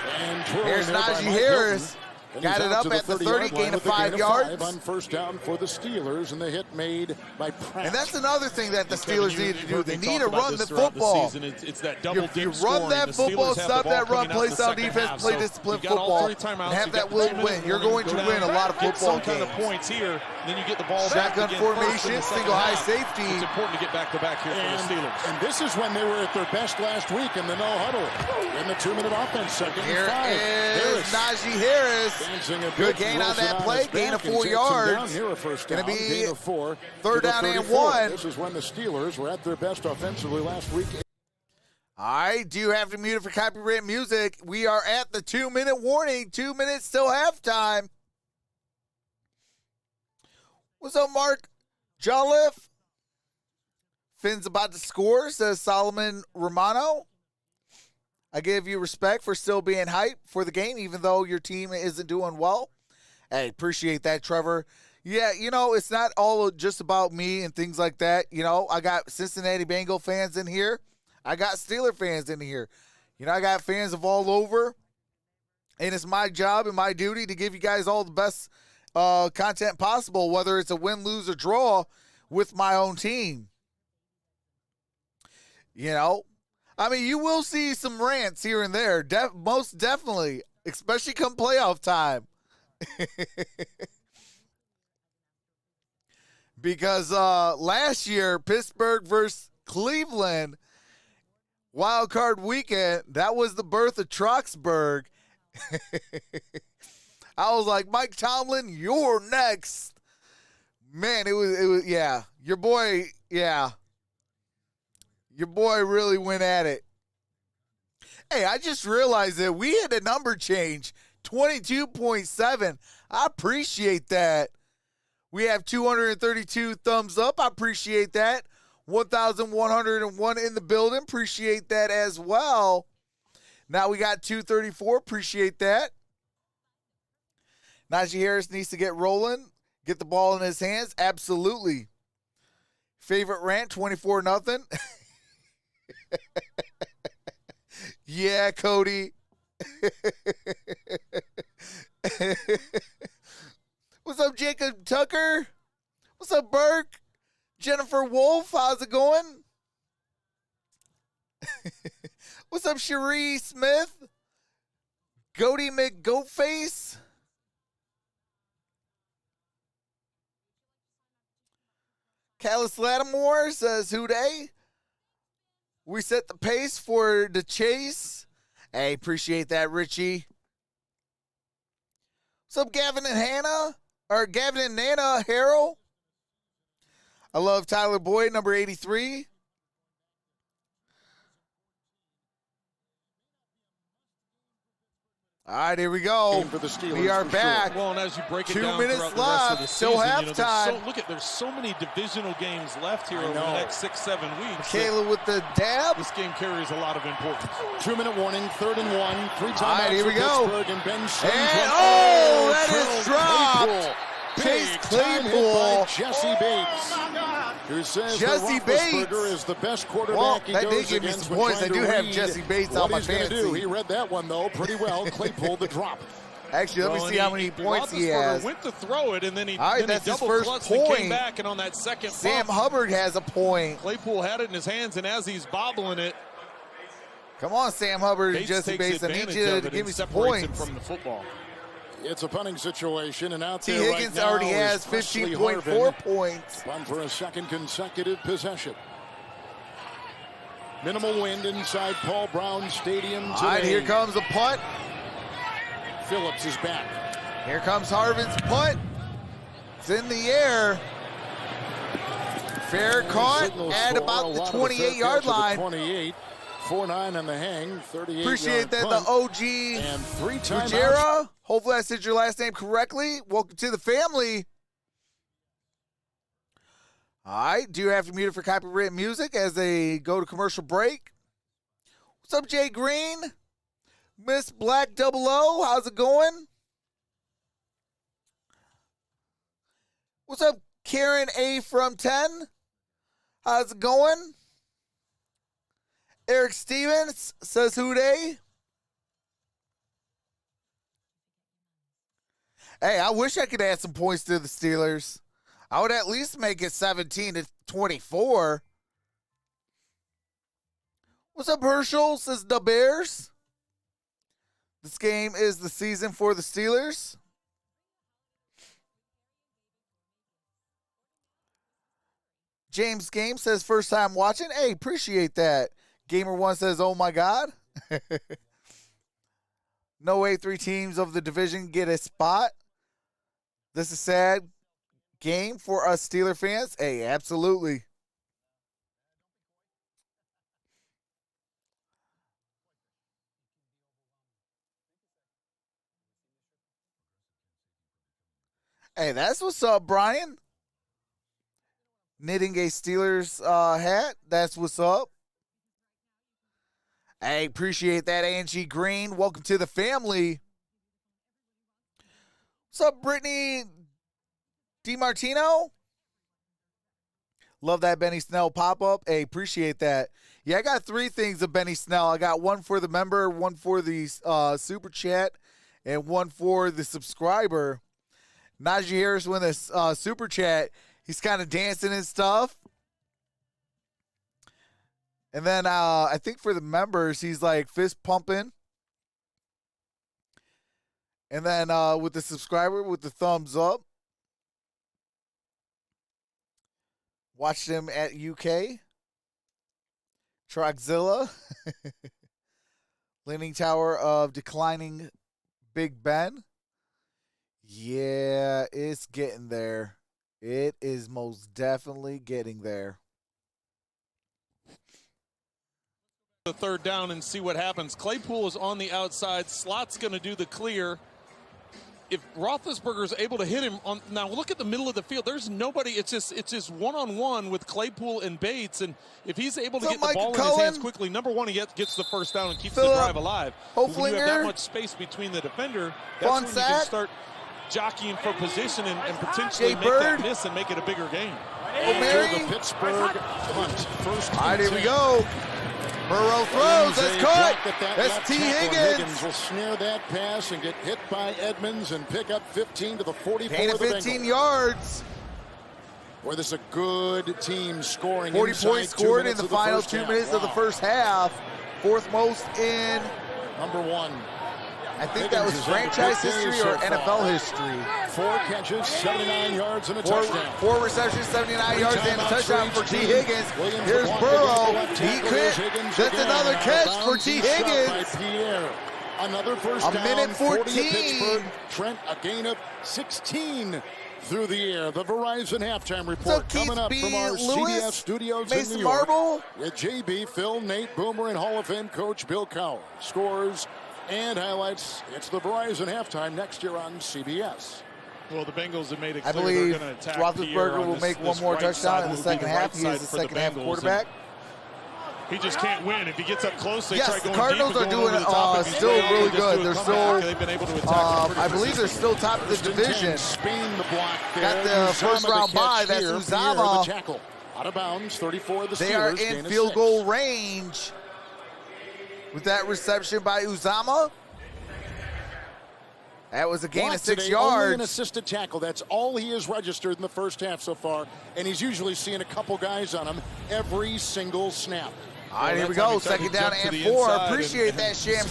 Here's Najee Harris. Got it up at the 30, gain of 5 yards. On 1st down for the Steelers, and the hit made by Pratt. And that's another thing that the Steelers need to do. They need to run the football. It's that double if you run that football, stop that run, play sound defense, play disciplined football, and have that will win. You're going to win a lot of football games. Kind of points here, then you get the ball back. Shotgun formation, single high safety. It's important to get back-to-back here for the Steelers. And this is when they were at their best last week in the no huddle. In the 2-minute offense, 2nd Here and 5. is Najee Harris. Good gain on that play, gain of 4 yards. Going to be 3rd down and 1. This is when the Steelers were at their best offensively last week. All right, do you have to mute it for copyright music? We are at the 2-minute warning. 2 minutes till halftime. What's up, Mark? Jolliffe? Finn's about to score, says Solomon Romano. I give you respect for still being hyped for the game, even though your team isn't doing well. Hey, appreciate that, Trevor. Yeah, it's not all just about me and things like that. I got Cincinnati Bengal fans in here. I got Steeler fans in here. I got fans of all over. And it's my job and my duty to give you guys all the best content possible, whether it's a win, lose, or draw with my own team. I mean, you will see some rants here and there, most definitely, especially come playoff time. Because last year, Pittsburgh versus Cleveland, wild card weekend, that was the birth of Troxel. I was like, Mike Tomlin, you're next. Man, it was yeah. Your boy really went at it. Hey, I just realized that we had a number change, 22.7. I appreciate that. We have 232 thumbs up. I appreciate that. 1,101 in the building. Appreciate that as well. Now we got 234. Appreciate that. Najee Harris needs to get rolling. Get the ball in his hands. Absolutely. Favorite rant, 24-0. Yeah, Cody. What's up, Jacob Tucker? What's up, Burke? Jennifer Wolf, how's it going? What's up, Cherie Smith? Goaty McGoatface? Callis Lattimore says, who dey? We set the pace for the chase. Hey, appreciate that, Richie. What's up, Gavin and Hannah? Or Gavin and Nana Harrell? I love Tyler Boyd, number 83. All right, here we go. For the Steelers, We are for back. Well, and as you break it 2 down minutes throughout the rest of left, the still season, halftime. there's so many divisional games left here over the next 6-7 weeks. Kayla with the dab. This game carries a lot of importance. 2-minute warning, 3rd and 1. 3 timeouts All right, here we for go. Pittsburgh, and Ben Sims And, went- that is dropped. Chase Big time hit Claypool. by Jesse Bates, who says Jesse that Bates. Roethlisberger is the best quarterback Well, he that goes did give me against some when points. I trying do to have read Jesse Bates what on my he's gonna fantasy. do. He read that one, though, pretty well. Claypool the drop. Actually, let me see how many points he has. Went to throw it, and then he, All right, then that's he his double first clutched and point. came back, and on that second Sam bump, Hubbard has a point. Claypool had it in his hands, and as he's bobbling it, Come on, Sam Hubbard and Bates Jesse takes Bates. I need advantage you of to it give and me some separates points. him from the football. It's a punting situation, and out T. there Higgins right now already has is Presley 15.4 Harvin. points. One for a second consecutive possession. Minimal wind inside Paul Brown Stadium today. All right, here comes a punt. Phillips is back. Here comes Harvin's punt. It's in the air. Fair caught Signals at for about a the lot of fair 28-yard catch at the line. 28, 4-9 on the hang, 38. Appreciate that, punt, the OG and 3 timeouts. Ruggiero. Hopefully I said your last name correctly. Welcome to the family. All right, do you have to mute it for copyrighted music as they go to commercial break? What's up, Jay Green? Miss Black 00, how's it going? What's up, Karen A from 10? How's it going? Eric Stevens says who they? Hey, I wish I could add some points to the Steelers. I would at least make it 17-24. What's up, Herschel? Says the Bears. This game is the season for the Steelers. James Game says first time watching. Hey, appreciate that. Gamer1 says, oh my God. No way 3 teams of the division get a spot. This is sad game for us Steeler fans. Hey, absolutely. Hey, that's what's up, Brian. Knitting a Steelers hat. That's what's up. Hey, appreciate that, Angie Green. Welcome to the family. What's up, Brittany DiMartino? Love that Benny Snell pop-up. Hey, appreciate that. Yeah, I got 3 things of Benny Snell. I got one for the member, one for the super chat, and one for the subscriber. Najee Harris with a super chat. He's kind of dancing and stuff. And then I think for the members, he's like fist pumping. And then with the subscriber, with the thumbs up. Watch them at UK. Troxzilla. Leaning Tower of Declining Big Ben. Yeah, it's getting there. It is most definitely getting there. The third down and see what happens. Claypool is on the outside. Slot's going to do the clear. If Roethlisberger is able to hit him on, now look at the middle of the field. There's nobody. It's just one-on-one with Claypool and Bates, and if he's able to get the ball in his hands quickly, number one, he gets the first down and keeps the drive alive. When you have that much space between the defender, that's when you can start jockeying for position and potentially make that miss and make it a bigger game. The Pittsburgh punt. First. All right, here we go. Burrow throws. That's caught. That's T. Higgins. Higgins will snare that pass and get hit by Edmonds and pick up 15 to the 44 Gain of of the 15 Bengals. yards. Boy, this is a good team scoring. 40 inside points 2 scored in minutes the of the final first 2 half. minutes of the first half. 4th most in, Number 1. I think that was franchise history or NFL history. 4 catches, 79 yards, and a touchdown. 4 receptions, 79 yards, and a touchdown for T. Higgins. Here's Burrow. He could. That's another catch for T. Higgins. Another first down. 1:14. 40 to Pittsburgh. Trent, a gain of 16 through the air. The Verizon halftime report coming up from our CBS studios in New York. Marble. With JB, Phil, Nate, Boomer, and Hall of Fame coach Bill Cowher. Scores And highlights, it's the Verizon halftime next year on CBS. Well, the Bengals have made it I clear believe they're going to attack Pierre Roethlisberger on will this, make one this more right touchdown side, in the will be second right half. He side is the for second half Bengals, quarterback. He just can't win. If he gets up close, they Yes, try the going Cardinals deep are and going doing over the top. If he's still down, really they just good. do a They're comeback. still, They've been able to attack I believe they're still top of the First and division. 10, Spain the block there. Got the Uzama first round the catch bye. That's here. Pierre Uzama. the tackle. Out of bounds, 34 of the Steelers. They are in gain of field 6. goal range with that reception by Uzama. That was a gain Watt of 6 today, only an yards. assisted tackle. That's all he has registered in the first half so far, and he's usually seeing a couple guys on him every single snap. All right, here we go. Second down and 4. Appreciate that, Sham.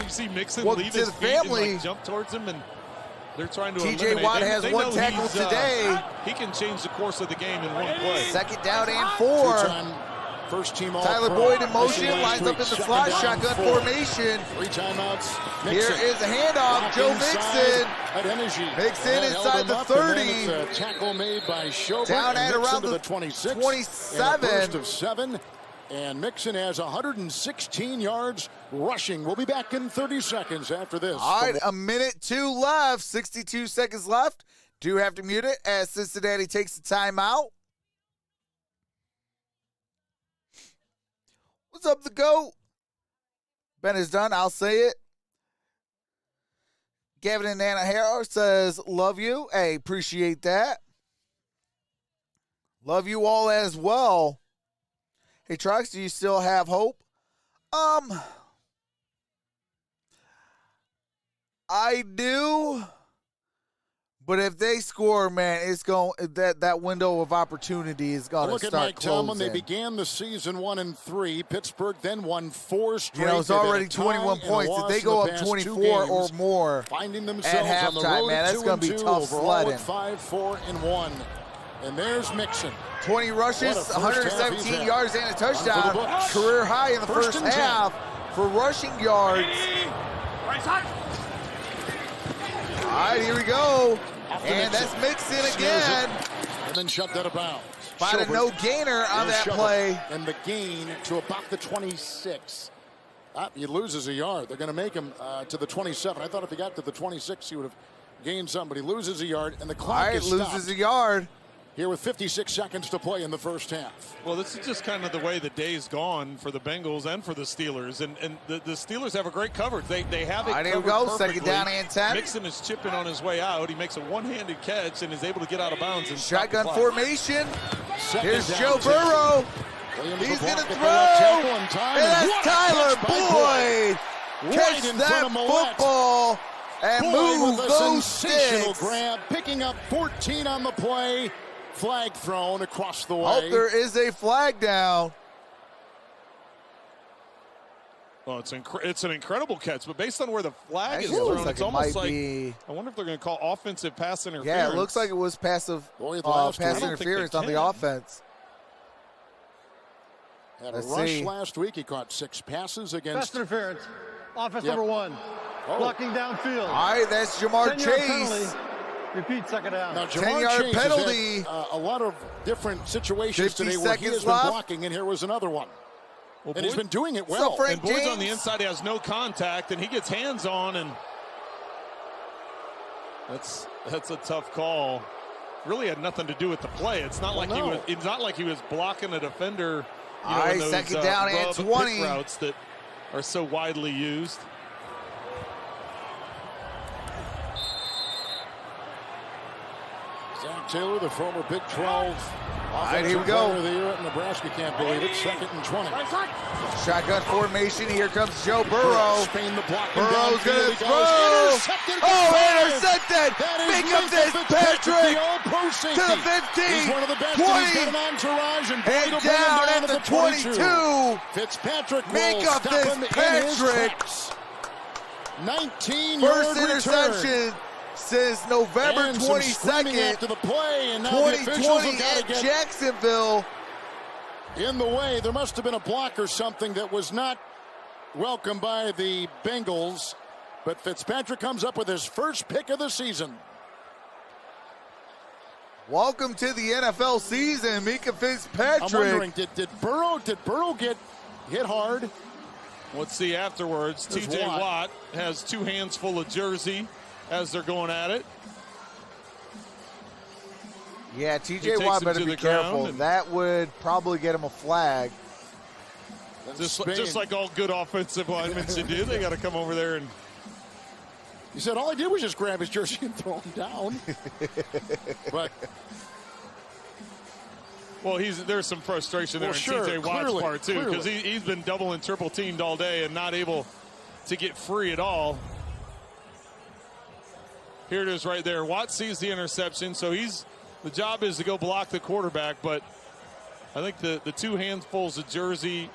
You see Mixon Welcome leave to his the feet and, family. like, jump towards him, and they're trying to TJ eliminate. Watt They has know one tackle he's, today. He can change the course of the game in one play. Second down and 4. Two-time first team Tyler All-Pro. Boyd in motion, Last lines week. up in the Second slot, down, shotgun 4. formation. 3 timeouts. Here Mixon. is the handoff, Joe Mixon. At energy. Mixon inside the 30. And then it's a tackle made by Schobert. Down at Mixon around to the 26. 27. And a burst of 7. And Mixon has 116 yards rushing. We'll be back in 30 seconds after this. All right, a minute 2 left, 62 seconds left. Do have to mute it as Cincinnati takes the timeout. What's up, the GOAT? Ben is done. I'll say it. Gavin and Nana Harrow says, love you. Hey, appreciate that. Love you all as well. Hey, Trox, do you still have hope? I do. But if they score, man, it's going that window of opportunity is going to Look start at Mike closing. Tomlin. They began the season 1-3. Pittsburgh then won 4 straight. You know, it's They've had already a tie 21 and a points. If loss they in go the up past 24 2 games, or more finding at themselves on the halftime, road man, that's going to be 2-2 tough overall sledding. at 5-4-1. And there's Mixon. 20 rushes, What a first half 117 he's had. yards and a For the touchdown. books. Career high in the First first and 10. half for rushing yards. All right, here we go. And that's Mixon again. And then shoved out of bounds. Find a Schobert. no gainer on Here's that Schobert. play. And the gain to about the 26. He loses a yard. They're going to make him to the 27. I thought if he got to the 26, he would have gained some, but he loses a yard, and the All clock right, is loses stopped a yard. here with 56 seconds to play in the first half. Well, this is just kind of the way the day's gone for the Bengals and for the Steelers. And the Steelers have a great coverage. They have it All right, here we covered go. perfectly. Second down and 10. Mixon is chipping on his way out. He makes a one-handed catch and is able to get out of bounds. And Shotgun stop the clock. formation. Second Here's down, Joe 10. Burrow. Williams He's the going block to at throw. the left tackle in time. And that's what a Tyler catch by Boyd. Right Catch in that front of Millette. football and Boyd move with a those sensational sticks. grab, picking up 14 on the play. Flag thrown across the way. Hope there is a flag down. Well, it's an incredible catch, but based on where the flag is Actually, it looks thrown, like it's it almost might like be. I wonder if they're going to call offensive pass interference. Yeah, it looks like it was passive Boyd last week. pass I don't think interference they on the can. offense. Had a Let's rush see. last week. He caught 6 passes Pass against. interference. Offense Yep. number 1. Oh. Blocking downfield. All right, that's Jamar 10-yard Chase. penalty. Repeat second down. Now, Jamar 10-yard Chase has penalty. had, a lot of different situations 50 today where he has seconds been left. blocking, and here was another one. Well, And he's been doing it So well. Frank And Boyd's on the James. inside, he has no contact, and he gets hands on, and that's a tough call. Really had nothing to do with the play. It's not like no. it's not like he was blocking a defender. You All know, right, in those, second down and rub 20. pick routes that are so widely used. Zach Taylor, the former Big 12 right, here we Offensive go. Player of the Year at Nebraska, can't believe it. 2nd and 20. Shotgun formation. Here comes Joe Burrow. Spain the block. Burrow's going to throw. Intercepted. Intercepted. That is Make up Minka this Fitzpatrick, Patrick the all-pro safety. to the 15, He's one of the best 20, and he's got an entourage, and Boyd and will bring him down down at to the 22. Fitzpatrick Make will up stop this him in his Patrick. tracks. 19-yard First return. interception since November And some screaming 22nd, after the play, and now the officials 2020 have got to at get Jacksonville. in the way. There must have been a block or something that was not welcomed by the Bengals, but Fitzpatrick comes up with his first pick of the season. Welcome to the NFL season, Minka I'm Fitzpatrick. wondering, did Burrow get hit hard? Let's see afterwards. TJ Watt has 2 hands full of jersey as they're going at it. Yeah, TJ Watt better be careful. That would probably get him a flag. Just like all good offensive linemen should do. They got to come over there and. He said all I did was just grab his jersey and throw him down. But. Well, there's some frustration there in TJ Watt's part, too, because he's been double and triple teamed all day and not able to get free at all. Here it is right there. Watt sees the interception, so the job is to go block the quarterback, but I think the 2 handfuls of jersey,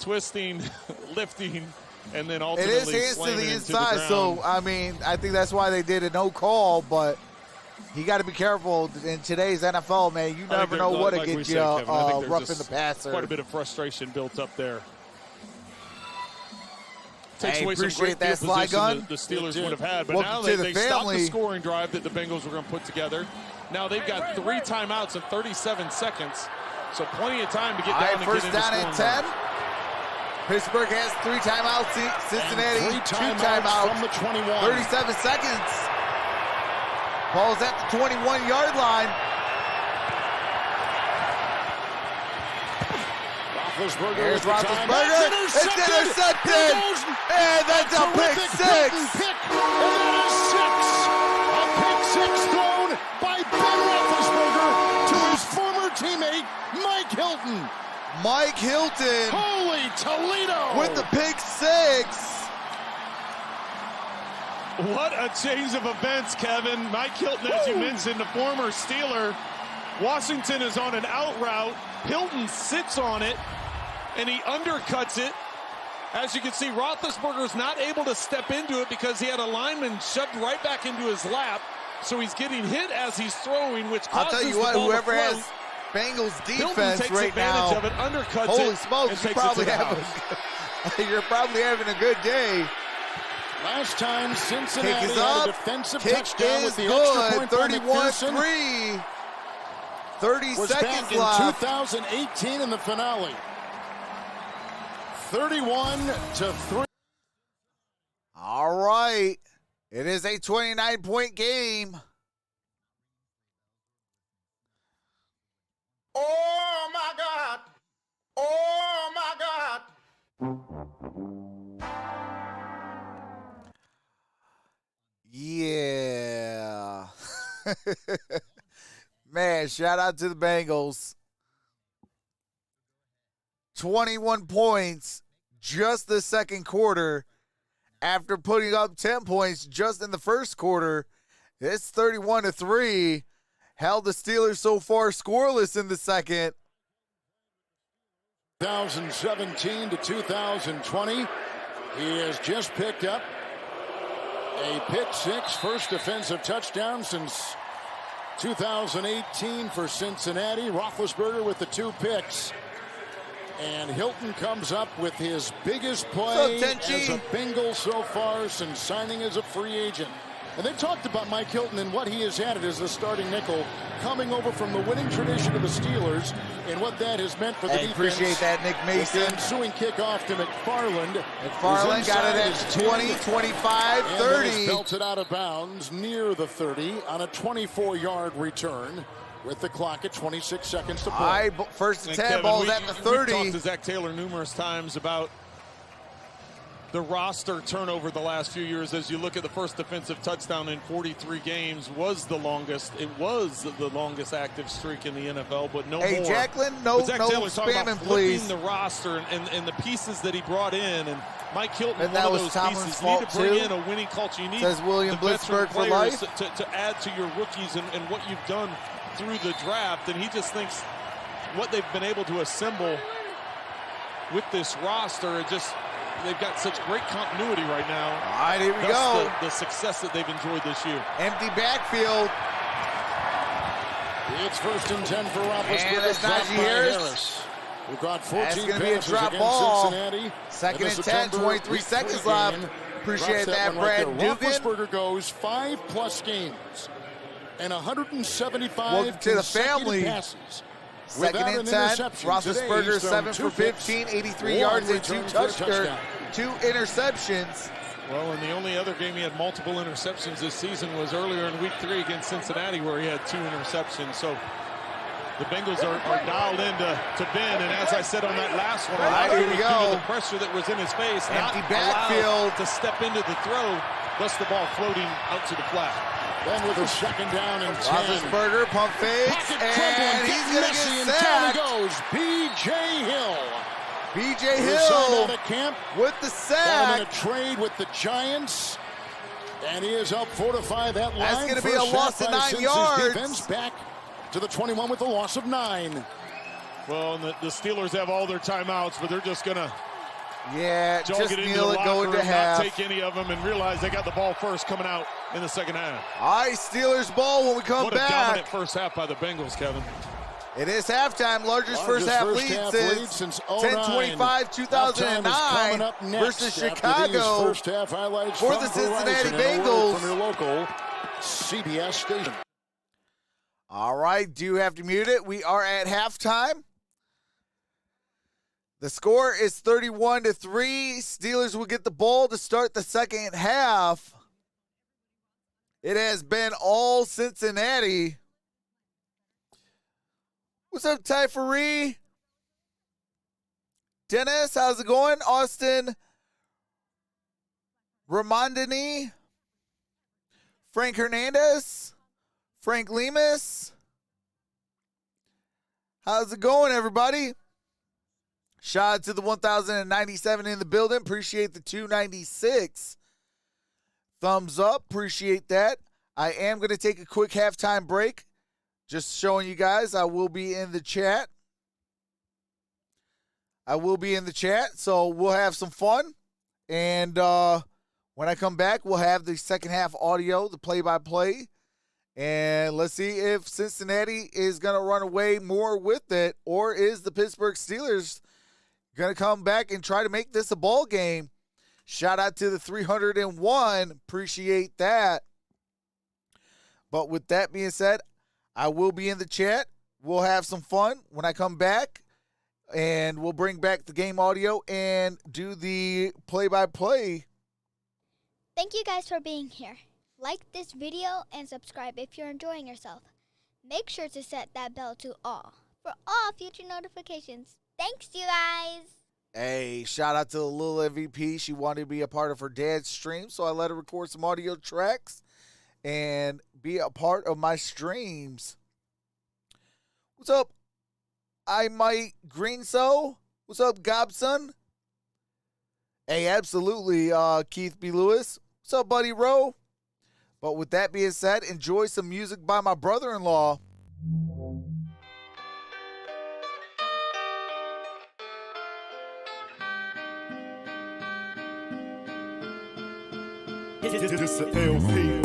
twisting, lifting, and then ultimately it is hands to the inside, so, I mean, I think that's why they did a no call, but you got to be careful in today's NFL, man. You never know what to get you rough in the passer. Quite a bit of frustration built up there. Takes I away some appreciate great that field slide position gun the Steelers would have had, but now they stopped the scoring drive that the Bengals were going to put together. Now they've got 3 timeouts in 37 seconds, so plenty of time to get down and get into first down and 10. Pittsburgh has 3 timeouts. Cincinnati, 2 timeouts from the 21. 37 seconds. Ball's at the 21-yard line. Here's Roethlisberger. It's intercepted. And that's a pick 6. And that is 6. A pick 6 thrown by Ben Roethlisberger to his former teammate, Mike Hilton. Mike Hilton. Holy Toledo. With the pick 6. What a change of events, Kevin. Mike Hilton, as you mentioned, the former Steeler. Washington is on an out route. Hilton sits on it, and he undercuts it. As you can see, Roethlisberger's not able to step into it because he had a lineman shoved right back into his lap. So he's getting hit as he's throwing, which causes I'll tell you what, whoever has Bengals defense right now, of it, undercuts holy it, smokes, you're probably having a good day. Last time Cincinnati Kick is had up. a defensive Kick touchdown is with the good. extra point 31-3. 30 was seconds back in left. 2018 in the finale. 31-3. All right. It is a 29-point game. Oh, my God. Oh, my God. Yeah. Man, shout out to the Bengals. 21 points just the second quarter after putting up 10 points just in the first quarter. It's 31-3. Held the Steelers so far scoreless in the second. 2017 to 2020. He has just picked up a pick 6, first defensive touchdown since 2018 for Cincinnati. Roethlisberger with the 2 picks. And Hilton comes up with his biggest play as a Bengal so far since signing as a free agent. And they've talked about Mike Hilton and what he has added as the starting nickel, coming over from the winning tradition of the Steelers and what that has meant for the defense. Appreciate that, Nick Mason. With the ensuing kickoff to McFarland. McFarland got it at 20, 25, 30. And belted out of bounds near the 30 on a 24-yard return with the clock at 26 seconds to play. All right, first and 10, ball's at the 30. We've talked to Zach Taylor numerous times about the roster turnover the last few years. As you look at the first defensive touchdown in 43 games was the longest. It was the longest active streak in the NFL, but no more. Hey, Jacqueline, no spamming, please. The roster and the pieces that he brought in, and Mike Hilton, and one that of was those Tomlin's pieces. fault You need to bring too. in a winning culture. You need Says William Blitzberg for life. to add to your rookies and what you've done through the draft, and he just thinks what they've been able to assemble with this roster, they've got such great continuity right now. All right, here we go. The success that they've enjoyed this year. Empty backfield. It's first and 10 for Roethlisberger. And it's Najee Harris. We've got 14 That's going to be a passes drop against ball. Cincinnati. Second and 10, 23 seconds left. Appreciate that, Brad Dugan. Roethlisberger goes 5+ games and 175 Welcome to the family. passes Second and 10. Roethlisberger 7 for 15, 83 yards and 2 interceptions. Well, and the only other game he had multiple interceptions this season was earlier in week 3 against Cincinnati, where he had 2 interceptions. So the Bengals are dialed in to Ben, and as I said on that last one, here we go. The pressure that was in his face, Empty not backfield allowed to step into the throw, thus the ball floating out to the flat. Then with a second down and 10. Roethlisberger pump fakes, and he's going to get sacked. Goes B.J. Hill. B.J. Hill Out of camp. with the sack. In a trade with the Giants. And he is up 4-5 that line. That's going to be a loss of 9 yards. Defense back to the 21 with a loss of 9. Well, and the Steelers have all their timeouts, but they're just going to just it into kneel the it, go locker into room, half. not take any of them, and realize they got the ball first coming out in the second half. All right, Steelers ball when we come What back. a dominant first half by the Bengals, Kevin. It is halftime. Largest first half lead since 10-25, 2009 versus Chicago first half highlights for the Cincinnati Bengals. From your local CBS station. All right, do have to mute it. We are at halftime. The score is 31-3. Steelers will get the ball to start the second half. It has been all Cincinnati. What's up, Typhory? Dennis, how's it going? Austin Ramondani, Frank Hernandez, Frank Lemus. How's it going, everybody? Shout out to the 1,097 in the building. Appreciate the 296. Thumbs up. Appreciate that. I am going to take a quick halftime break. Just showing you guys I will be in the chat. So we'll have some fun. And when I come back, we'll have the second half audio, the play-by-play. And let's see if Cincinnati is going to run away more with it, or is the Pittsburgh Steelers going to come back and try to make this a ball game. Shout out to the 301. Appreciate that. But with that being said, I will be in the chat. We'll have some fun when I come back. And we'll bring back the game audio and do the play-by-play. Thank you guys for being here. Like this video and subscribe if you're enjoying yourself. Make sure to set that bell to all for all future notifications. Thanks, you guys. Hey, shout out to the little MVP. She wanted to be a part of her dad's stream, so I let her record some audio tracks and be a part of my streams. What's up? I might Greenso. What's up, Gobson? Hey, absolutely, Keith B. Lewis. What's up, Buddy Rowe? But with that being said, enjoy some music by my brother-in-law. This a LP.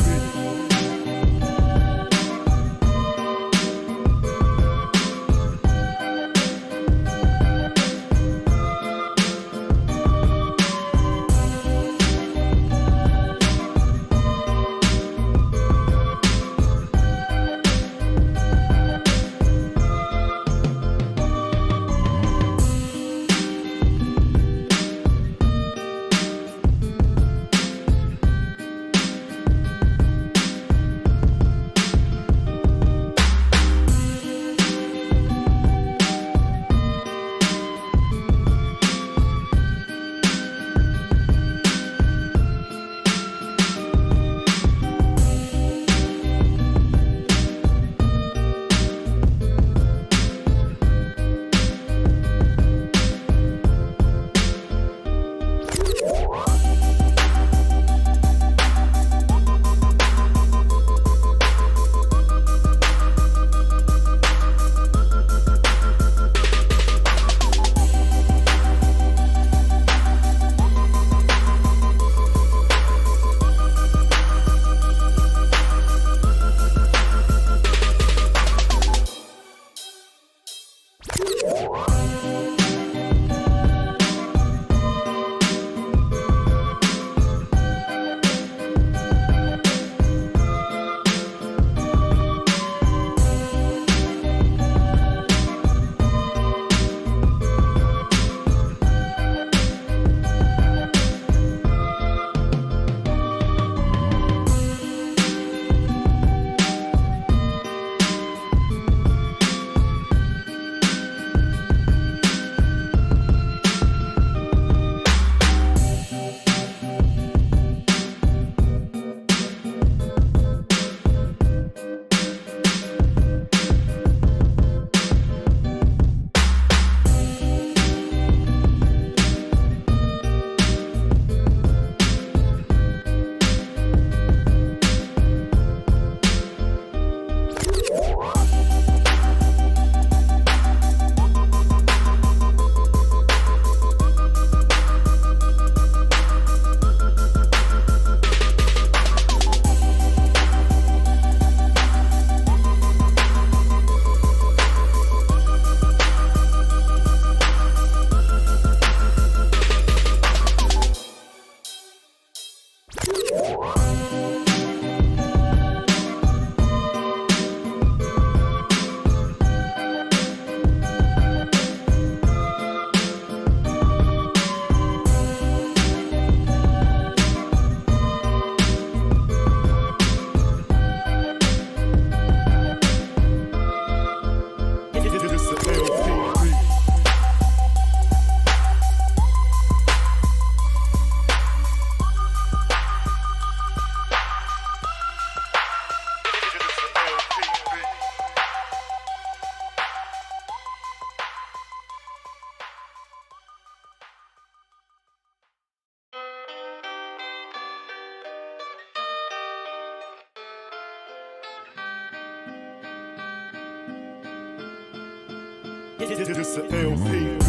It's the LP.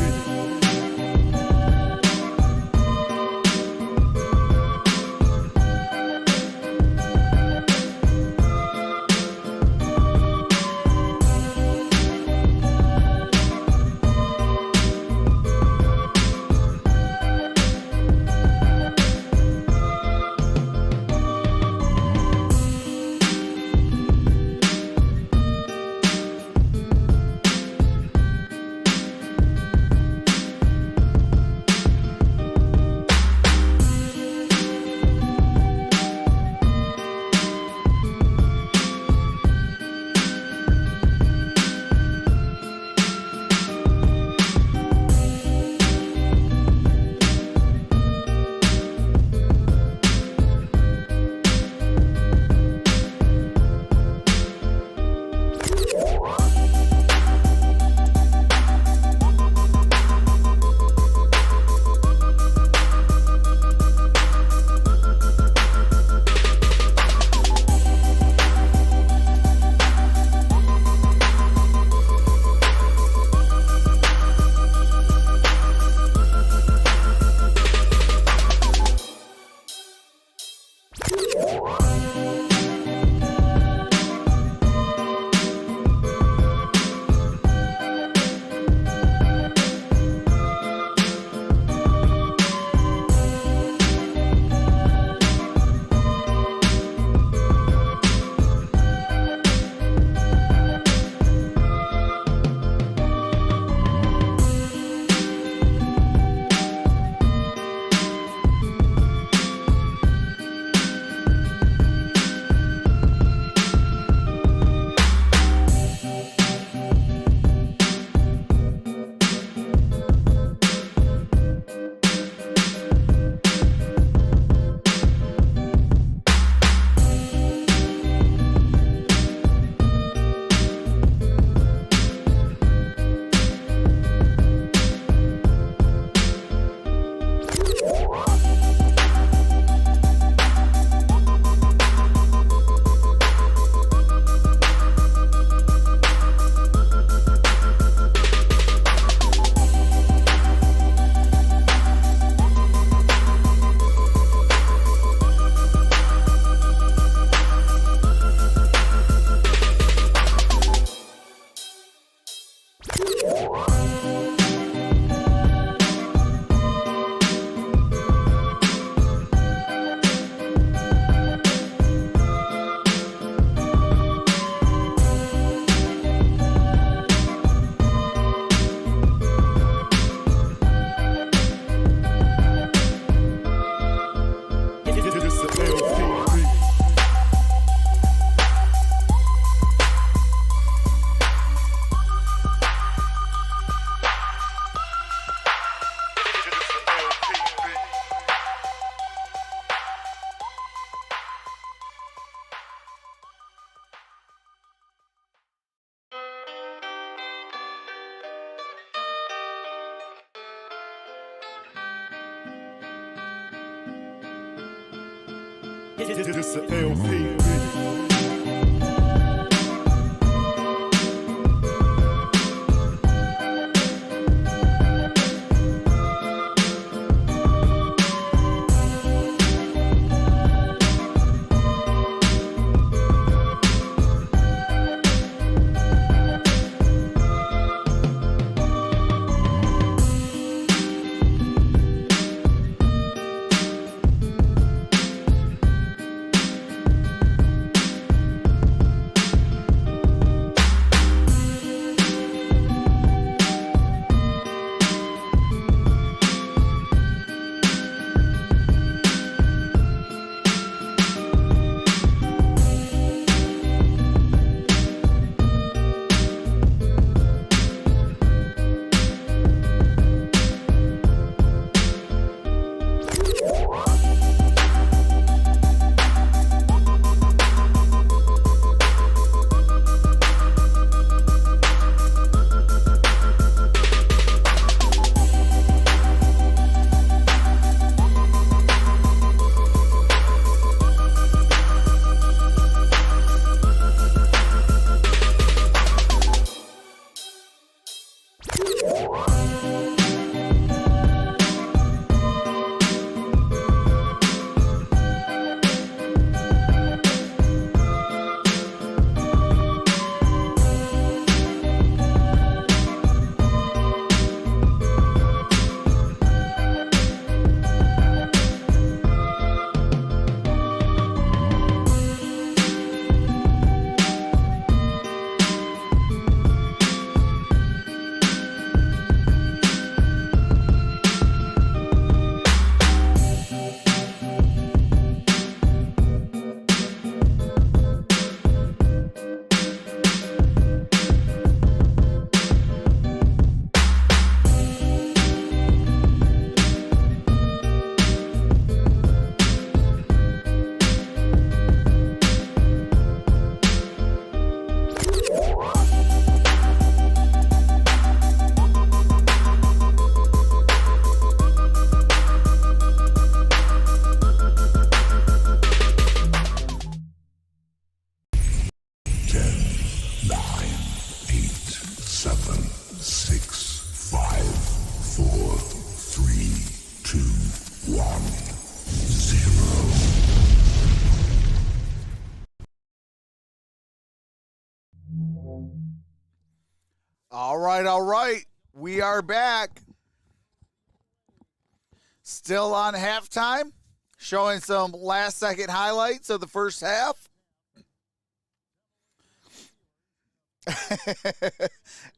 It's the LP. All right. We are back. Still on halftime, showing some last-second highlights of the first half.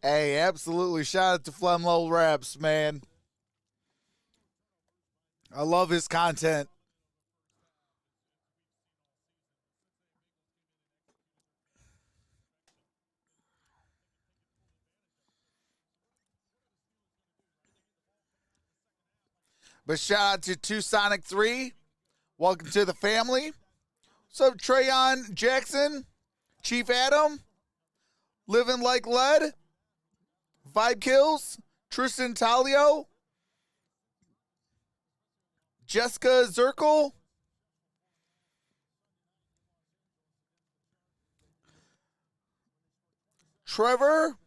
Hey, absolutely. Shout out to Flemlo Raps, man. I love his content. But shout out to Two Sonic 3. Welcome to the family. What's up, Trayon Jackson? Chief Adam? Living Like Lead? Vibe Kills? Tristan Talio? Jessica Zirkle? Trevor?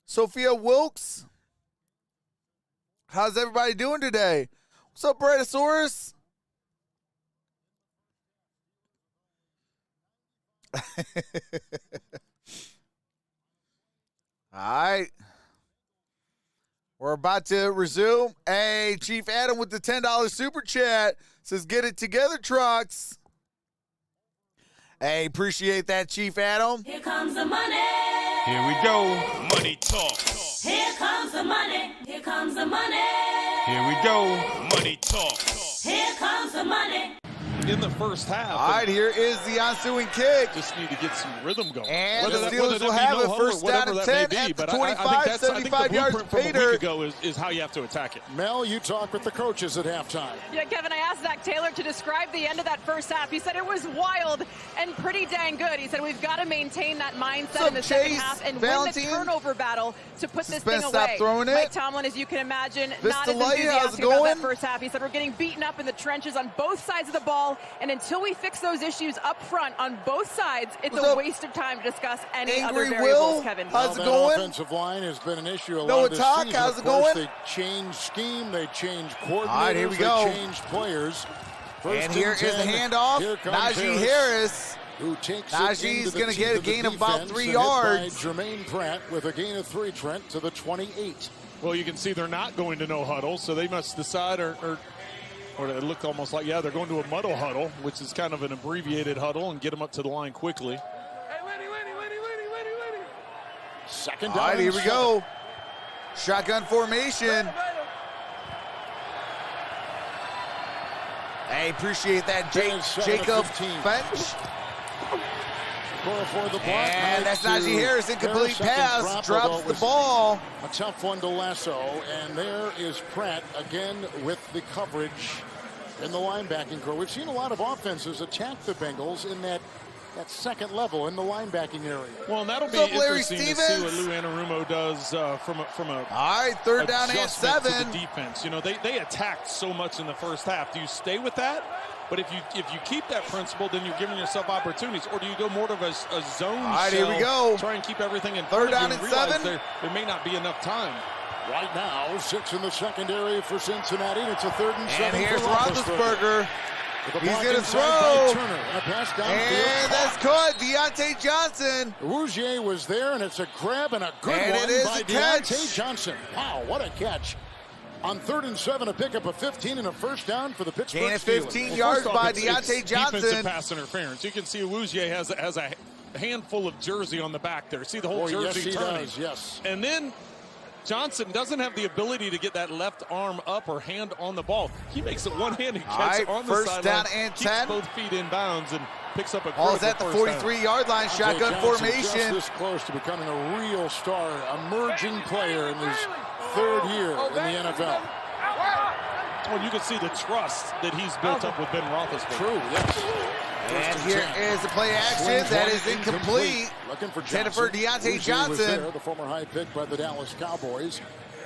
Sophia Wilkes? How's everybody doing today? What's up, Brachiosaurus? All right. We're about to resume. Hey, Chief Adam with the $10 super chat says, get it together, Trox. Hey, appreciate that, Chief Adam. Here comes the money. Here we go. Money talk. Here comes the money. Here comes the money. Here we go. Money talk. Here comes the money. In the first half. All right, here is the ensuing kick. Just need to get some rhythm going. And the Steelers will have it first down and 10 at the 25, 75 yards. Pater is how you have to attack it. Mel, you talk with the coaches at halftime. Yeah, Kevin, I asked Zach Taylor to describe the end of that first half. He said it was wild and pretty dang good. He said we've got to maintain that mindset in the second half and win the turnover battle to put this thing away. Mike Tomlin, as you can imagine, not as enthusiastic about that first half. He said we're getting beaten up in the trenches on both sides of the ball, and until we fix those issues up front on both sides, it's a waste of time to discuss any other variables, Kevin. How's it going? The offensive line has been an issue a lot of this season. How's it going? They changed scheme, they changed coordinators, all right, here we go. They changed players. And here is the handoff. Najee Harris. Who takes Najee's going to get a gain of about 3 yards. Jermaine Pratt with a gain of 3, Trent, to the 28. Well, you can see they're not going to no huddle, so they must decide or it looked almost like, they're going to a muddle huddle, which is kind of an abbreviated huddle, and get them up to the line quickly. Second down. All right, here we go. Shotgun formation. Hey, appreciate that, Jacob Finch. And that's Najee Harris, incomplete pass, drops the ball. A tough one to lasso, and there is Pratt again with the coverage in the linebacking core. We've seen a lot of offenses attack the Bengals in that second level in the linebacking area. Well, and that'll be interesting to see what Lou Anarumo does from a all right, third down and 7. To the defense. You know, they attacked so much in the first half. Do you stay with that? But if you keep that principle, then you're giving yourself opportunities. Or do you go more of a zone? All right, here we go. Try and keep everything in third down and and 7. There may not be enough time. Right now, 6 in the secondary for Cincinnati. And it's a 3rd and 7. And here's Roethlisberger. He's going to throw. And that's caught. Deontay Johnson. Rougier was there, and it's a grab and a good and one it is by a catch. Deontay Johnson. Wow, what a catch. On 3rd and 7, a pickup of 15 and a first down for the Pittsburgh Gain of Steelers. 15 yards by Deontay Johnson. Defensive pass interference. You can see Rougier has a handful of jersey on the back there. See the whole jersey turning. Does, yes. And then Johnson doesn't have the ability to get that left arm up or hand on the ball. He makes it one-handed catch on the sideline. First down and 10. Keeps both feet in bounds and picks up a ball's at the 43-yard line. Shotgun formation. Just this close to becoming a real star, emerging player in his 3rd year in the NFL. Well, you can see the trust that he's built up with Ben Roethlisberger. True, yes. And here is the play action. That is incomplete. Looking for Jennifer Deontay Johnson. The former high pick by the Dallas Cowboys.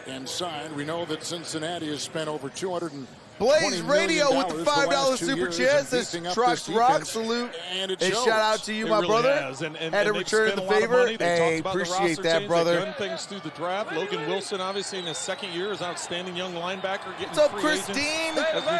And signed. We know that Cincinnati has spent over $220 Blaze Radio million with the $5 super chat says Trucks Rock salute. And shout out to you, my really brother. Had to return the favor. Hey, appreciate that, brother. They've done things through the draft. Logan Wilson, obviously in his 2nd year, is outstanding young linebacker. What's up, Christine?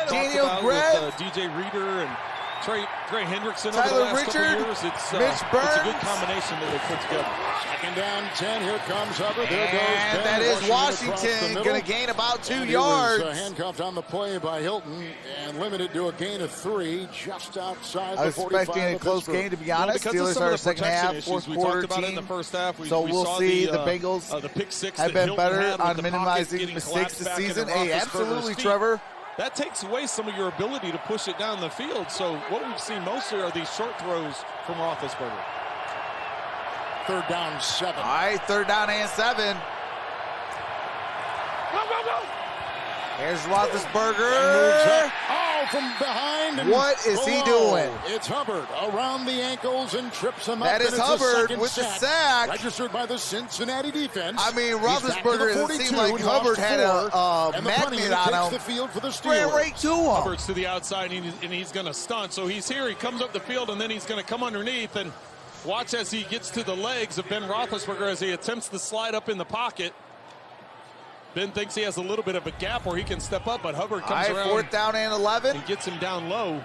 Daniel Greg. DJ Reader and Trey Hendrickson Tyler over the last Richard, couple years. It's Mitch a Burns. good combination that they put together. Second down, 10. Here comes Hubbard. There goes Ben. And that is across the Washington middle. going to gain about 2 And yards. He was handcuffed on the play by Hilton and limited to a gain of 3 just outside I the was 45 expecting a of close Pittsburgh. game, to be honest. Because of Steelers some are of the second protection half, issues fourth we quarter talked about team. in the first half. So we we'll saw see the Bengals the pick six have that been Hilton better had with on the minimizing pocket getting mistakes collapsed this back into season. Hey, Roethlisberger's absolutely, feet. Trevor. That takes away some of your ability to push it down the field. So what we've seen mostly are these short throws from Roethlisberger. Third down, 7. All right, third down and 7. Here's Roethlisberger. Oh, from behind. And What is he below. doing? It's Hubbard around the ankles and trips him up. That is and it's a Hubbard second with the sack. sack. Registered by the Cincinnati defense. I mean, He's back to the Roethlisberger, it 42, seemed like lost Hubbard had a 4, and the punting magnet unit on takes him. the field for the Ran Steelers. right to him. Hubbard's to the outside, and he's going to stunt. So he's here. He comes up the field, and then he's going to come underneath. And watch as he gets to the legs of Ben Roethlisberger as he attempts to slide up in the pocket. Ben thinks he has a little bit of a gap where he can step up, but Hubbard All comes right, around fourth down and 11. and gets him down low.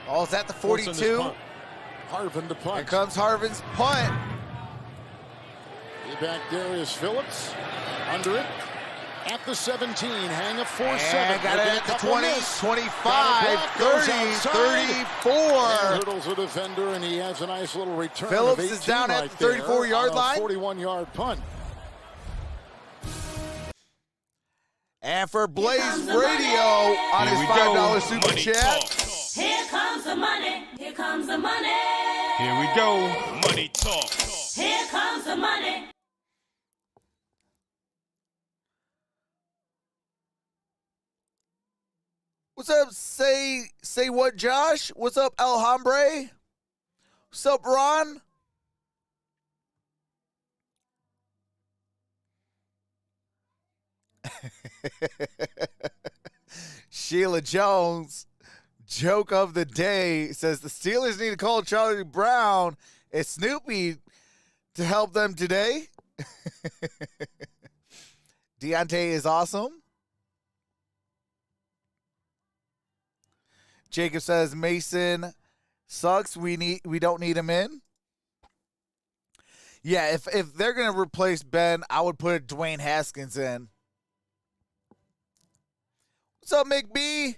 Oh, is that the Forcing this 42? punt. Harvin to Here punt. comes Harvin's punt. Back Darius Phillips. Under it. At the 17. Hang a 4-7. And got it at the 20, 25, 30, 34. And hurdles a defender, and he has a nice little return. Phillips of is 18 down at right the 34-yard there on a line. 41-yard punt. And for Blaze comes the Radio money. on Here his we $5 go. super Money chat. talk. Here comes the money. Here comes the money. Here we go. Money talk. Here comes the money. What's up, say what, Josh? What's up, El Hombre? What's up, Ron? Sheila Jones, joke of the day, says the Steelers need to call Charlie Brown and Snoopy to help them today. Deontay is awesome. Jacob says Mason sucks. We don't need him in. Yeah, if they're gonna replace Ben, I would put Dwayne Haskins in. What's up, McB?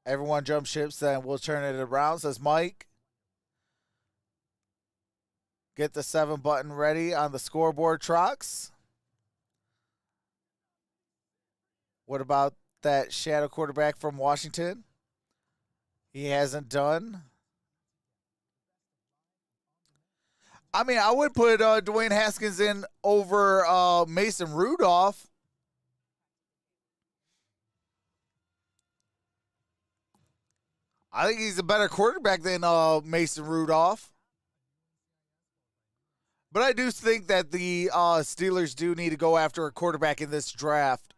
Everyone jump ships and we'll turn it around, says Mike. Get the 7 button ready on the scoreboard, Trox. What about that shadow quarterback from Washington? He hasn't done. I mean, I would put Dwayne Haskins in over Mason Rudolph. I think he's a better quarterback than Mason Rudolph. But I do think that the Steelers do need to go after a quarterback in this draft.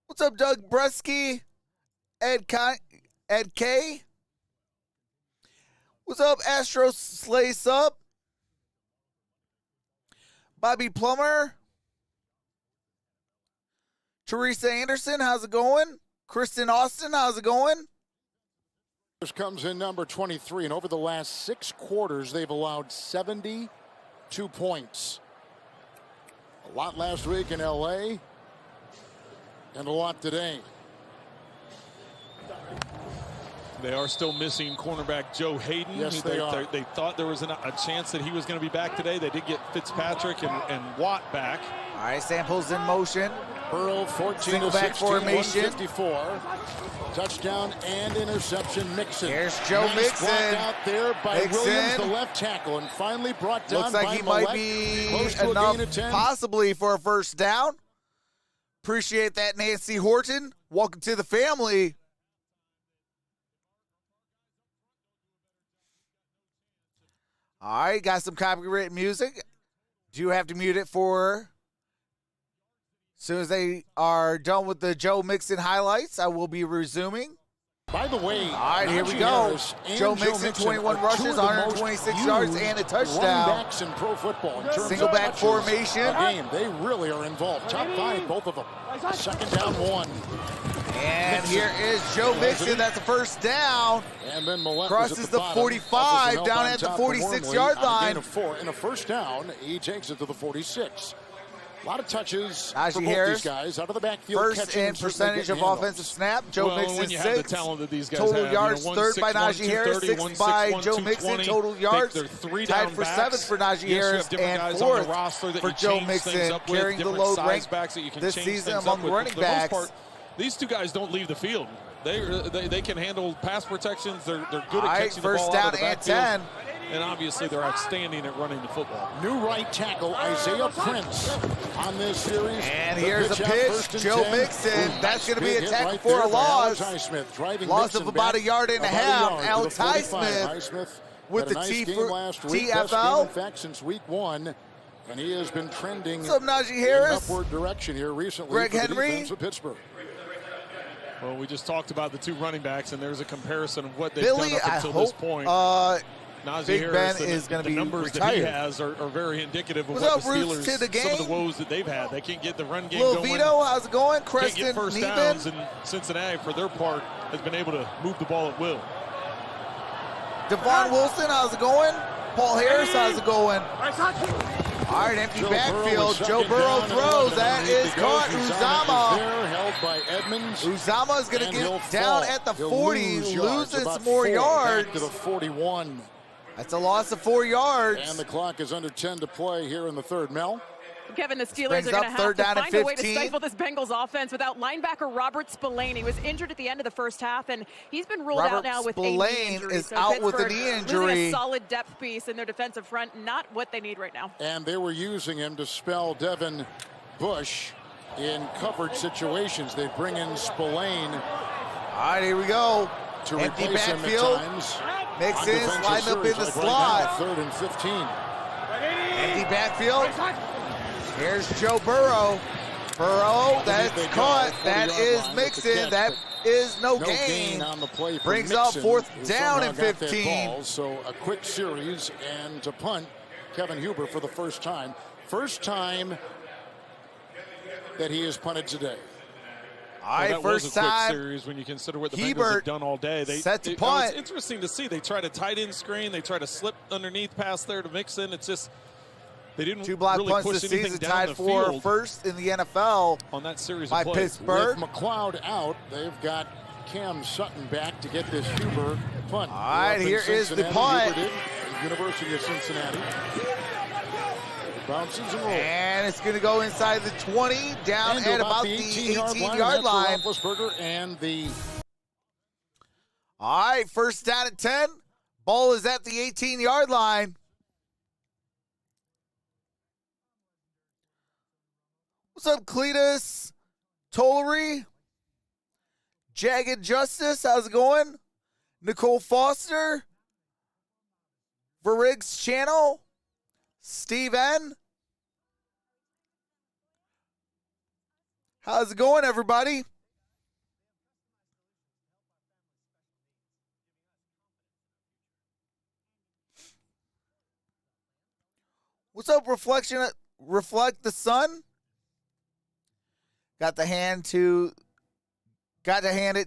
What's up, Doug Bresky? Ed K? What's up, Astro Slice Up? Bobby Plummer? Teresa Anderson, how's it going? Kristen Austin, how's it going? This comes in number 23, and over the last 6 quarters, they've allowed 72 points. A lot last week in L.A., and a lot today. They are still missing cornerback Joe Hayden. Yes, they are. They thought there was a chance that he was going to be back today. They did get Fitzpatrick and Watt back. All right, Samples in motion. Burrow 14 Single to back 16, formation. 154. Touchdown and interception. Mixon. Here's Joe Nice block Mixon. out there by Mixon. Williams, the left tackle, and finally brought down Looks like by he might Millett. be Close to a enough gain of 10. possibly for a first down. Appreciate that, Nancy Horton. Welcome to the family. All right, got some copyright music. Do you have to mute it for As soon as they are done with the Joe Mixon highlights, I will be resuming. By the way, all right, here we go. Joe Mixon, 21 rushes, 126 yards, and a touchdown. In pro football in single back formation. Game. They really are involved. Top 5, both of them. Second down, 1. And here is Joe Mixon. That's a first down. And then Millett crosses the 45 down at the 46-yard line. A 4 and a first down. He takes it to the 46. A lot of touches Najee for both Harris, these guys out of the backfield. First and percentage of offensive snap. Joe Mixon, when you 6. have the talent that these guys total have, yards, you know, 3rd by Najee Harris, 6th by Joe Mixon. Total yards, tied for 7th for Najee Harris, and 4th for Joe Mixon, carrying the load ranked this season among running backs. These two guys don't leave the field. They can handle pass protections. They're good at catching the first ball down out of the and backfield. 10. And obviously, they're outstanding at running the football. New right tackle, Isaiah Prince, on this series. And here's a pitch, Joe Mixon. That's going to be a tackle for a loss. Loss of about a yard and a half. Alex Highsmith with the TFL. In fact, since week 1. And he has been trending What's up, Najee Harris? in upward direction here recently. Greg for the Henry. defense of Pittsburgh. Well, we just talked about the two running backs, and there's a comparison of what they've done up until this point. Big Ben is going to be numbers retired. that he has are very indicative of What's what up, the Steelers, to the game? some of the woes that they've had. They can't get the run game Lil going. Vito, how's it going? Can't Creston get first Neben. downs, and Cincinnati, for their part, has been able to move the ball at will. Devon Wilson, how's it going? Paul Harris, how's it going? All right, empty backfield. Joe Burrow throws. That is caught. Uzama. Held by Edmonds. Uzama is going to get down at the 40, losing some more 4 yards. back to the 41. That's a loss of 4 yards. And the clock is under 10 to play here in the third. Mel? Kevin, the Steelers are going to have to find a way to stifle this Bengals offense without linebacker Robert Spillane. He was injured at the end of the first half, and he's been ruled out now with a knee injury. Is out with a knee injury. Losing a solid depth piece in their defensive front, not what they need right now. And they were using him to spell Devin Bush in coverage situations. They bring in Spillane. All right, here we go. To empty replace backfield. him at times. Mixon's lined up in the slot. Right now, 3rd and 15. Empty backfield. Here's Joe Burrow. Burrow, that's caught. That is Mixon. That is no gain. On the play. Brings up 4th down and 15. So a quick series and to punt Kevin Huber for the first time. First time that he has punted today. All right, that first was a quick time. Series when you consider what the Bengals have done all day. They set to punt. It's interesting to see. They try to tight end screen. They try to slip underneath pass there to Mixon. It's just they didn't 2 block really punts push this anything season, down tied the for field first in the NFL on that series by of plays. Pittsburgh. With McLeod out, they've got Cam Sutton back to get this Huber punt. All right, here is the punt. University of Cincinnati. Bounces and rolls. And it's going to go inside the 20, down and at about the 18-yard line. And the All right, first down at 10. Ball is at the 18-yard line. What's up, Cletus? Tollery? Jagged Justice, how's it going? Nicole Foster? Verig's Channel? Steve N? How's it going, everybody? What's up, Reflect the Sun? Got to hand it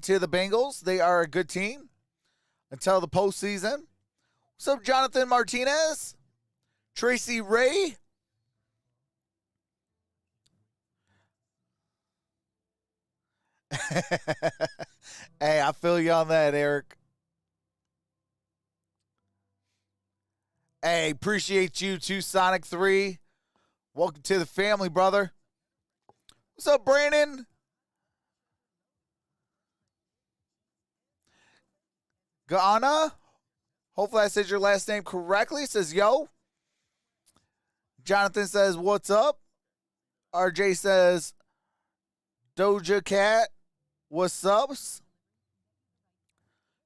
to the Bengals. They are a good team until the postseason. What's up, Jonathan Martinez? Tracy Ray? Hey, I feel you on that, Eric. Hey, appreciate you too, Sonic 3. Welcome to the family, brother. What's up, Brandon? Ghana? Hopefully I said your last name correctly. It says, yo. Jonathan says, what's up? RJ says, Doja Cat, what's up?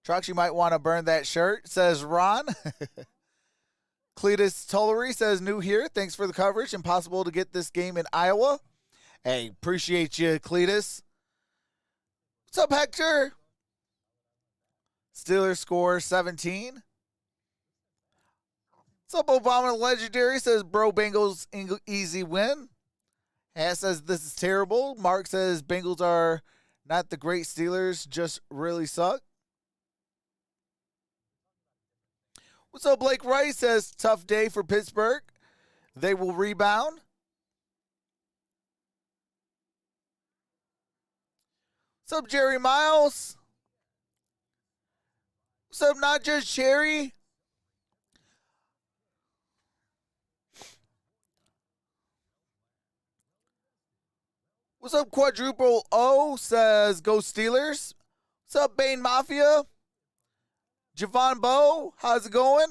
Trox, you might want to burn that shirt, says Ron. Cletus Tollery says, new here. Thanks for the coverage. Impossible to get this game in Iowa. Hey, appreciate you, Cletus. What's up, Hector? Steelers score 17. What's up, Obama Legendary? Says, bro, Bengals easy win. Hass says, this is terrible. Mark says, Bengals are not the great Steelers, just really suck. What's up, Blake Rice? Says, tough day for Pittsburgh. They will rebound. What's up, Jerry Miles? What's up, Not Just Cherry? What's up, Quadruple O? Says, go Steelers. What's up, Bane Mafia? Javon Bowe, how's it going?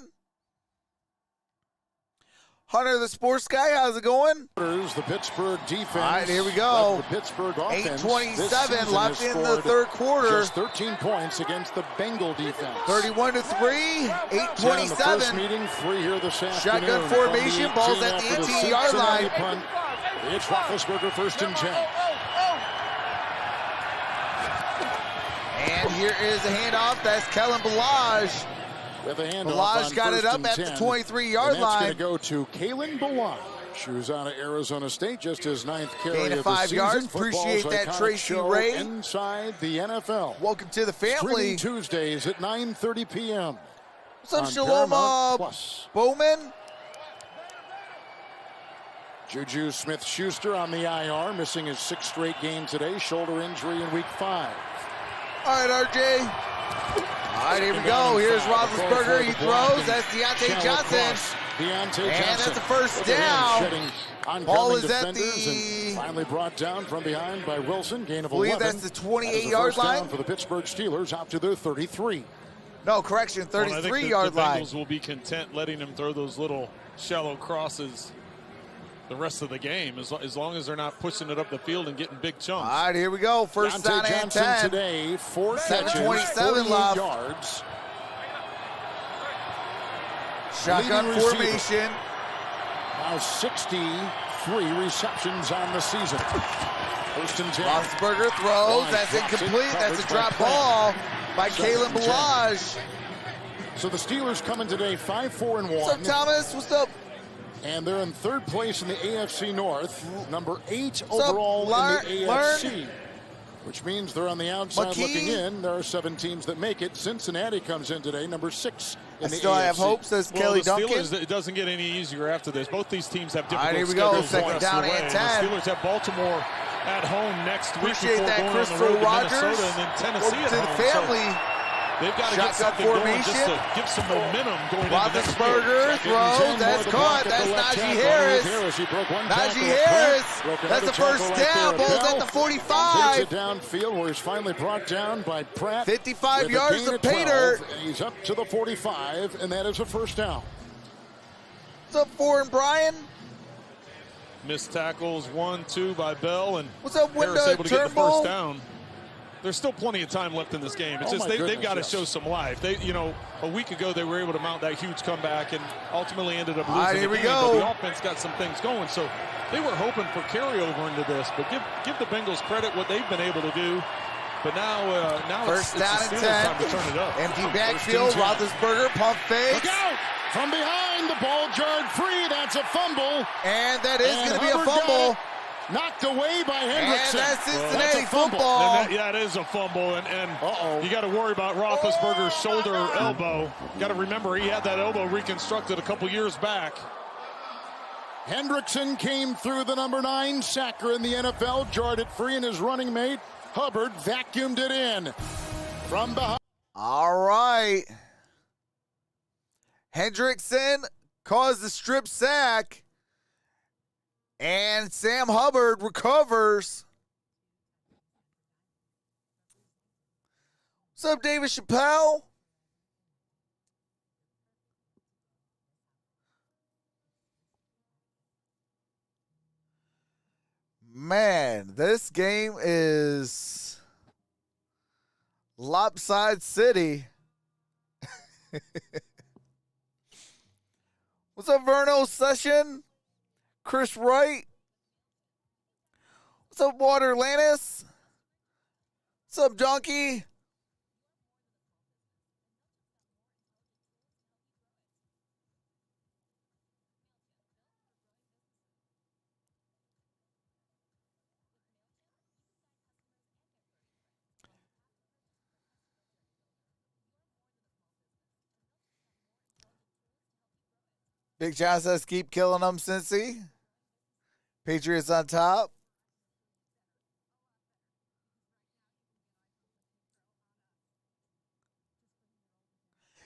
Hunter the Sports Guy, how's it going? The Pittsburgh defense. All right, here we go. The Pittsburgh offense. 8:27 left in the third quarter. Just 13 points against the Bengal defense. 31-3, 8:27. First meeting, 3 here this afternoon. Shotgun formation, balls at the 18-yard line. Punt. It's Roethlisberger, 1st and 10. And here is a handoff. That's Kellen Balazs. With a handoff Balazs on got it 1st up and at 10. the 23-yard line. It's going to go to Kalen Balazs, who's out of Arizona State, just his 9th carry Gain of of 5 the season. yards. Football's Appreciate that, iconic Tracy show Ray. Inside the NFL. Welcome to the family. Streaming Tuesdays at 9:30 p.m. What's up, on Shalom Paramount Plus. Bowman? Juju Smith-Schuster on the IR, missing his 6th straight game today. Shoulder injury in Week 5. All right, RJ. All right, here we go. Here's Roethlisberger. He throws. That's Deontay Johnson. And that's a first down. Ball is at the... Finally brought down from behind by Wilson. Gain of 11. I believe that's the 28-yard line. Down for the Pittsburgh Steelers out to their 33. No, correction, 33-yard the line. Bengals will be content letting him throw those little shallow crosses the rest of the game, as long as they're not pushing it up the field and getting big chunks. All right, here we go. First down and 10. Today, 4 catches, 7:27 left. yards. Shotgun Leading formation. Now 63 receptions on the season. 1st and 10. Roethlisberger throws. That's incomplete. That's a drop ball by Kalen Balazs. So the Steelers coming today 5-4-1. What's up, Thomas? What's up? And they're in 3rd place in the AFC North, number 8 What's overall up, in the AFC. Which means they're on the outside looking in. There are 7 teams that make it. Cincinnati comes in today, number 6 in the still AFC. have hope, says Kelly Duncan. Steelers, it doesn't get any easier after this. Both these teams have difficult here we go. schedules. Second down and 10. The Steelers have Baltimore at home next week Appreciate before that, going Christopher on the road Rogers. to Minnesota and then Tennessee Welcome to at the home. family. So they've got to get Shotgun something going formation. just to give some momentum going into next week. Roethlisberger throws. That's caught. That's Najee Harris. Najee Harris. That's the first down. Ball's at the 45. Takes it downfield where he's finally brought down by Pratt. 55 yards to Pater. He's up to the 45, and that is a first down. What's up, Foreign Brian? Missed tackles, 1-2 by Bell, and what's up, Harris able to get the Turnbull? first down. There's still plenty of time left in this game. It's just they've got to show some life. A week ago they were able to mount that huge comeback and ultimately ended up losing. All right, here we the game, go. But the offense got some things going, so they were hoping for carryover into this. But give the Bengals credit what they've been able to do. But now first it's down the and Steelers 10. time to turn it up. Empty backfield. Roethlisberger pump fakes. Look out! From behind, the ball jarred free. That's a fumble. And that is going to be a fumble. Knocked away by Hendrickson. And that's Cincinnati football. And that is a fumble, and you got to worry about Roethlisberger's shoulder or elbow. Got to remember he had that elbow reconstructed a couple years back. Hendrickson came through the number 9 sacker in the NFL, jarred it free, and his running mate Hubbard vacuumed it in from behind. All right. Hendrickson caused the strip sack. And Sam Hubbard recovers. What's up, David Chappelle? Man, this game is lopside city. What's up, Verno Session? Chris Wright. What's up, Water Atlantis? What's up, Donkey? Big John says, keep killing them, Cincy. Patriots on top.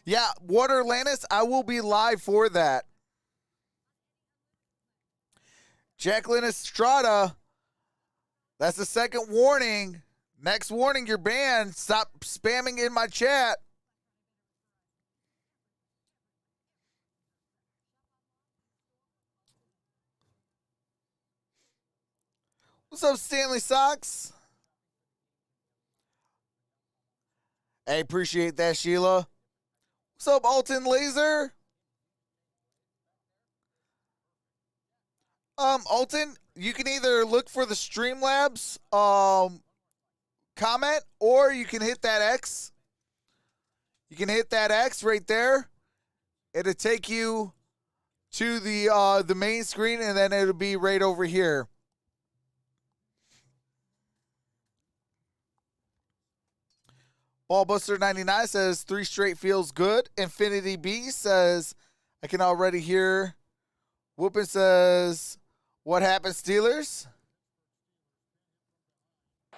Yeah, Water Atlantis, I will be live for that. Jacqueline Estrada, that's the second warning. Next warning, you're banned. Stop spamming in my chat. What's up, Stanley Socks? Hey, appreciate that, Sheila. What's up, Alton Laser? Alton, you can either look for the Streamlabs comment, or you can hit that X. You can hit that X right there. It'll take you to the main screen, and then it'll be right over here. Ballbuster99 says 3 straight feels good. Infinity B says I can already hear. Whoopin says what happened, Steelers?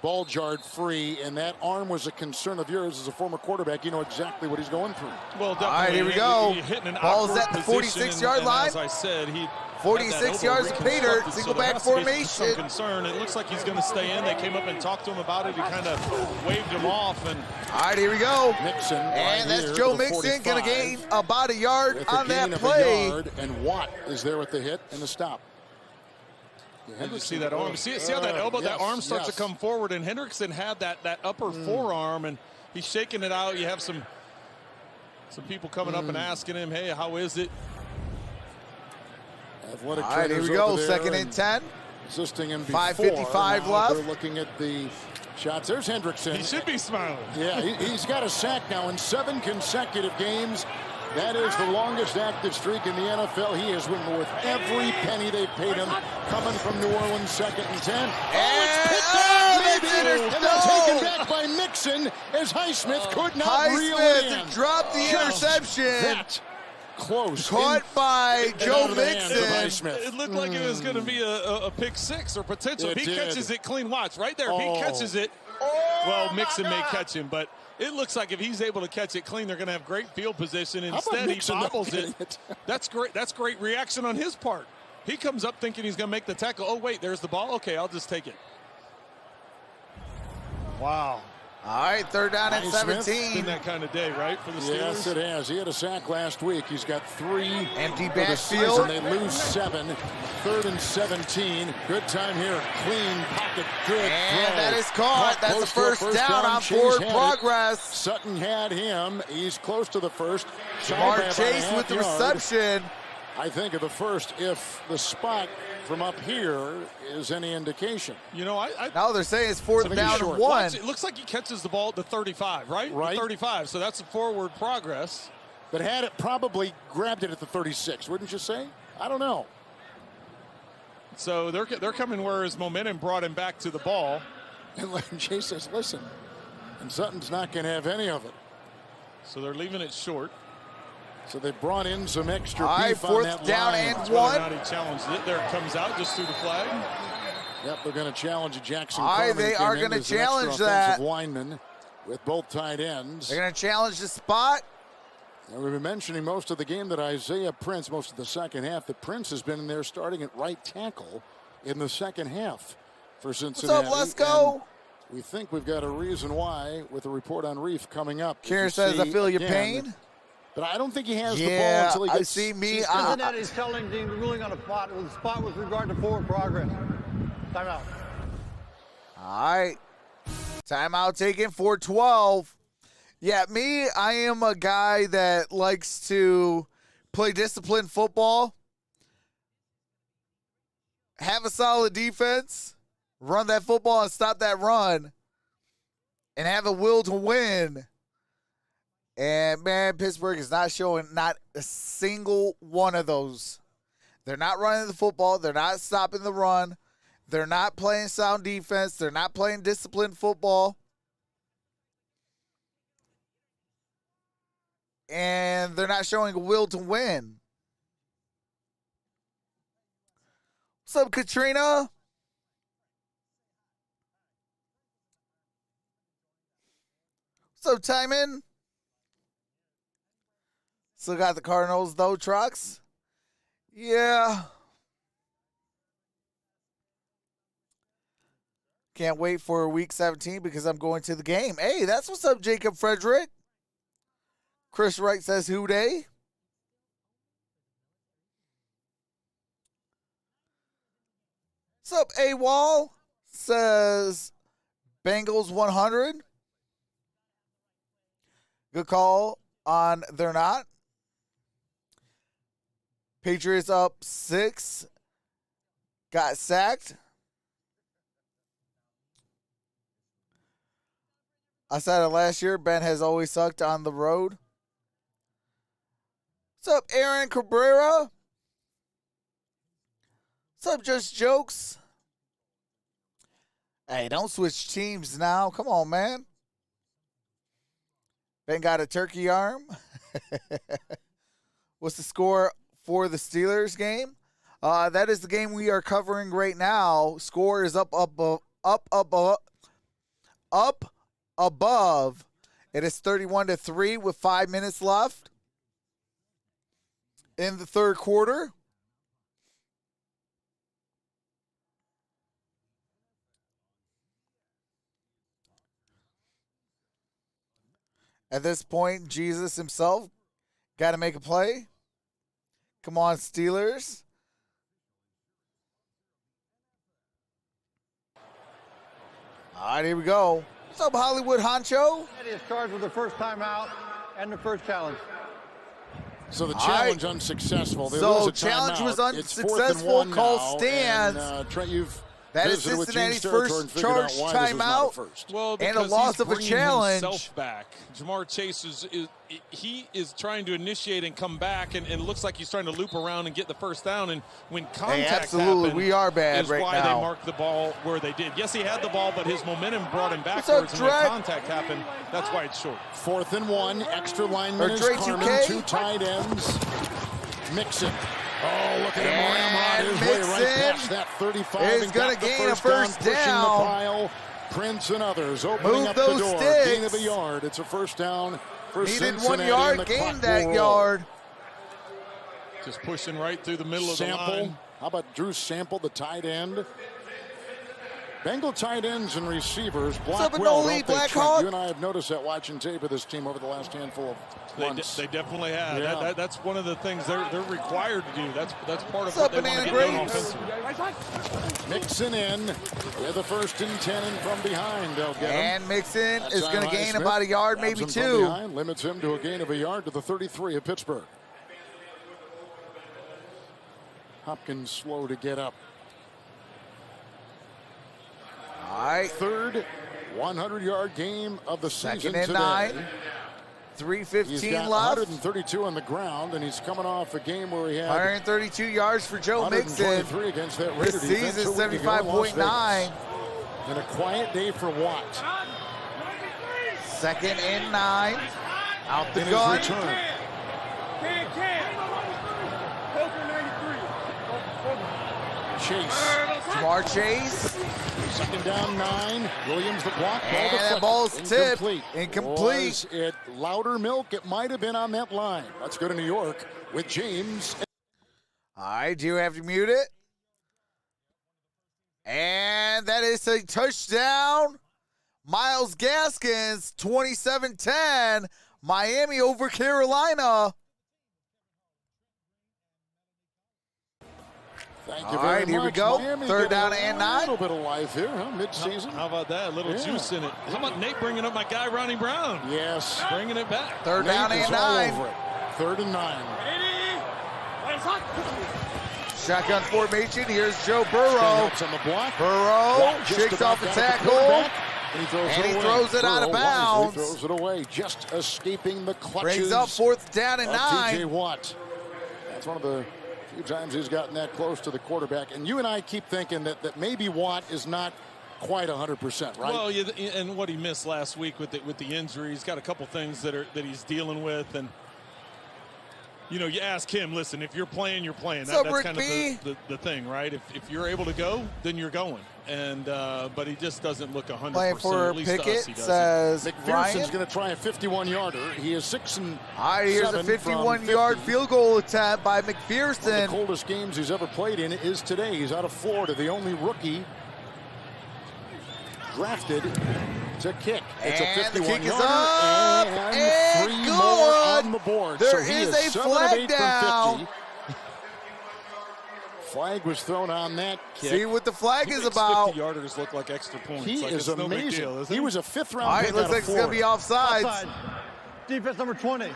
Ball jarred free, and that arm was a concern of yours as a former quarterback. You know exactly what he's going through. Well, definitely. All right, here we go. Ball's at the 46-yard line. As I said, he 46 yards of pay dirt, single back formation. Some concern. It looks like he's going to stay in. They came up and talked to him about it. He kind of waved him off. And all right, here we go. Mixon, and right that's Joe Mixon going to gain about a yard on that play. And Watt is there with the hit and the stop. Did you see that arm? See how that elbow, yes, that arm starts to come forward, and Hendrickson had that upper forearm, and he's shaking it out. You have some people coming up and asking him, hey, how is it? Athletic all right, here we go. Second and 10. Assisting him 5:55 left. They're looking at the shots. There's Hendrickson. He should be smiling. Yeah, he's got a sack now in 7 consecutive games. That is the longest active streak in the NFL. He has been worth every penny they've paid him. Coming from New Orleans, 2nd and 10. It's picked up, and then taken back by Mixon as Highsmith could not reel it in. Dropped the interception. That close. Caught by Joe Mixon. It looked like it was going to be a pick 6 or potential. If he catches it clean, watch right there. If he catches it, well, Mixon may catch him, but it looks like if he's able to catch it clean, they're going to have great field position. Instead, he bobbles it. That's great. That's great reaction on his part. He comes up thinking he's going to make the tackle. Oh, wait, there's the ball. Okay, I'll just take it. Wow. All right, 3rd down and 17. It's been that kind of day, right, for the Steelers? Yes, it has. He had a sack last week. He's got 3 empty for the backfield. season. They lose 7. 3rd and 17. Good time here. Clean pocket. Good and throw. that is caught. That's the first down on forward progress. Sutton had him. He's close to the first. Jamar Chase with the reception. I think of the first if the spot from up here is any indication. You know, now they're saying it's 4th down and 1. It looks like he catches the ball at the 35, right? Right. The 35, so that's a forward progress. But had it probably grabbed it at the 36, wouldn't you say? I don't know. So they're coming where his momentum brought him back to the ball. And Chase says, listen, and Sutton's not going to have any of it. So they're leaving it short. So they brought in some extra beef on that 4th down line. and 1. He challenged it. There it comes out just through the flag. Yep, they're going to challenge Jackson. They are going to challenge that. Lineman with both tight ends. They're going to challenge the spot. And we've been mentioning most of the game that Isaiah Prince, most of the second half, that Prince has been in there starting at right tackle in the second half for Cincinnati. What's up, let's go. And we think we've got a reason why with a report on Reef coming up. Kieran says, I feel your pain. But I don't think he has the ball until he gets. I see me. Cincinnati is telling the ruling on a spot with regard to forward progress. Timeout. All right. Timeout taken for 12. Yeah, me, I am a guy that likes to play disciplined football, have a solid defense, run that football and stop that run and have the will to win. And, man, Pittsburgh is not showing not a single one of those. They're not running the football. They're not stopping the run. They're not playing sound defense. They're not playing disciplined football. And they're not showing a will to win. What's up, Katrina? What's up, Timon? Still got the Cardinals, though, Trox. Yeah. Can't wait for week 17 because I'm going to the game. Hey, that's what's up, Jacob Frederick. Chris Wright says, who day? What's up, AWOL? Says, Bengals 100. Good call on they're not. Patriots up 6. Got sacked. I said it last year. Ben has always sucked on the road. What's up, Aaron Cabrera? What's up, Just Jokes? Hey, don't switch teams now. Come on, man. Ben got a turkey arm. What's the score for the Steelers game? That is the game we are covering right now. Score is up above. It is 31-3 with 5 minutes left in the third quarter. At this point, Jesus himself got to make a play. Come on, Steelers. All right, here we go. What's up, Hollywood Honcho? He is charged with the first timeout and the first challenge. So the challenge unsuccessful. There so was a challenge timeout. was unsuccessful. Call stands. And, Trent, you've that is Cincinnati's first charged timeout and a loss of a challenge. Himself back. Jamar Chase is trying to initiate and come back, and it looks like he's trying to loop around and get the first down. And when contact absolutely, we are bad right why now. They marked the ball where they did. Yes, he had the ball, but his momentum brought him backwards, and when contact happened, that's why it's short. 4th and 1, extra lineman is Carmen, 2 tight ends. Mixon. Oh, look at him ramrod his way right past that 35. He's going to gain a first down. Pushing the pile. Prince and others opening up the door. Gain of a yard. It's a first down for Needed Cincinnati. 1 yard, gained that yard. Just pushing right through the middle of the line. How about Drew Sample, the tight end? Bengal tight ends and receivers block well, don't they, Trent? You and I have noticed that watching tape of this team over the last handful of months. They definitely have. Yeah. That's one of the things they're required to do. That's part of What's what up, they want to Banana get done offensively. Mixon in with the 1st and 10 and from behind. They'll get him. And Mixon is going to gain about a yard, maybe 2. Behind, limits him to a gain of a yard to the 33 of Pittsburgh. Hopkins slow to get up. All right. 3rd 100-yard game of the season 2nd and today. 9. 3:15 He's got left. 132 on the ground, and he's coming off a game where he had 132 yards for Joe Mixon. Against that Raider this season, 75.9. And a quiet day for Watt. 2nd and 9. Out the in gun. his return. Chase. Jamar Chase. 2nd down 9. Williams the block. And that ball's tipped. Incomplete. Was it Louder Milk? It might have been on that line. Let's go to New York with James. All right, do you have to mute it? And that is a touchdown. Myles Gaskins, 27-10. Miami over Carolina. Thank All you very right, here we much. go. Miami 3rd down getting and a 9. little bit of life here, huh? Mid-season. How about that? A little juice in it. How about Nate bringing up my guy, Ronnie Brown? Yes. Bringing it back. 3rd down and 9. 3rd and 9. Shotgun formation. Here's Joe Burrow. On the block. Burrow shakes off the tackle. And he throws it out of bounds. Throws it away, just escaping the clutches. Brings up 4th down and 9. T.J. Watt. That's one of the few times he's gotten that close to the quarterback. And you and I keep thinking that maybe Watt is not quite 100%, right? Well, and what he missed last week with the injury, he's got a couple things that he's dealing with, and you ask him, listen, if you're playing, you're playing. That's kind of the thing, right? If you're able to go, then you're going. And but he just doesn't look 100%. Playing for at least Pickett, to us, he says McPherson's going to try a 51-yarder. He is 6-7. All right, here's a 51-yard field goal attempt by McPherson. One of the coldest games he's ever played in is today. He's out of Florida, the only rookie drafted to kick. It's a 51-yarder, and 3 good. more on the board. There so is a 7 flag of 8 down. From 50. Flag was thrown on that kick. See what the flag is about. 50-yarders look like extra points. He is amazing. No big deal, he was a 5th-round All right, pick. looks like it's going to be offsides. Offside. Defense number 20.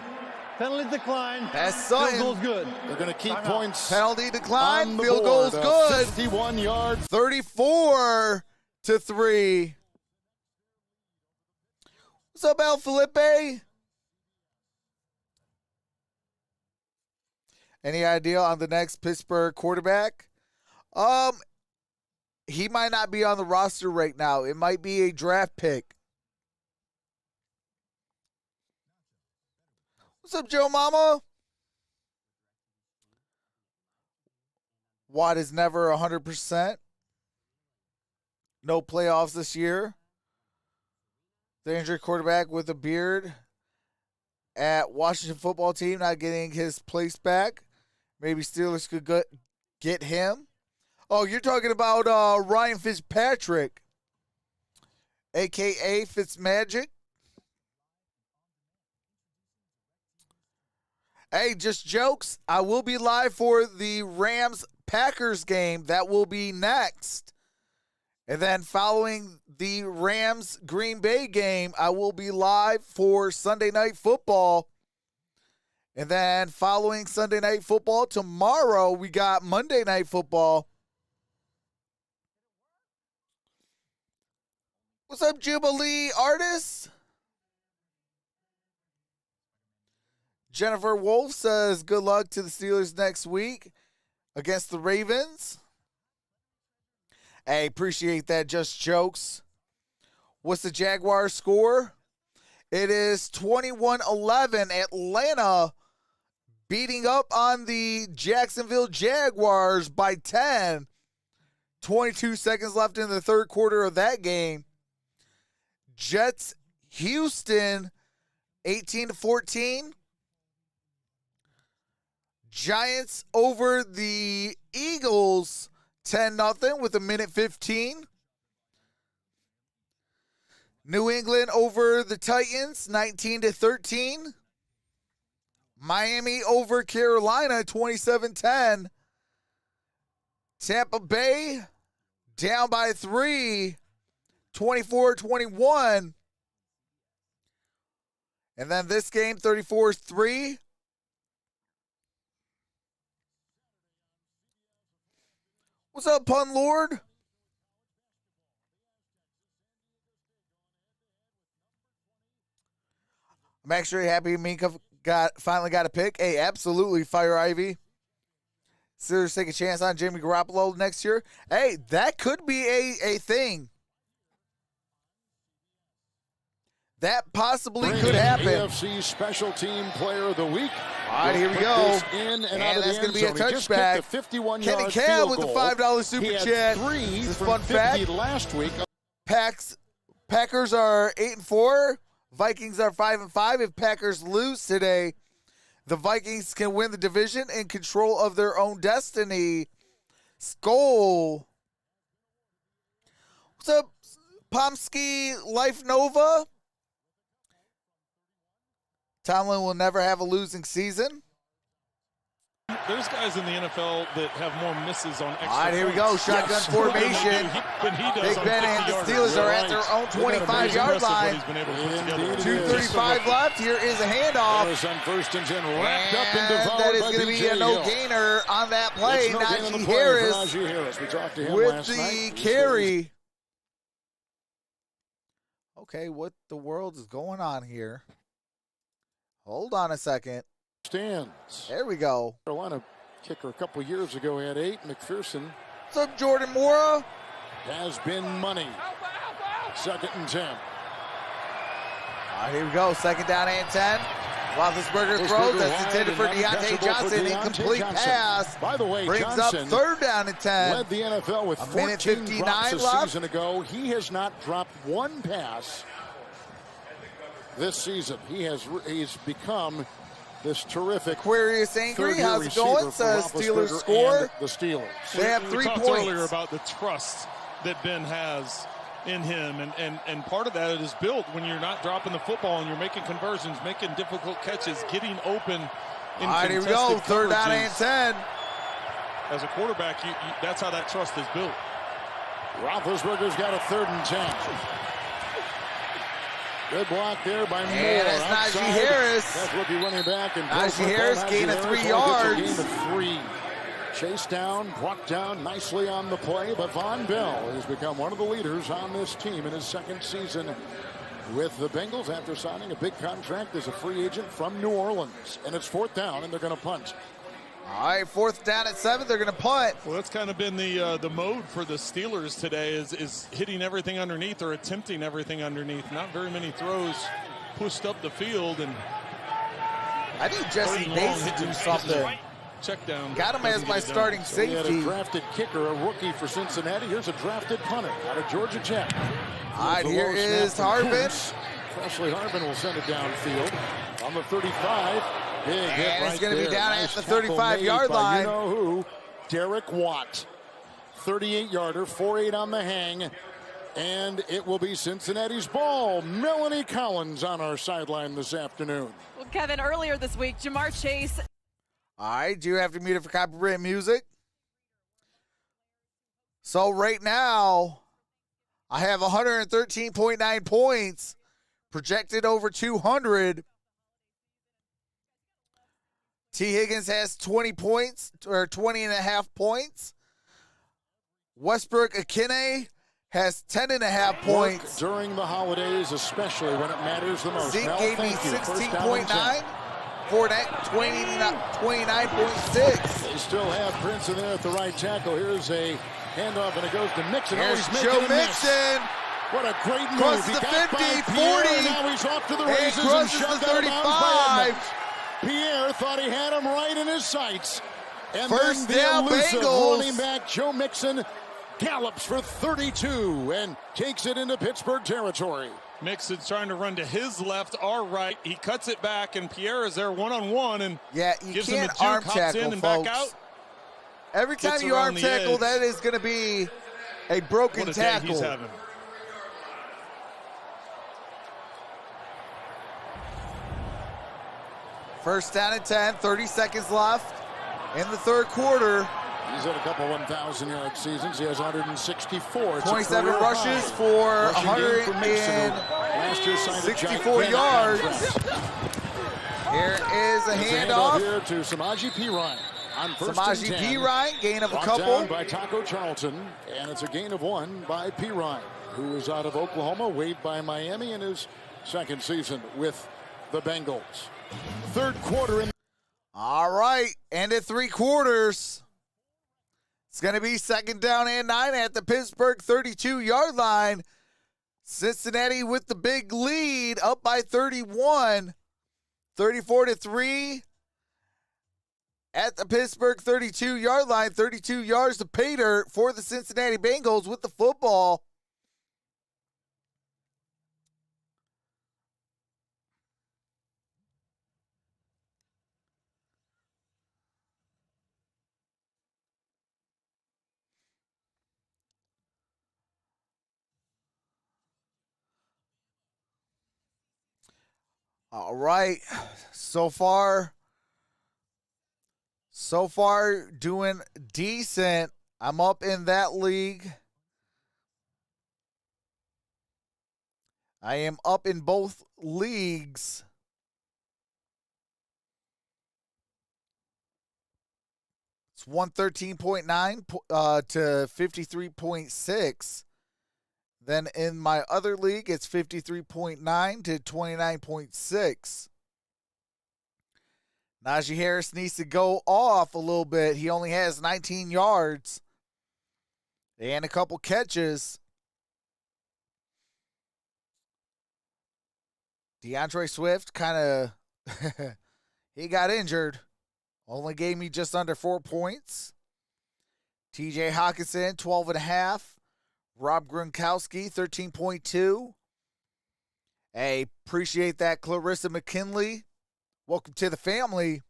Penalty decline. That's Sutton. Field goal's good. They're going to keep points. Penalty decline. Field board. goal's good. 51-yard. 34-3. What's up, Al Felipe? Any idea on the next Pittsburgh quarterback? He might not be on the roster right now. It might be a draft pick. What's up, Joe Mama? Watt is never 100%. No playoffs this year. The injured quarterback with a beard at Washington football team not getting his place back. Maybe Steelers could get him. Oh, you're talking about Ryan Fitzpatrick, a.k.a. Fitzmagic. Hey, just jokes. I will be live for the Rams-Packers game. That will be next. And then following the Rams-Green Bay game, I will be live for Sunday Night Football. And then following Sunday Night Football, tomorrow we got Monday Night Football. What's up, Jubilee Artists? Jennifer Wolf says, good luck to the Steelers next week against the Ravens. Hey, appreciate that, just jokes. What's the Jaguars score? It is 21-11. Atlanta beating up on the Jacksonville Jaguars by 10. 22 seconds left in the third quarter of that game. Jets, Houston, 18-14. Giants over the Eagles, 10-0 with 1:15. New England over the Titans, 19-13. Miami over Carolina, 27-10. Tampa Bay down by 3, 24-21. And then this game, 34-3. What's up, Pun Lord? I'm actually happy Minka finally got a pick. Hey, absolutely, Fire Ivy. Steelers take a chance on Jimmy Garoppolo next year. Hey, that could be a thing. That possibly could happen. AFC Special Team Player of the Week. All right, here we go. And that's going to be a touchback. 51-yard Kenny Cam with the $5 super he had chat. 3 this is from fun 50 fact. last week. Packers are 8-4. Vikings are 5-5. If Packers lose today, the Vikings can win the division in control of their own destiny. Skol. What's up, Pomsky Life Nova? Tomlin will never have a losing season. There's guys in the NFL that have more misses on extra All right, here we go. Shotgun formation. Big Ben and the Steelers are at their own 25-yard line. 2:35 left. Here is a handoff. On first and 10, wrapped up and devoured that is by going to be DJ a no-gainer on that play. Najee Harris We talked to him with last the night. carry. Okay, what the world is going on here? Hold on a second. Stands. There we go. Carolina kicker a couple years ago had 8. McPherson. What's up, Jordan Mora? Has been money. 2nd and 10. All right, here we go. 2nd down and 10. Roethlisberger throws. That's intended for Deontay Johnson. Incomplete pass. By the way, brings Johnson up 3rd down and 10. led the NFL with 14 drops a season ago. He has not dropped one pass this season. He's become this terrific Aquarius Angry, how's it going? Says Steelers score. The Steelers. They have 3 talked points. Earlier about the trust that Ben has in him, and part of that is built when you're not dropping the football and you're making conversions, making difficult catches, getting open. All right, here we go. 3rd down and 10. As a quarterback, that's how that trust is built. Roethlisberger's got a 3rd and 10. Good block there by Moore. And that's Najee Harris. That's rookie running back. And Najee Harris gain of 3 yards. Gain of 3. Chased down, brought down nicely on the play, but Von Bell has become one of the leaders on this team in his 2nd season with the Bengals after signing a big contract as a free agent from New Orleans. And it's 4th down, and they're going to punt. All right, 4th down at 7. They're going to punt. Well, that's kind of been the mode for the Steelers today is hitting everything underneath or attempting everything underneath. Not very many throws pushed up the field. And I need Jesse Bates to do something. Check down. Got him as my starting safety. So we had a drafted kicker, a rookie for Cincinnati. Here's a drafted punter out of Georgia Tech. All right, here is Harbin. Presley Harbin will send it downfield on the 35. Big hit and right it's going to be down nice at the 35-yard line. You know who? Derek Watt. 38-yarder, 4-8 on the hang. And it will be Cincinnati's ball. Melanie Collins on our sideline this afternoon. Well, Kevin, earlier this week, Jamar Chase. All right, do you have to mute it for copyright music? So right now, I have 113.9 points, projected over 200. T. Higgins has 20 points, or 20.5 points. Westbrook Akine has 10.5 points. During the holidays, especially when it matters the most. Zeke gave me 16.9. For that 29.6. They still have Prince in there at the right tackle. Here's a handoff, and it goes to Mixon. Here's Joe Mixon. What a great move. Crosses the 50, 40. Now he's off to the races and crosses shoved the out of bounds 35. Pierre thought he had him right in his sights. And First then the down, elusive Bengals. running back Joe Mixon gallops for 32 and takes it into Pittsburgh territory. Mixon's trying to run to his left, our right. He cuts it back, and Pierre is there one-on-one and gives him a juke, arm hops tackle, in and folks. back out. Every time Gets you arm around the tackle, edge. that is going to be a broken What a day tackle. he's having. First down and 10, 30 seconds left in the 3rd quarter. He's had a couple 1,000-yard seasons. He has 164. 27 rushes for 164 yards. Here is a handoff. Here to Samaje Perine on first and 10. Samaje Perine, gain of a Brought couple. down by Taco Charlton, and it's a gain of 1 by Perine, who is out of Oklahoma, waived by Miami in his 2nd season with the Bengals. 3rd quarter in. All right, and at 3 quarters, it's going to be 2nd down and 9 at the Pittsburgh 32-yard line. Cincinnati with the big lead, up by 31, 34-3 at the Pittsburgh 32-yard line. 32 yards to pay dirt for the Cincinnati Bengals with the football. All right, so far So far, doing decent. I'm up in that league. I am up in both leagues. It's 113.9 to 53.6. Then in my other league, it's 53.9 to 29.6. Najee Harris needs to go off a little bit. He only has 19 yards and a couple catches. DeAndre Swift kind of, he got injured. Only gave me just under 4 points. TJ Hawkinson, 12.5. Rob Gronkowski, 13.2. Hey, appreciate that, Clarissa McKinley. Welcome to the family.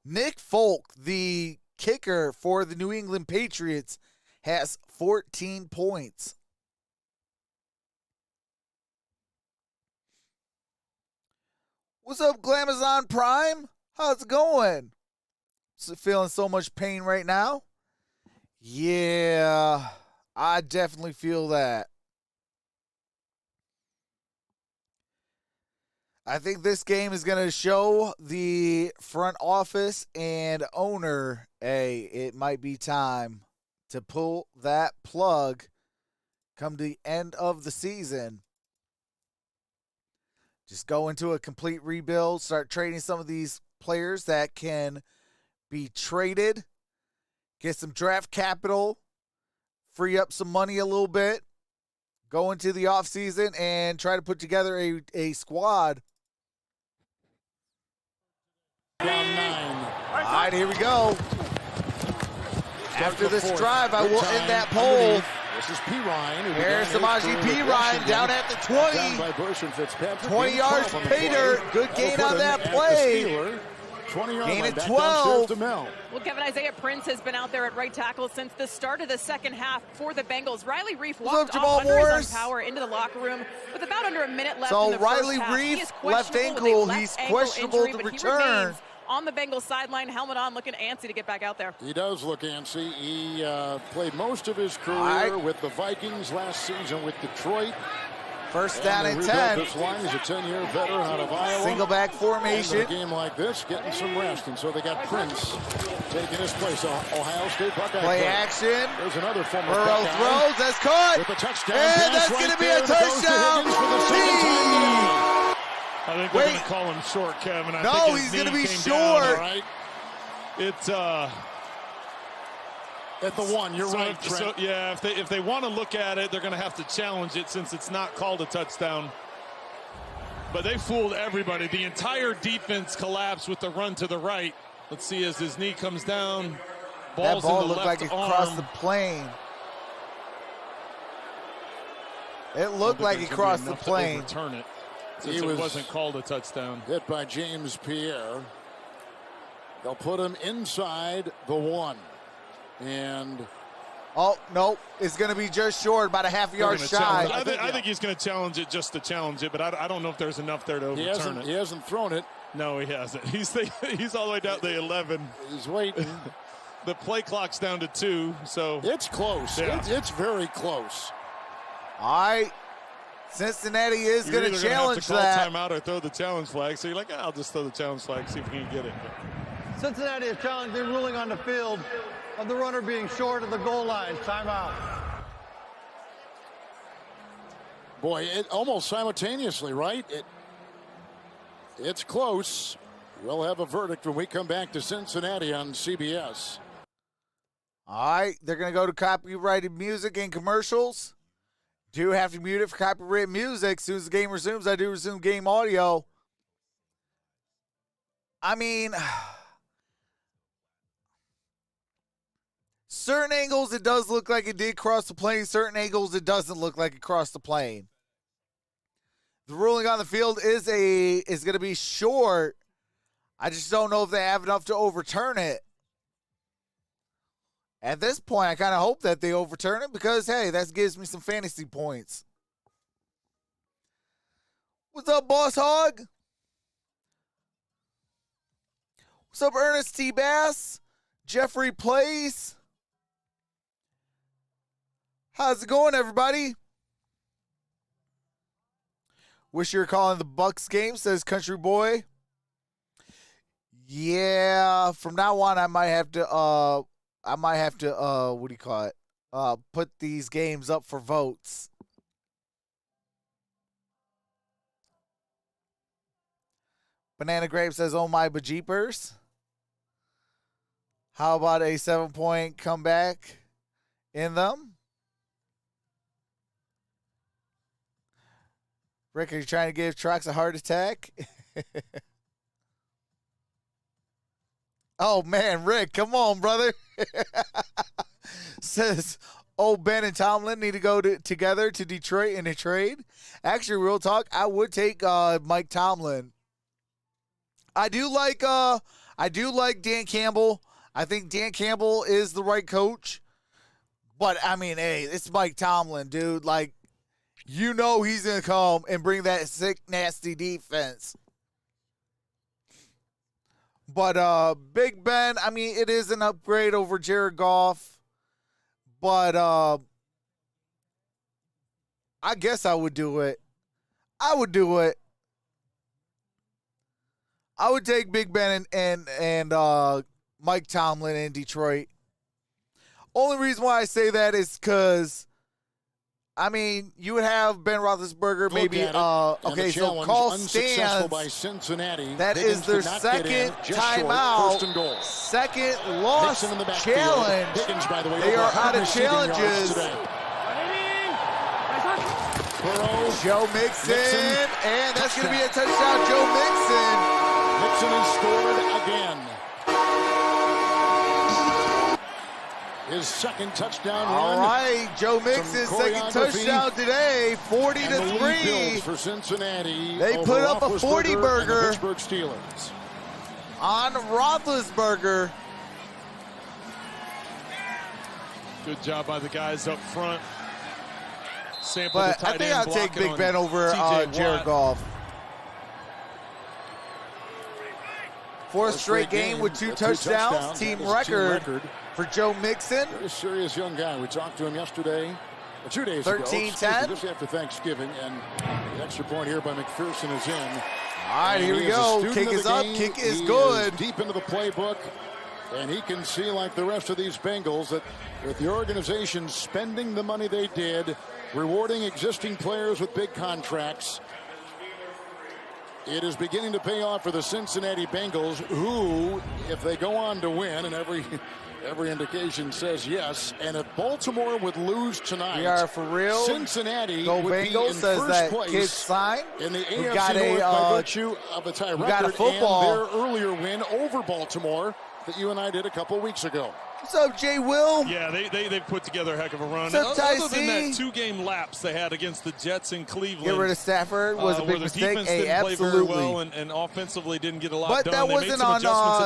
Nick Folk, the kicker for the New England Patriots, has 14 points. What's up, Glamazon Prime? How's it going? Feeling so much pain right now? Yeah, I definitely feel that. I think this game is going to show the front office and owner, hey, it might be time to pull that plug come the end of the season. Just go into a complete rebuild, start trading some of these players that can be traded, get some draft capital, free up some money a little bit, go into the offseason and try to put together a squad. Down 9. All right, here we go. After this drive, I will end that poll. This is P. Ryan. Here's Samaje P. Ryan down at the 20. Down by Bush and Fitzpatrick. 20 yards to Pater. Good gain on that play. 20-yard gain line, at back 12. downstairs to Mel. Well, Kevin, Isaiah Prince has been out there at right tackle since the start of the second half for the Bengals. Riley Reef walked off under his own power into the locker room with about under a minute left in the Riley first half. Reef, left ankle. He's questionable to return. On the Bengals sideline, helmet on, looking antsy to get back out there. He does look antsy. He played most of his career with the Vikings, last season with Detroit. First down and 10. This line is a 10-year veteran out of Iowa. Single back formation. And in a game like this, getting some rest. And so they got Prince taking his place. Ohio State Buckeye. Play action. There's another former Burrow Buckeye. Throws. That's caught. With a touchdown. And that's going to be a touchdown. I think they're going to call him short, Kevin. No, think he's going to be short. All right. It's at the 1, you're right, Trent. So, yeah, if they want to look at it, they're going to have to challenge it since it's not called a touchdown. But they fooled everybody. The entire defense collapsed with the run to the right. Let's see as his knee comes down. That ball in the looked left like it arm. crossed the plane. It looked like it crossed the plane. Return it. Since it wasn't called a touchdown. Hit by James Pierre. They'll put him inside the 1. And oh, no, it's going to be just short, about a half yard shy. I think he's going to challenge it just to challenge it, but I don't know if there's enough there to overturn it. He hasn't thrown it. No, he hasn't. He's all the way down to 11. He's waiting. The play clock's down to 2, so. It's close. Yeah. It's very close. All right. Cincinnati is going to challenge that. Timeout or throw the challenge flag. So you're like, I'll just throw the challenge flag, see if we can get it. Cincinnati is challenging ruling on the field of the runner being short of the goal line. Timeout. Boy, it almost simultaneously, right? It's close. We'll have a verdict when we come back to Cincinnati on CBS. All right, they're going to go to copyrighted music and commercials. Do have to mute it for copyrighted music. As soon as the game resumes, I do resume game audio. I mean, certain angles it does look like it did cross the plane. Certain angles it doesn't look like it crossed the plane. The ruling on the field is going to be short. I just don't know if they have enough to overturn it. At this point, I kind of hope that they overturn it because, hey, that gives me some fantasy points. What's up, Boss Hog? What's up, Ernest T. Bass? Jeffrey Plays. How's it going, everybody? Wish you were calling the Bucks game, says Country Boy. Yeah, from now on, I might have to, what do you call it? Put these games up for votes. Banana Grape says, oh my bejeepers. How about a 7-point comeback in them? Rick, are you trying to give Trox a heart attack? Oh, man, Rick, come on, brother. Says, oh, Ben and Tomlin need to go together to Detroit in a trade. Actually, real talk, I would take Mike Tomlin. I do like Dan Campbell. I think Dan Campbell is the right coach. But, I mean, hey, it's Mike Tomlin, dude. Like, you know he's going to come and bring that sick, nasty defense. But Big Ben, I mean, it is an upgrade over Jared Goff. But I guess I would do it. I would take Big Ben and Mike Tomlin in Detroit. Only reason why I say that is because, I mean, you would have Ben Roethlisberger, maybe. Okay, so call stands. By Cincinnati. That is their second timeout, second loss challenge. Higgins, by the way, they are out of challenges. Joe Mixon, and that's going to be a touchdown, Joe Mixon. Mixon has scored again. His second touchdown run. All right, Joe Mixon's second touchdown today, 40-3 for Cincinnati. They put up a 40-burger Pittsburgh Steelers on Roethlisberger. Good job by the guys up front. Sample But the tight I think end I'll take blocking Big Ben over Jared Goff. Fourth straight game with two touchdowns. Team record for Joe Mixon. Very serious young guy. We talked to him yesterday, 2 days 13-10. ago. Just after Thanksgiving, and the extra point here by McPherson is in. All right, here we go. Kick is up. Kick is good. Deep into the playbook, and he can see, like the rest of these Bengals, that with the organization spending the money they did, rewarding existing players with big contracts, it is beginning to pay off for the Cincinnati Bengals, who, if they go on to win, and every indication says yes, and if Baltimore would lose tonight, we are for real. Cincinnati Go would Bengals, be in says first that place kid sign. in the We AFC got North by virtue of a tie record and their earlier win over Baltimore that you and I did a couple weeks ago. What's up, Jay Will? Yeah, they put together a heck of a run. What's up, Other than that 2-game lapse they had against the Jets in Cleveland. Get rid of Stafford was a big mistake. Play very well and offensively didn't get a lot done. But that wasn't on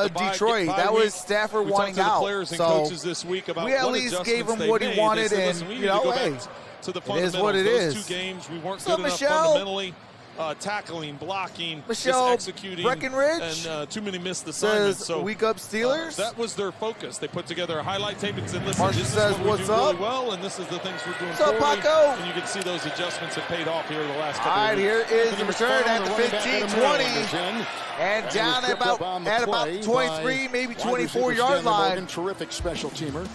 Detroit. That was Stafford wanting out. Players and coaches this week about we at least gave him what he wanted, and you know, hey, to the it is what it is. Those 2 games we weren't good enough fundamentally. Tackling, blocking, Michelle just executing, Breckenridge and too many missed assignments. So week up Steelers. That was their focus. They put together a highlight tape and said, "Listen, Marcia this says, is what we do up? really well, and this is the things we're doing What's up, poorly." Paco? And you can see those adjustments have paid off here the last couple. All right, here is the return at the 15-20, and down at about 23, maybe 24-yard line. Terrific special teamer.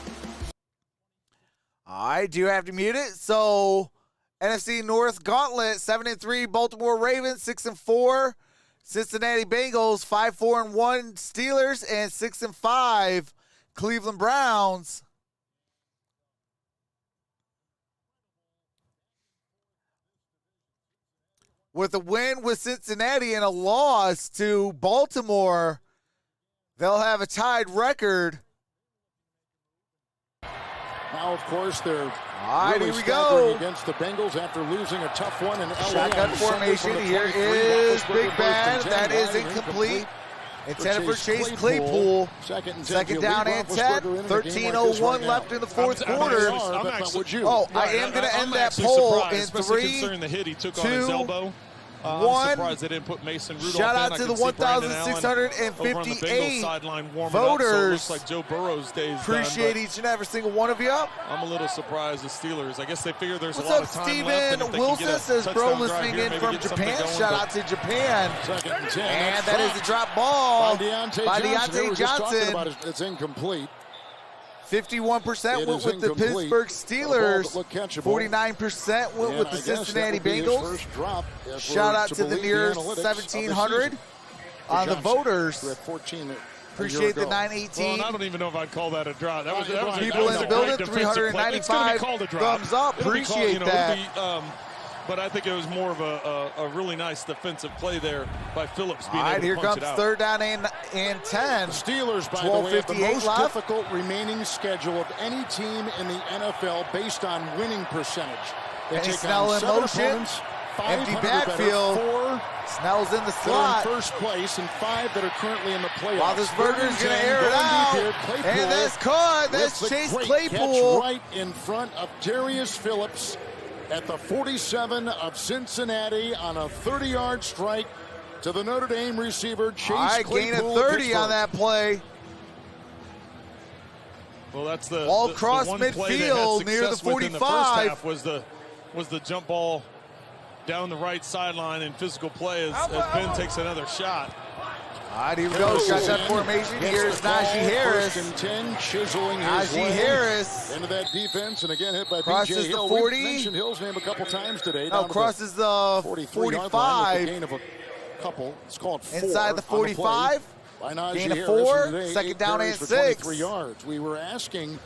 All right, do you have to mute it? So, NFC North Gauntlet, 7-3, Baltimore Ravens, 6-4, Cincinnati Bengals, 5-4-1, Steelers, and 6-5, Cleveland Browns. With a win with Cincinnati and a loss to Baltimore, they'll have a tied record. Now, of course, they're really here we go against the Bengals after losing a tough one in LA. Shotgun formation. Here is Big Ben. That is incomplete. Intended for Chase Claypool. Second down and 10. 13:01 left in the fourth quarter. I am going to end that poll in 3, considering the hit he took 2, on his elbow. I'm surprised they didn't put Mason Rudolph Shout out in. to the 1,658 voters. So it looks like Joe Burrow's days Appreciate done, each and every single one of you. I'm a little surprised the Steelers. I guess they figure there's What's a lot up, of time Steven left. And if they can Wilson get a says, bro, touchdown drive listening here, in maybe from get something Japan. going, Shout but out to Japan. Second and 10. And that is a drop ball by Deontay by Johnson. We Deontay were just talking Johnson. about it. It's incomplete. 51% went with the incomplete. Pittsburgh Steelers. 49% went with the Cincinnati Bengals. Shout out to the near 1,700 on the voters. Appreciate the 918. Well, I don't even know if I'd call that a drop. That was people in the building. 395 thumbs up. Appreciate that. But I think it was more of a really nice defensive play there by Phillips. All right, here comes third down and 10. Steelers, by the way, have the most difficult remaining schedule of any team in the NFL based on winning percentage. They Penny take Snell on in 7 motion. opponents, 500 Empty better, backfield. 4 Snell's in the that are slot. in first place and 5 that are currently in the playoffs. Roethlisberger's going to air it out. And that's caught. That's Chase Claypool. Catch right in front of Darius Phillips at the 47 of Cincinnati on a 30-yard strike to the Notre Dame receiver, Chase Claypool. Gain of 30 on that play. Well, that's the all the cross one play midfield near the 45. In the first half was the jump ball down the right sideline in physical play as Ben takes another shot. All right, here we go. Shotgun formation. Here's Najee Harris. First and 10, chiseling his Najee way Harris into that defense, and again hit by crosses B.J. Hill. the 40. We mentioned Hill's name a couple times today. No, crosses the 45. Gain of a couple. It's called 4 inside the 45. By Najee Gain of Harris, 4. today, Second down and for 6. 23 yards. We were asking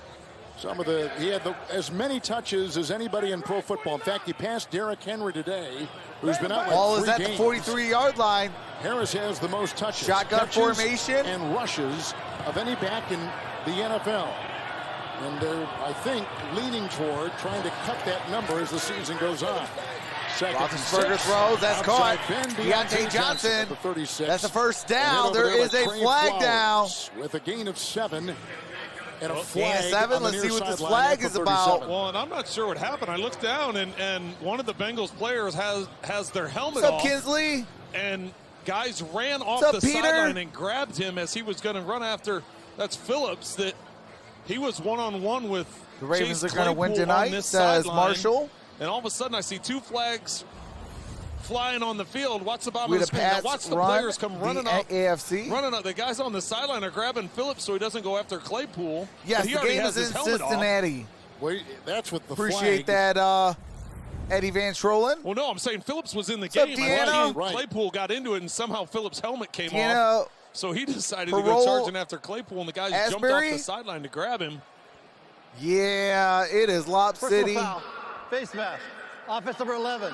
he had as many touches as anybody in pro football. In fact, he passed Derrick Henry today, who's been out Ball like 3 is at games. the 43-yard line. Harris has the most touches, Shotgun formation, and rushes of any back in the NFL. And they're, I think, leaning toward trying to cut that number as the season goes on. Roethlisberger throws. That's caught. Deontay Johnson. That's the first down. There is a flag down. With a gain of 7. And a gain of 7. Let's see what this flag is about. Well, and I'm not sure what happened. I looked down, and one of the Bengals players has their helmet off. What's up, Kinsley? And guys ran off the Peter? sideline and grabbed him as he was going to run after. That's Phillips. That he was one-on-one with the Ravens Chase are going to win tonight, says sideline. Marshall. And all of a sudden, I see 2 flags flying on the field. Watch the bottom of the screen. Now watch the players come running up. AFC. Running up. The guys on the sideline are grabbing Phillips so he doesn't go after Claypool. Yes, he the already game has is his in helmet Cincinnati. off. Well, that's what the Appreciate flag. that, Eddie Van Trollen. Well, no, I'm saying Phillips was in the What's up, game. Deanna? Claypool got into it, and somehow Phillips' helmet came Deanna, off. So he decided to go charging after Claypool, and the guys jumped off the sideline to grab him. Yeah, it is Lob City. Foul. Face mask. Offense number 11.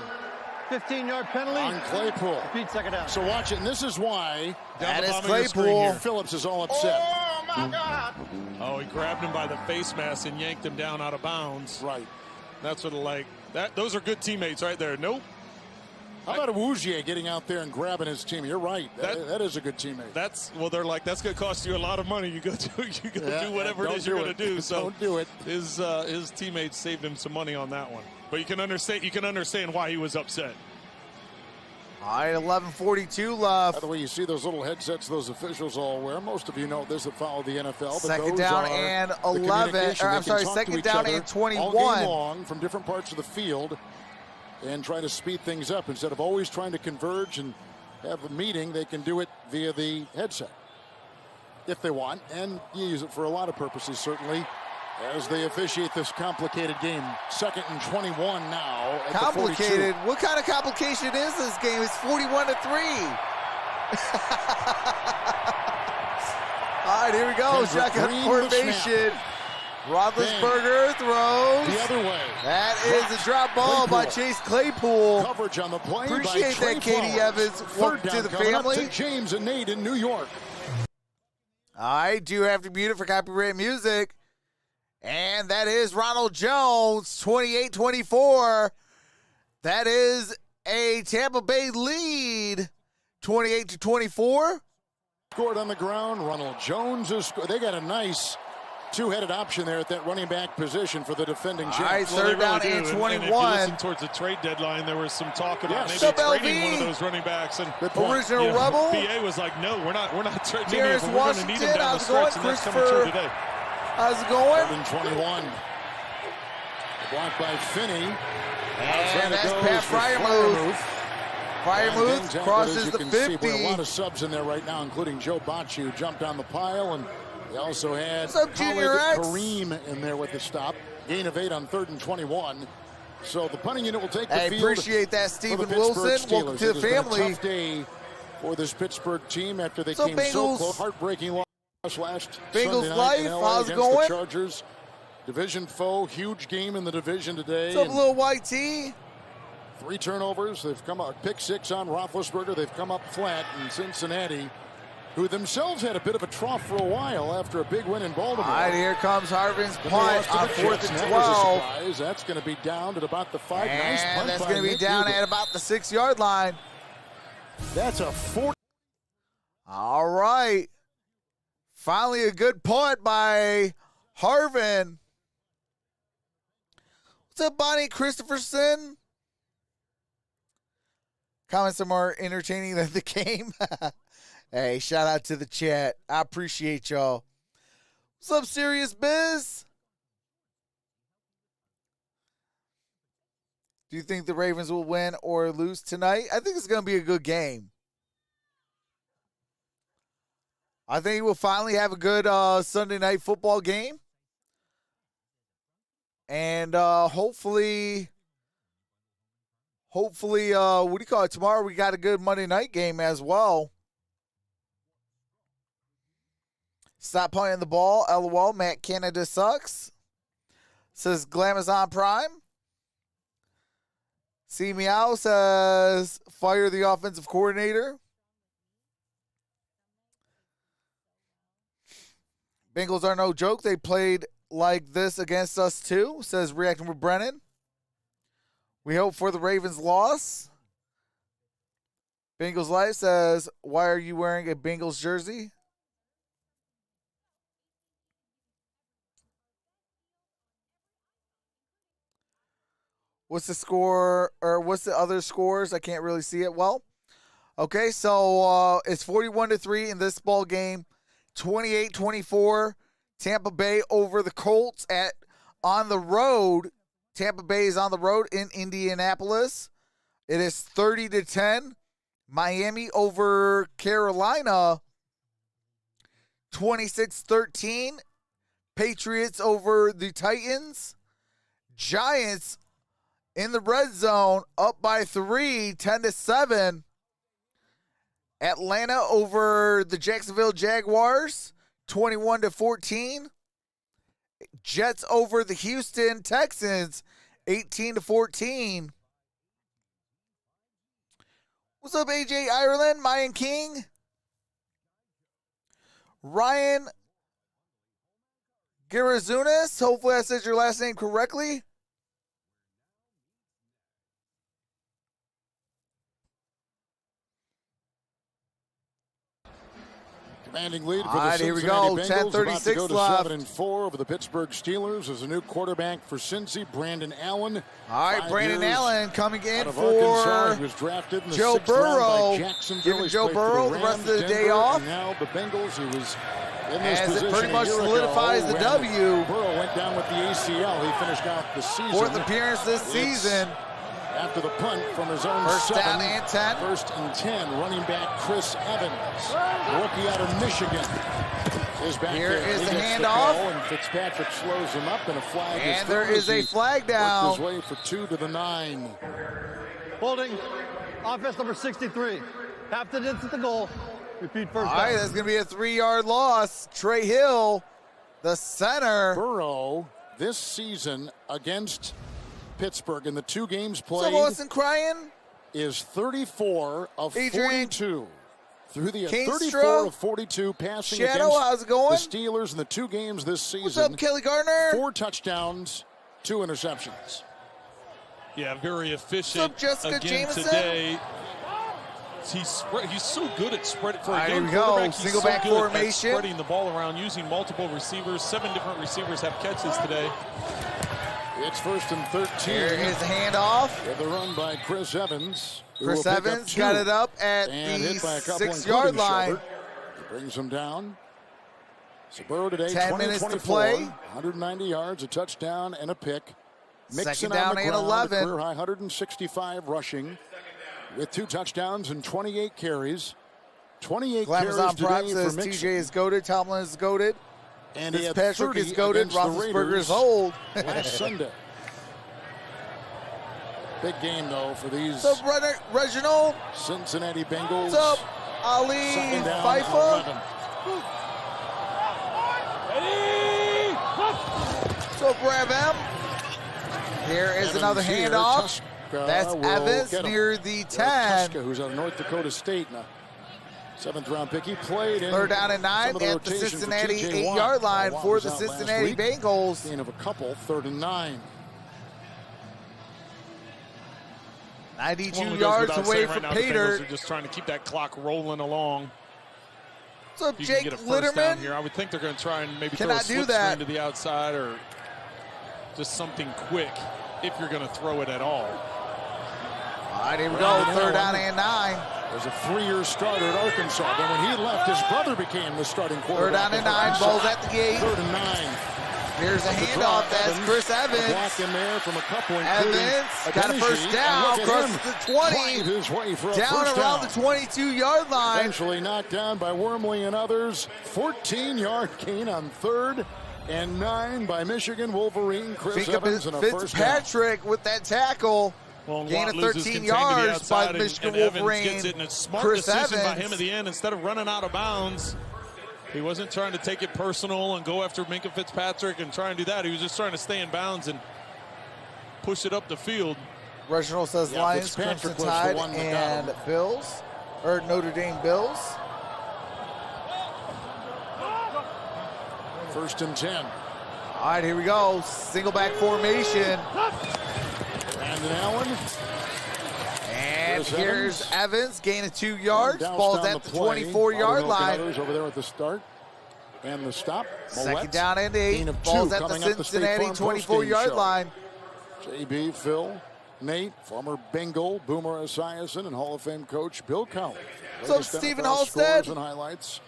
15-yard penalty. On Claypool. Repeat second down. So watch it, and this is why that is Claypool. Phillips is all upset. Oh, my God. Oh, he grabbed him by the face mask and yanked him down out of bounds. Right. That's what those are good teammates right there. Nope. How about Awuzie getting out there and grabbing his team? You're right. That is a good teammate. They're like, that's going to cost you a lot of money. You go do whatever it is you're going to do. So don't do it. His teammates saved him some money on that one. But you can understand why he was upset. All right, 11:42 left. By the way, you see those little headsets those officials all wear. Most of you know this that follow the NFL. But second down and 11. Second down and 21. All game long from different parts of the field and try to speed things up. Instead of always trying to converge and have a meeting, they can do it via the headset if they want. And you use it for a lot of purposes, certainly, as they officiate this complicated game. 2nd and 21 now at complicated? What kind of complication is this game? It's 41-3. All right, here we go. Shotgun formation. Roethlisberger throws. The other way. That is a drop ball by Chase Claypool. Coverage on the play. Appreciate by that, Katie Evans. Welcome to the family. To James and Nate in New York. I do have to mute it for copyright music. And that is Ronald Jones, 28-24. That is a Tampa Bay lead, 28-24. Scored on the ground. Ronald Jones is. They got a nice two-headed option there at that running back position for the defending Jets. All right, third down and 21. And if you listen towards the trade deadline, there was some talk about maybe trading one of those running backs. And original Rebel. BA was like, no, we're not trading him. Here's We're going to need him down the stretch, and that's coming true today. How's it going? 21. Blocked by Finney. And that's Pat Fryermuth. Fryermuth crosses the 50. See, a lot of subs in there right now, including Joe Botch, who jumped on the pile, and they also had Kareem in there with the stop. Gain of 8 on 3rd and 21. So the punting unit will take the field. I appreciate that, Stephen Wilson. Welcome to the family. It has been a tough day for this Pittsburgh team after they came so close. Heartbreaking loss last Sunday night in LA against the Chargers. Division foe, huge game in the division today. What's up, little white tee? 3 turnovers. They've come up, pick 6 on Roethlisberger. They've come up flat in Cincinnati, who themselves had a bit of a trough for a while after a big win in Baltimore. All right, here comes Harvin's punt on 4th and 12. That's going to be down at about the 5. And nice punt that's going to be down at about the 6-yard line. That's a 40. All right. Finally a good punt by Harvin. What's up, Bonnie Christopherson? Comments are more entertaining than the game. Hey, shout out to the chat. I appreciate y'all. What's up, Serious Biz? Do you think the Ravens will win or lose tonight? I think it's going to be a good game. I think we'll finally have a good Sunday night football game. And hopefully, what do you call it? Tomorrow we got a good Monday night game as well. Stop playing the ball. LOL. Matt Canada sucks. Says Glamazon Prime. See Meow says fire the offensive coordinator. Bengals are no joke. They played like this against us too, says Reacting with Brennan. We hope for the Ravens' loss. Bengals Life says, why are you wearing a Bengals jersey? What's the score, or what's the other scores? I can't really see it well. Okay, so it's 41-3 in this ball game. 28-24. Tampa Bay over the Colts on the road. Tampa Bay is on the road in Indianapolis. It is 30-10. Miami over Carolina. 26-13. Patriots over the Titans. Giants in the red zone, up by 3, 10-7. Atlanta over the Jacksonville Jaguars, 21-14. Jets over the Houston Texans, 18-14. What's up, AJ Ireland, Mayan King? Ryan Garazunas, hopefully I said your last name correctly. Commanding lead for the Cincinnati Bengals, about to go to 7-4 over the Pittsburgh Steelers as a new quarterback for Cincy, Brandon Allen. All right, Brandon Allen coming in for Arkansas. He was drafted in the Joe 6th round by Burrow. Jacksonville. Giving Joe Burrow the rest of the day off. And now the Bengals, he was in this position it pretty much solidifies the W. Burrow went down with the ACL. He finished out the season. 4th appearance this season. After the punt from his own First 7. down and 10. 1st and 10. Running back Chris Evans, rookie out of Michigan, is back Here there. is He the gets handoff. ball, and Fitzpatrick slows him up, and a flag is And there thrown is as a he flag down. worked his way for 2 to the 9. Holding, offense number 63. Half the distance to the goal. Repeat first down. All right, that's going to be a 3-yard loss. Trey Hill, the center. Burrow, this season against Pittsburgh in the 2 games played, So Austin crying is 34 of Adrian 42. Through the Kingstra, 34 of 42 passing Shadow, against how's it going? the Steelers in the 2 games this season. What's up, Kelly Gardner? 4 touchdowns, 2 interceptions. Yeah, very efficient. What's up, Jessica again Jameson? today. he's so good at spread for a Here young we go. quarterback. Single He's so back good formation. at spreading the ball around, using multiple receivers. 7 different receivers have catches today. It's 1st and 13. Here is the handoff. With a run by Chris Evans. Chris Evans got it up at the 6-yard line. He brings him down. Burrow today, 10 minutes to play. 190 yards, a touchdown, and a pick. Second down and 11. Career high 165 rushing with 2 touchdowns and 28 carries. 28 carries on today prop for says Mixon. TJ is goated, Tomlin is goated, And he had Patrick 30 is goated, against the Roethlisberger Raiders is old. last Sunday. Big game, though, for these What's up, Reginald? Cincinnati Bengals. What's up, Ali Second down, Pfeiffer? 11. What's up, Brad M? Here is Evans another here. handoff. Tuska That's will Evans get him. near the 10. Tuska, who's out of North Dakota State now. 7th-round pick. He played in 3rd down and 9 some of the at the rotation for Cincinnati J.J. 8-yard Watt. line Watt for was the out last Cincinnati week. Bengals. Gain of a couple, 3rd and 9. 92 yards away from right Pater. They're just trying to keep that clock rolling along. What's up, If you can Jake get a first down Litterman? here, I would think they're going to try and maybe throw a Cannot do slip that. screen to the outside or just something quick if you're going to throw it at all. All right, here we go. 3rd down and 9. Was a 3-year starter at Arkansas. Then when he left, his brother became the starting 3rd quarterback. down and 9. Ball's at the gate. 3rd and 9. Here's a handoff. That's Chris Evans. Block in there from a couple, including Evans got a first Adeniji, down. and look at Crosses him the 20. find his way for a Down first around down. the 22-yard line. Eventually knocked down by Wormley and others. 14-yard gain on 3rd and 9 by Michigan Wolverine. Chris Evans and a first down. Fitzpatrick with that tackle. Well, Gain of Watt loses 13 contained to the yards by outside, Michigan and Evans Wolverine. gets it, and it's a smart Chris decision by Evans. him at the end. Instead of running out of bounds, he wasn't trying to take it personal and go after Minka Fitzpatrick and try and do that. He was just trying to stay in bounds and push it up the field. Reginald says Lions, Fitzpatrick Crimson was the Tide, one that got and him. Bills, or Notre Dame Bills. 1st and 10. All right, here we go. Single back formation. And Allen. And Chris here's Evans, gain of 2 yards. Doused Ball's on at the the play. 24-yard line. Others over there at the start. And the stop. Second Moet. down and Gain 8. of Ball's 2 at the coming up the State Cincinnati Farm postgame 24-yard show. line. JB, Phil, Nate, former Bengal, Boomer Esiason, and Hall of Fame coach Bill Cowley. What's up, Latest Stephen NFL Halstead? scores and highlights.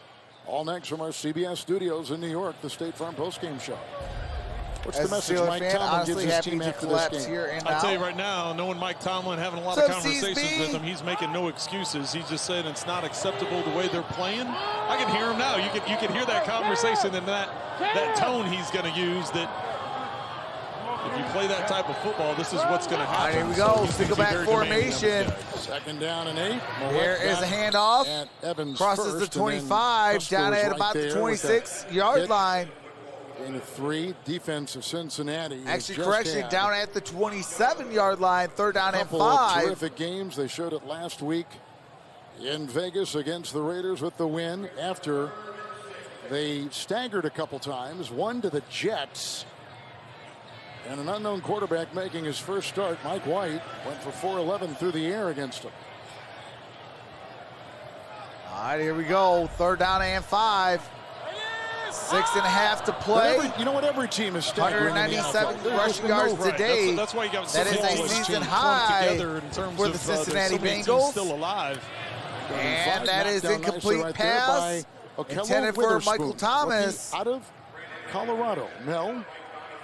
All next from our CBS studios in New York, the State Farm postgame show. What's As the a message Steeler Mike fan, Tomlin gives honestly his happy team to after this collapse game? here and I'll now. tell you right now, knowing Mike Tomlin, having a lot What's of up, conversations CSB? with him, he's making no excuses. He's just saying it's not acceptable the way they're playing. I can hear him now. You can hear that conversation and that tone he's going to use. That if you play that type of football, this is what's going to All right, happen. here we go. So he's Single gonna back be very demanding of formation. those guys. 2nd down and 8. Here is a handoff. At Evans Crosses the first, and then 25, down Custer at was about right the there with that 26-yard hit. line. Gain of 3. Defense of Cincinnati. has Actually, just correction, had down at the 27-yard line. 3rd down and couple of 5. terrific games. They showed it last week in Vegas against the Raiders with the win after they staggered a couple times. One to the Jets. And an unknown quarterback making his first start, Mike White, went for 411 through the air against him. All right, here we go. 3rd down and 5. 6.5 to play. You know what? Every team is staggering. 197 rushing yards today. That's why you got That is a flawless season team clumped high together in terms for of the Cincinnati so many teams Bengals. still alive. And that is Knocked down incomplete nicely right there pass by Okello intended for Witherspoon, Michael Thomas. rookie out of Colorado. Mel.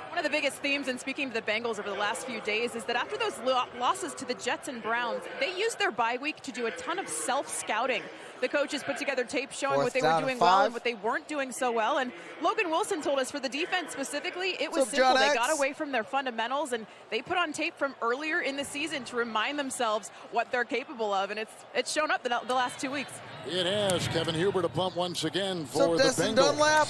One of the biggest themes in speaking to the Bengals over the last few days is that after those losses to the Jets and Browns, they used their bye week to do a ton of self-scouting. The coaches put together tape showing what they were doing well and what they weren't doing so well. And Logan Wilson told us for the defense specifically, it was simple. They got away from their fundamentals and they put on tape from earlier in the season to remind themselves what they're capable of. And it's shown up the last 2 weeks. It has. Kevin Huber to punt once again for the Destin Bengals. Dunlap.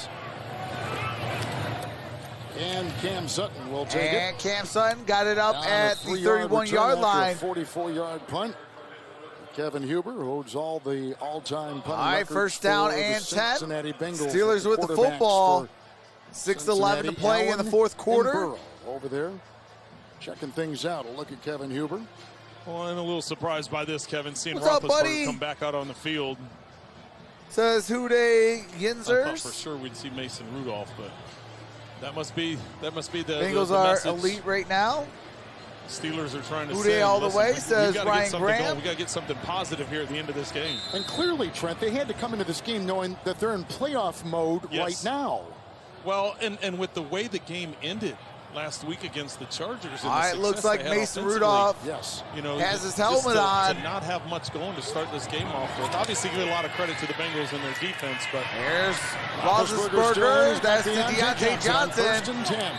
And Cam Sutton will take it. And Cam Sutton got it up Down at a the 3-yard 31-yard return line. after a 44-yard punt. Kevin Huber holds all the all-time punting All right, records first down for the and 10. Cincinnati Bengals. Steelers with the Quarterbacks football. for 6:11 to play in the Allen fourth and quarter. Burrow over there checking things out. A look at Kevin Huber. Well, I'm a little surprised by this, Kevin, seeing What's up, buddy? Roethlisberger come back out on the field. Says Hude I Yinzers. thought for sure we'd see Mason Rudolph, but that must be the Bengals the are message. elite right now. Steelers are trying to Hude say, all the way, we says gotta Ryan get something Graham. going. We got to get something positive here at the end of this game. And clearly, Trent, they had to come into this game knowing that they're in playoff mode right now. Well, and with the way the game ended last week against the Chargers, It looks like Mason Rudolph has his helmet on. To not have much going to start this game off with. Obviously, give a lot of credit to the Bengals and their defense, but here's Roethlisberger. That's to Deontay Johnson. First and 10.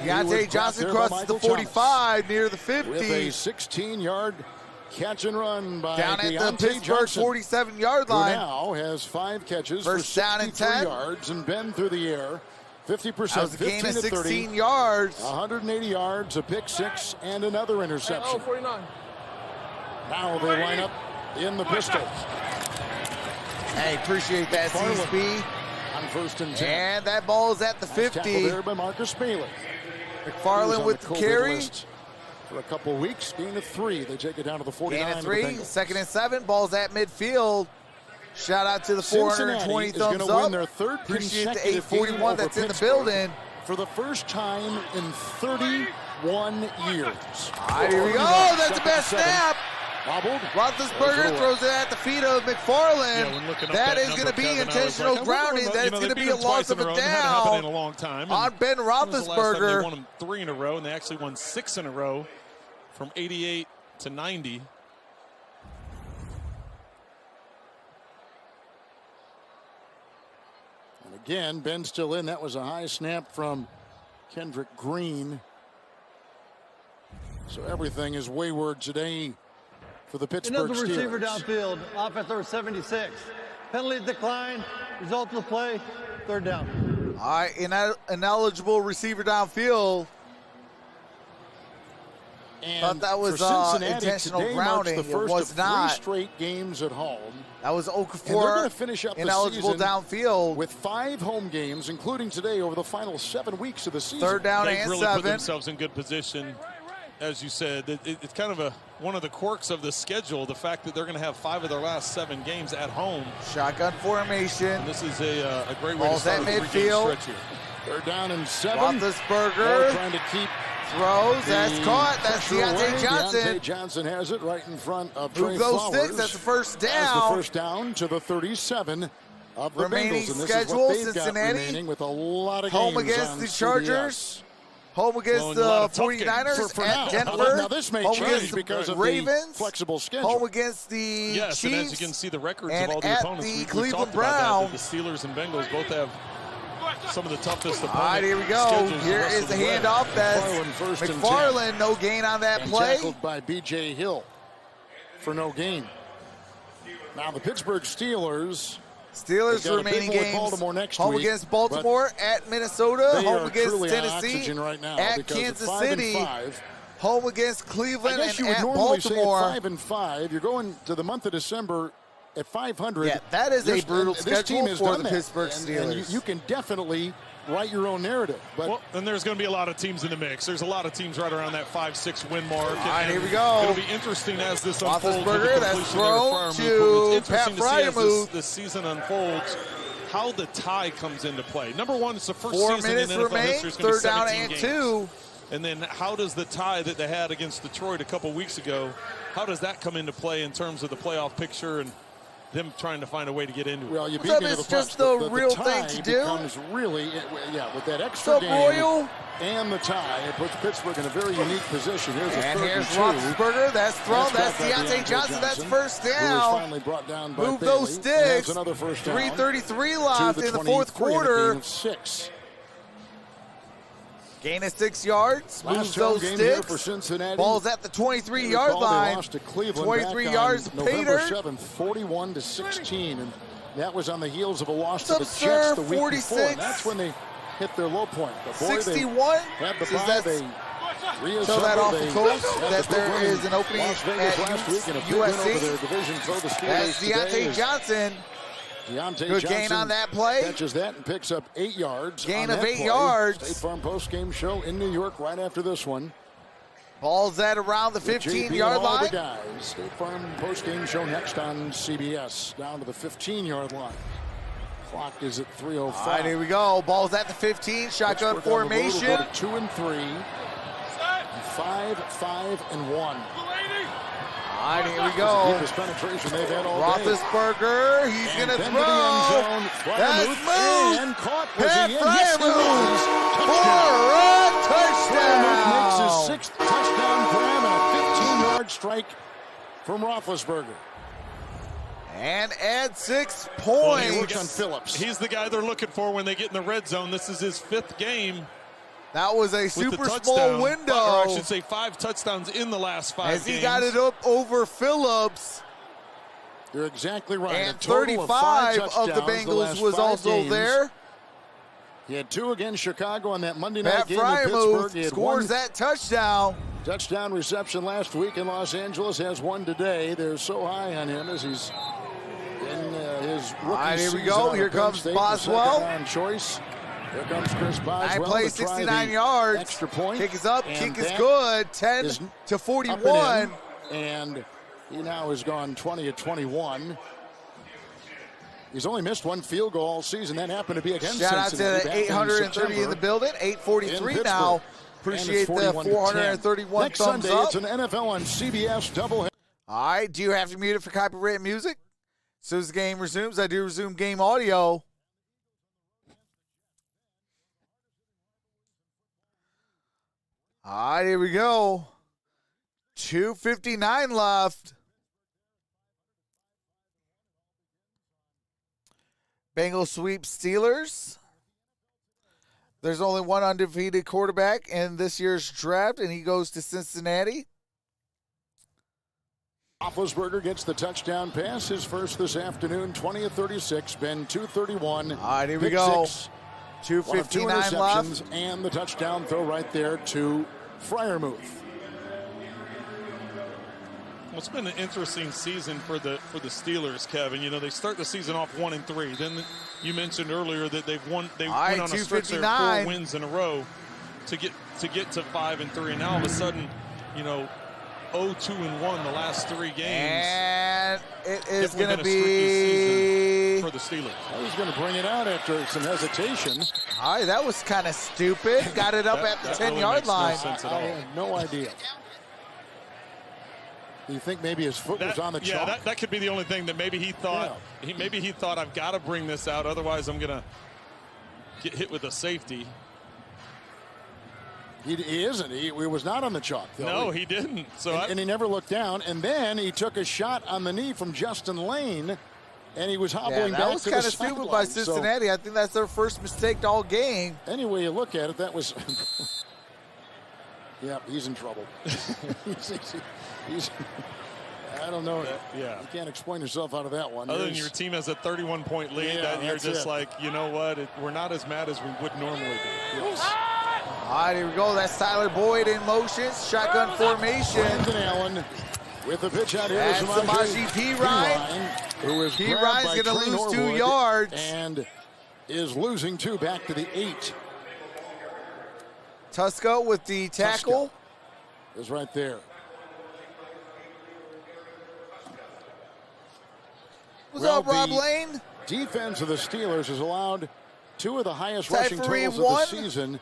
Deontay Johnson crosses the 45 near the 50. With a 16-yard catch and run by down at Deontay the Pittsburgh Johnson, 47-yard who line. now has 5 catches First for down and 63 10. yards and been through the air. 50%, That was a gain 15 of to 16 30, yards. 180 yards, a pick 6, and another interception. 49. Now they line up in the pistol. Hey, appreciate that, CSP. On first and 10. And that ball is at the Nice 50. tackle there by Marcus Bailey. McFarland with the carry. For a couple of weeks, gain of 3. They take it down to the 49. Gain of 3, 2nd and 7. Ball's at midfield. Shout out to the Cincinnati 420 is thumbs going to up. win their 3rd Appreciate the consecutive 841 game that's over in the Pittsburgh building. for the first time in 31 years. All right, here we go. That's the best snap. Wobbled. Roethlisberger throws it at the feet of McFarland. Yeah, when looking up that is number, going to be Kevin, intentional I was like, grounding. That's going to be a loss of a It hadn't happened in down a long time. on Ben When was the last time they Roethlisberger. won them 3 in a row, and they actually won 6 in a row from 88 to 90. And again, Ben still in. That was a high snap from Kendrick Green. So everything is wayward today for the Pittsburgh Another receiver Steelers. downfield. Offense number 76. Penalty decline. Result of the play. 3rd down. All right, ineligible receiver downfield. And Thought that was for Cincinnati, intentional today grounding. marks the It first was of 3 not. straight games at home. That was And they're going to finish up the ineligible season downfield. with 5 home games, including today, over the final 7 weeks of the season. 3rd down They've and really put 7. themselves in good position. As you said, it's kind of one of the quirks of the schedule, the fact that they're going to have 5 of their last 7 games at home. Shotgun formation. And this is a great way Ball's to at start a 3-game midfield. stretch here. 3rd down and 7. Roethlisberger They're trying to keep throws. That's caught. That's pressure Deontay away. Johnson. Deontay Johnson has it right in front of Trey Move those Flowers. sticks. That's the first That's down. the first down to the 37 of the Remaining Bengals. And this schedule, is what they've got Cincinnati. remaining with a lot of Home games against on the CBS. Chargers. Home against Well, and the a lot of tough games 49ers For at now. Denver. Now this may home change against because the of Ravens. the flexible schedule. Home against the Yes, Chiefs. and as you can see, the records and of all the at opponents. the We Cleveland talked about that Browns. the Steelers and Bengals both have some of the toughest opponents. All right, here we go. Here is the handoff. That's McFarland first and 10. McFarland. No gain on that And play. tackled by B.J. Hill for no gain. Now the Pittsburgh Steelers. Steelers They've got a remaining big one games. Baltimore next Home week, against Baltimore, at Minnesota, They home are against truly on Tennessee, oxygen right now at because Kansas at 5 and City, 5. home against I Cleveland, guess and you would at normally say at Baltimore. 5 and 5. You're going to the month of December at 500. Yeah, that is a brutal this schedule team has for done the that. Pittsburgh And Steelers. you can definitely write your own narrative. But Well, and there's going to be a lot of teams in the mix. There's a lot of teams right around that 5-6 win mark. All right, here we go. It'll be interesting as this unfolds. with the Roethlisberger, that's completion of their thrown fire to movement. It's Pat interesting to see as Fryermuth. this season unfolds, how the tie comes into play. Number one, it's the first 4 season minutes in NFL remain, history. It's going to 3rd be down 17 and games. 2. And then how does the tie that they had against Detroit a couple weeks ago, how does that come into play in terms of the playoff picture and them trying to find a way to get into it? well, you beat What's me up? to the It's just punch. the real tie thing to do. becomes really, with that What's extra up, game Royal? and the tie, it puts Pittsburgh in a very unique position. Here's a And 3rd here's and 2. Roethlisberger. That's thrown. That's brought by Deontay Johnson. That's first who was down. finally brought down by Move Bailey. those And that's sticks. another first down. 3:33 to left in the fourth 23 and a quarter. gain of 6. Gain of 6 yards. Last Moves home those game here for sticks. Cincinnati. Ball's at the 23-yard Recall they line. lost to Cleveland 23 back yards. on November Pater. 7th, 41-16, and that was on the heels of a loss to What's the up, Jets sir? the week 46. before. And that's when they hit their low point. But boy, 61. they had the Says bye. that's- They Show that off the They coast had that the big there win is in an opening Las Vegas at last week and a big win over USC. their division for the Steelers That's today Deontay as Johnson. Deontay Good Johnson gain on that play. catches that and picks up 8 yards. Gain on of that 8 play. yards. State Farm post-game show in New York right after this one. Ball's at around the 15-yard line. The guys. State Farm postgame show next on CBS. Down to the 15-yard line. Clock is at 3:05. All right, here we go. Ball's at the 15. Shotgun formation. Go to 2 and 3. 5, 5, and 1. All right, here we go. Deepest penetration they've had all Roethlisberger, he's going to throw. That's moved. And caught. Pat Freiermuth for a touchdown. Freiermuth makes his 6th touchdown grab and a 15-yard strike from Roethlisberger. And add 6 points. He works on Phillips. He's the guy they're looking for when they get in the red zone. This is his 5th game. That was a super small window. Or I should say 5 touchdowns in the last 5 games. As he got it up over Phillips. You're exactly right. And 35 of the Bengals was also there. He had 2 against Chicago on that Monday night Pat game in Pittsburgh. He had scores that touchdown. Touchdown reception last week in Los Angeles, has 1 today. They're so high on him as he's in his rookie All right, here we season go. out Here of Penn comes State, Boswell. On choice. Here comes Chris Boswell. 9 plays, to try 69 the yards. Extra point. Kick is up. And Kick is good. 10 to 41. And he now has gone 20 of 21. He's only missed 1 field goal all season. That happened to be against Cincinnati. Cincinnati. Shout out to the 830 in the building. 843 now. Appreciate the 431 Next thumbs Sunday, up. it's an NFL on CBS doubleheader. All right, do you have to mute it for copyrighted music? As soon as the game resumes, I do resume game audio. All right, here we go. 2:59 left. Bengals sweep Steelers. There's only one undefeated quarterback in this year's draft, and he goes to Cincinnati. Roethlisberger gets the touchdown pass, his first this afternoon, 20 of 36, been 231. All right, here we go. 2:59 left. And the touchdown throw right there to Freiermuth. Well, it's been an interesting season for the Steelers, Kevin. You know, they start the season off 1 and 3. Then you mentioned earlier that they went on a stretch there of 4 wins in a row to get to 5 and 3. And now all of a sudden, you know, 0-2 and 1 the last 3 games. And it is going to be for the Steelers. I was going to bring it out after some hesitation. All right, that was kind of stupid. Got it up at the 10-yard line. No sense at all. I have no idea. Do you think maybe his foot was on the chalk? Yeah, that could be the only thing that maybe he thought. Yeah. Maybe he thought, I've got to bring this out, otherwise I'm going to get hit with a safety. He isn't. He was not on the chalk, though. No, he didn't. And he never looked down. And then he took a shot on the knee from Justin Lane, and he was hobbling back to the sideline. That was kind of stupid by Cincinnati. So, I think that's their first mistake all game. Any way you look at it, that was... Yeah, he's in trouble. he's I don't know. Yeah. You can't explain yourself out of that one. Other than your team has a 31-point lead, that you're just like, you know what? We're not as mad as we would normally be. Yes. All right, here we go. That's Tyler Boyd in motion. Shotgun formation. Brandon Allen with the pitch out here. And Samaje Perine. Who is Perine's going to lose 2 yards. And is losing 2 back to the 8. Tusco with the tackle. Tusco is right there. What's up, Rob Lane? Defense of the Steelers has allowed 2 of the highest rushing totals of the season.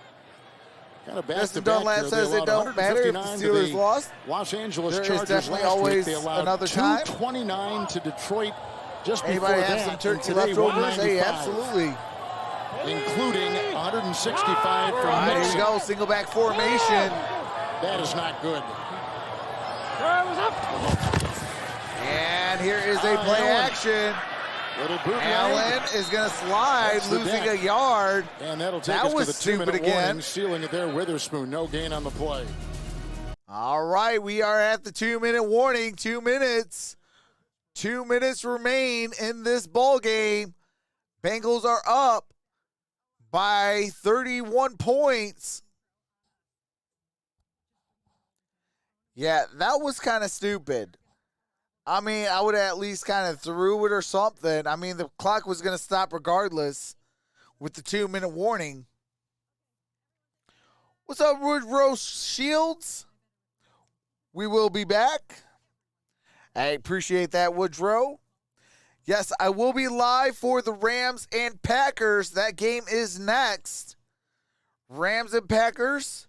Kind of back to back. Dunlap says it don't matter if the Steelers lost. Los Angeles there Chargers definitely last always week. They allowed another time. 229 to Detroit just Anybody before have that. some turkey Today, leftovers? Hey, absolutely. Including 165 from All right, here we go. Single back formation. That is not good. And here is a play action. Allen is going to slide, losing a yard. And that'll take us to the 2-minute warning, sealing it there. Witherspoon, no gain on the play. All right, we are at the 2-minute warning. 2 minutes. 2 minutes remain in this ball game. Bengals are up by 31 points. Yeah, that was kind of stupid. I mean, I would have at least kind of threw it or something. I mean, the clock was going to stop regardless with the 2-minute warning. What's up, Woodrow Shields? we will be back. I appreciate that, Woodrow. Yes, I will be live for the Rams and Packers. That game is next. Rams and Packers.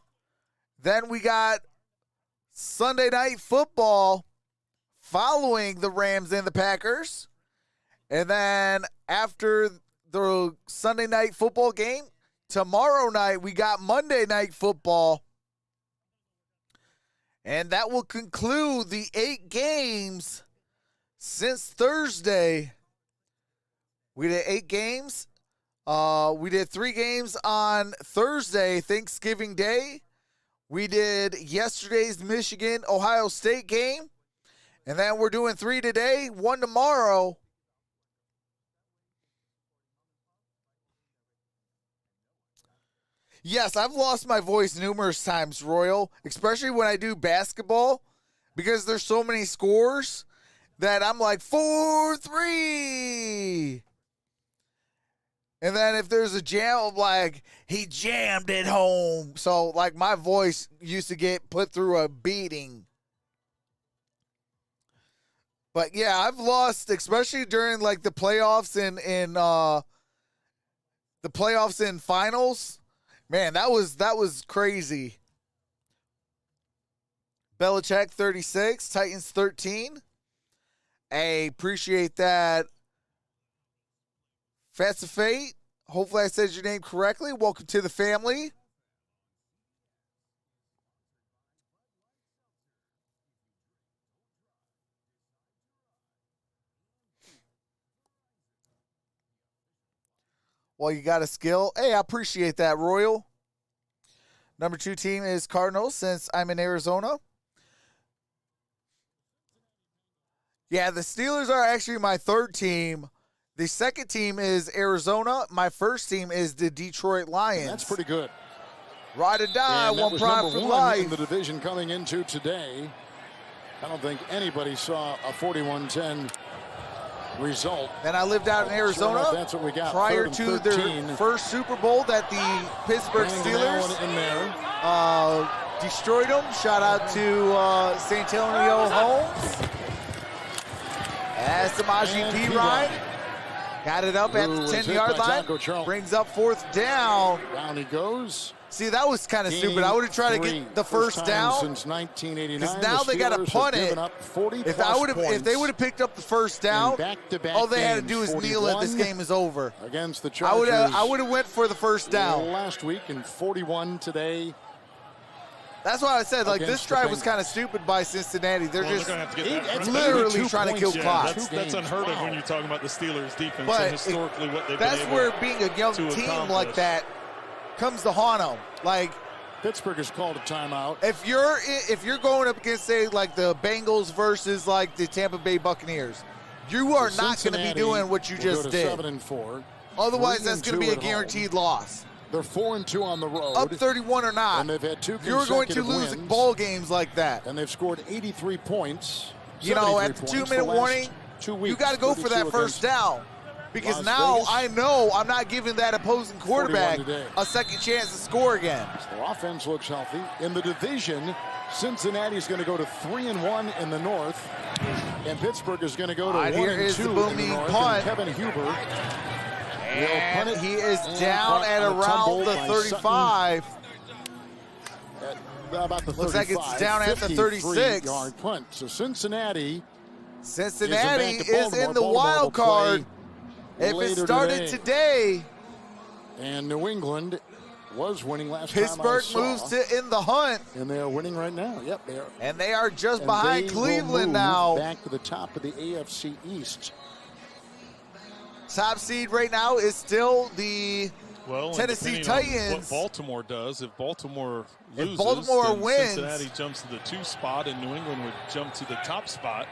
Then we got Sunday Night Football following the Rams and the Packers. And then after the Sunday Night Football game, tomorrow night we got Monday Night Football. And that will conclude the 8 games since Thursday. We did 8 games. We did 3 games on Thursday, Thanksgiving Day. We did yesterday's Michigan-Ohio State game. And then we're doing 3 today, 1 tomorrow. Yes, I've lost my voice numerous times, Royal, especially when I do basketball, because there's so many scores that I'm like 4-3. And then if there's a jam, I'm like, he jammed it home. So, like, my voice used to get put through a beating. But, yeah, I've lost, especially during, like, the playoffs and finals. Man, that was crazy. Belichick 36, Titans 13. I appreciate that. Fats of Fate. Hopefully I said your name correctly. Welcome to the family. Well, you got a skill. Hey, I appreciate that, Royal. Number 2 team is Cardinals since I'm in Arizona. Yeah, the Steelers are actually my 3rd team. The second team is Arizona. My first team is the Detroit Lions. That's pretty good. Ride or die, and that one was pride number for 1 life. in the division coming into today. I don't think anybody saw a 41-10 result. Then I lived out in Arizona that's what we got. prior to their first Super Bowl that the Pittsburgh Steelers in there. Destroyed them. Shout out to St. Antonio Holmes. As Samaje Perine got it up at the 10-yard line. Brings up 4th down. Down he goes. See, that was kind of stupid. I would have tried to get the first down. Since 1989. Because now they got to punt it. If they would have picked up the first down, all they had to do is kneel it. This game is over. Against the Chargers. I would have went for the first down. Last week and 41 today. That's why I said, like, this drive was kind of stupid by Cincinnati. They're just literally trying to kill clock. That's unheard of when you're talking about the Steelers' defense but and historically what they've been able to That's where being a young team like that comes to haunt them. Like, Pittsburgh has called a timeout. If you're going up against, say, like the Bengals versus like the Tampa Bay Buccaneers, you are not going to be doing what you just did. 7-4. Otherwise, that's going to be a guaranteed loss. They're 4-2 on the road. Up 31 or not. And they've had 2 consecutive You're going to lose wins, ball games like that. And they've scored 83 points. You know, at the 2-minute warning, you got to go for that first down. Because now I know I'm not giving that opposing quarterback a second chance to score again. So the offense looks healthy. In the division, Cincinnati's going to go to 3-1 in the north. And Pittsburgh is going to go to 1-2 here is the booming punt. Kevin Huber. And he is down at around the 35. About the 35. Looks like it's down at the 36. Yard punt. So Cincinnati is in the wild card. If it started today. And New England was winning last Pittsburgh time I moves in the hunt. And they are winning right now. Yep, they are. And they are just behind Cleveland now. Back to the top of the AFC East. Top seed right now is still the Tennessee Titans. What Baltimore does, if Baltimore loses, if Baltimore then wins, Cincinnati jumps to the 2 spot, and New England would jump to the top spot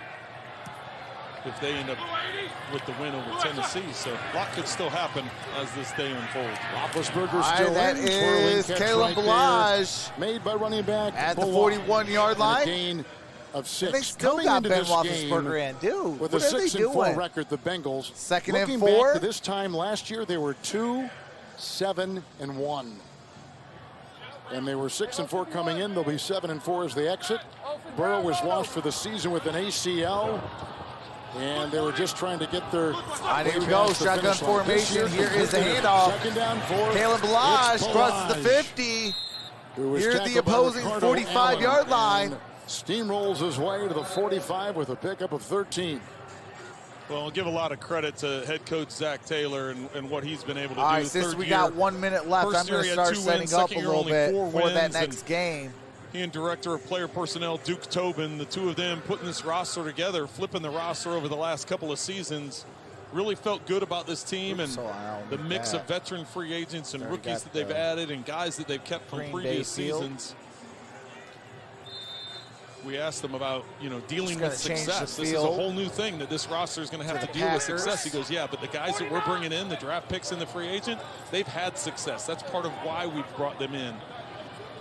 if they end up with the win over Tennessee. So a lot could still happen as this day unfolds. Roethlisberger's still that in. Is Caleb Balaj made by running back at the 41-yard line. A gain of 6. And they still got Ben Roethlisberger in, dude. With what a are they 6-4 doing? record, the Bengals. Second Looking and 4. back to this time last year, they were 2-7-1. And they were 6-4 coming in. They'll be 7-4 as they exit. Burrow was lost for the season with an ACL. And they were just trying to get their... Here we go, shotgun formation. Here is the handoff. Second down for Kalen Balazs crosses the 50. Here's the opposing 45-yard line. Steamrolls his way to the 45 with a pickup of 13. Well, I'll give a lot of credit to head coach Zach Taylor and what he's been able to do. All right, since we got 1 minute left, I'm going to start setting up a little bit for that next game. He and Director of Player Personnel, Duke Tobin, the two of them putting this roster together, flipping the roster over the last couple of seasons. Really felt good about this team and the mix of veteran free agents and rookies that they've added and guys that they've kept from previous seasons. We asked them about, dealing with success. This is a whole new thing that this roster is going to have to deal with success. He goes, yeah, but the guys that we're bringing in, the draft picks and the free agent, they've had success. That's part of why we've brought them in,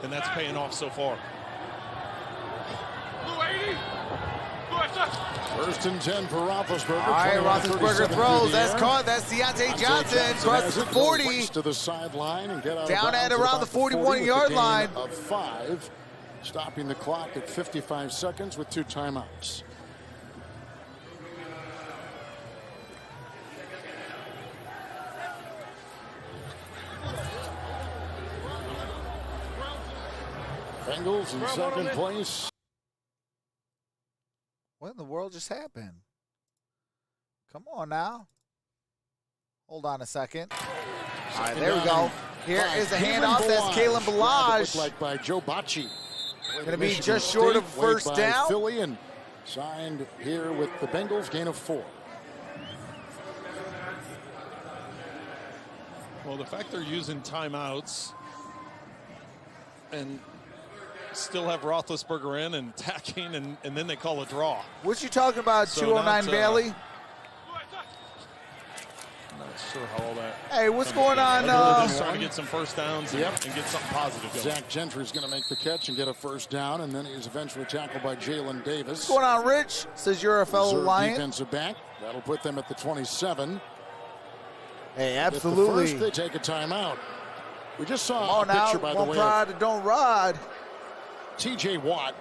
and that's paying off so far. First and 10 for Roethlisberger. All right, Roethlisberger throws. That's caught. That's Deontay Johnson. Crosses the 40. To the sideline and get out down at around the 41-yard line. Of 5. Stopping the clock at 55 seconds with 2 timeouts. Bengals in second place. What in the world just happened? Come on now. Hold on a second. All right, there we go. Here is a handoff. That's Kalen Balazs. Like by Joe Bocci. Going to be just short of first down. Philly and signed here with the Bengals, gain of 4. Well, the fact they're using timeouts and still have Roethlisberger in and attacking, and then they call a draw. What you talking about, so 209 Bailey? Not sure how all that. Hey, what's going on? Just trying to get some first downs and get something positive going. Zach Gentry's going to make the catch and get a first down, and then he's eventually tackled by Jalen Davis. What's going on, Rich? Says you're a fellow Lion. Defensive back. That'll put them at the 27. Hey, absolutely. First, they take a timeout. We just saw a picture, by the way. Don't rod. T.J. Watt.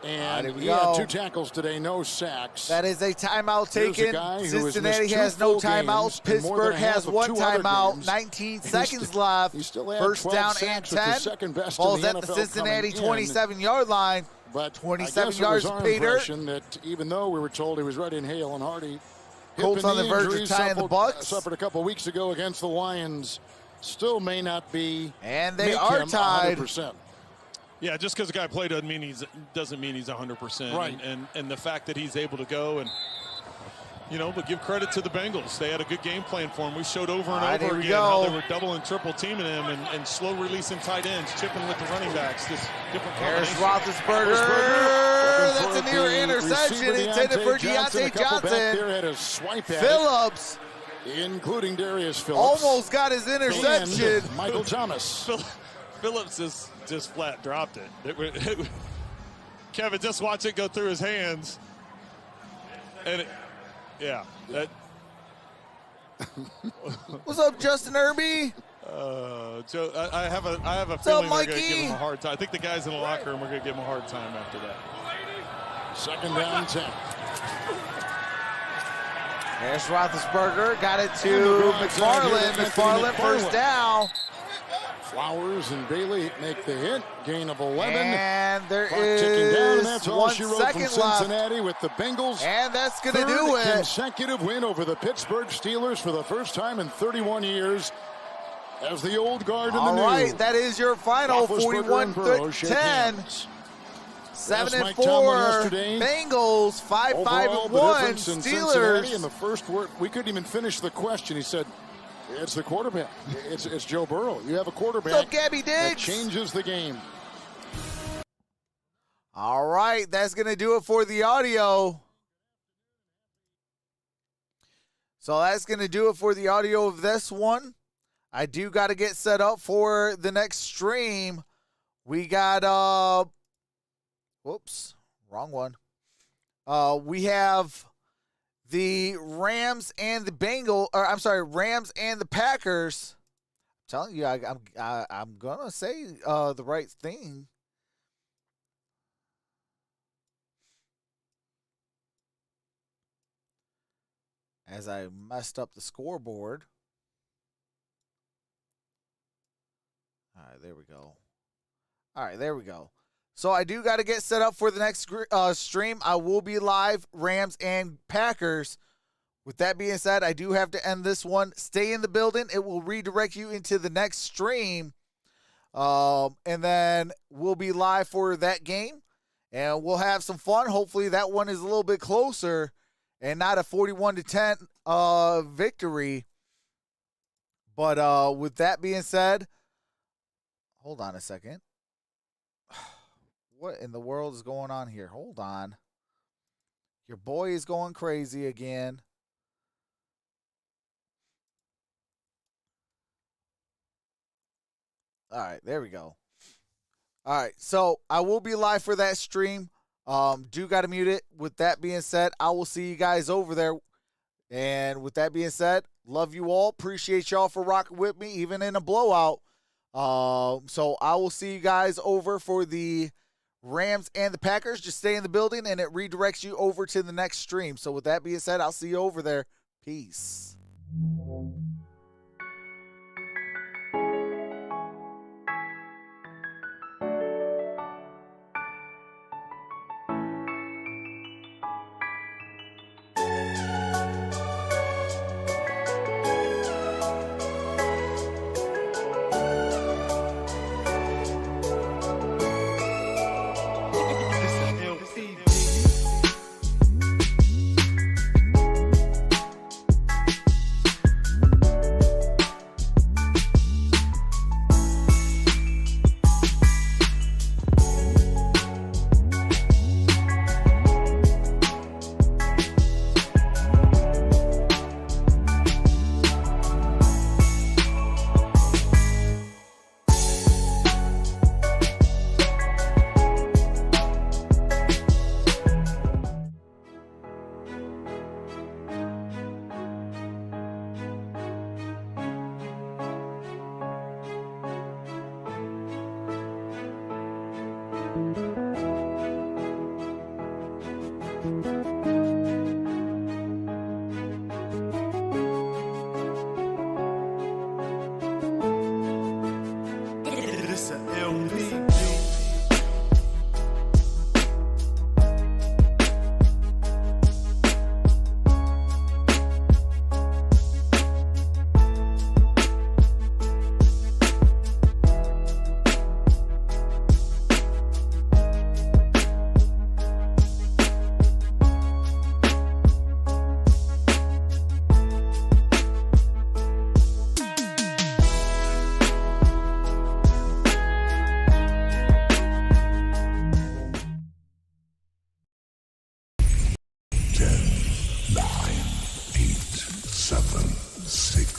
And he had 2 tackles today, no sacks. That is a timeout taken. Cincinnati has no timeouts. Pittsburgh has 1 timeout. 19 seconds left. First down and 10. Ball's at the Cincinnati 27-yard line. But 27 yards of pay dirt. That even though we were told he was ready and hale and hearty, Colts on the verge of tying the Bucks. Suffered a couple weeks ago against the Lions. Still may not be. And they are tied. 100%. Yeah, just because a guy played doesn't mean he's 100%. Right. And the fact that he's able to go and, but give credit to the Bengals. They had a good game plan for him. We showed over and over again how they were double and triple teaming him and slow releasing tight ends, chipping with the running backs. This different There's Roethlisberger. That's a near interception intended for Deontay Johnson. Phillips. Including Darius Phillips. Almost got his interception. And Michael Thomas. Phillips just flat dropped it. Kevin, just watch it go through his hands. And What's up, Justin Irby? Joe, I have a feeling they're going to give him a hard time. I think the guys in the locker room are going to give him a hard time after that. Second down 10. There's Roethlisberger. Got it to McFarland. McFarland first down. Flowers and Bailey make the hit. Gain of 11. And there Clock ticking down, and is that's all 1 she wrote second from Cincinnati with the Bengals. And that's going to do Third it. consecutive win over the Pittsburgh Steelers for the first time in 31 years as the old guard in the new. All right, that is your final 41-10. 7-4 Bengals, 5-5-1 Steelers. In the first word, we couldn't even finish the question. He said, "It's the quarterback. It's Joe Burrow. You have a quarterback What's up, Gabby Diggs? that changes the game." All right, that's going to do it for the audio. So that's going to do it for the audio of this one. I do got to get set up for the next stream. We got, whoops, wrong one. We have the Rams and the Rams and the Packers. telling you, I'm gonna say the right thing. As I messed up the scoreboard. All right, there we go. All right, there we go. So I do got to get set up for the next stream. I will be live, Rams and Packers. With that being said, I do have to end this one. Stay in the building. It will redirect you into the next stream. And then we'll be live for that game. And we'll have some fun. Hopefully that one is a little bit closer and not a 41-10 victory. But with that being said, hold on a second. What in the world is going on here? Hold on. Your boy is going crazy again. All right, there we go. All right, so I will be live for that stream. Do got to mute it. With that being said, I will see you guys over there. And with that being said, love you all. Appreciate y'all for rocking with me, even in a blowout. So I will see you guys over for the Rams and the Packers. Just stay in the building, and it redirects you over to the next stream. So with that being said, I'll see you over there. Peace. Seven, 6,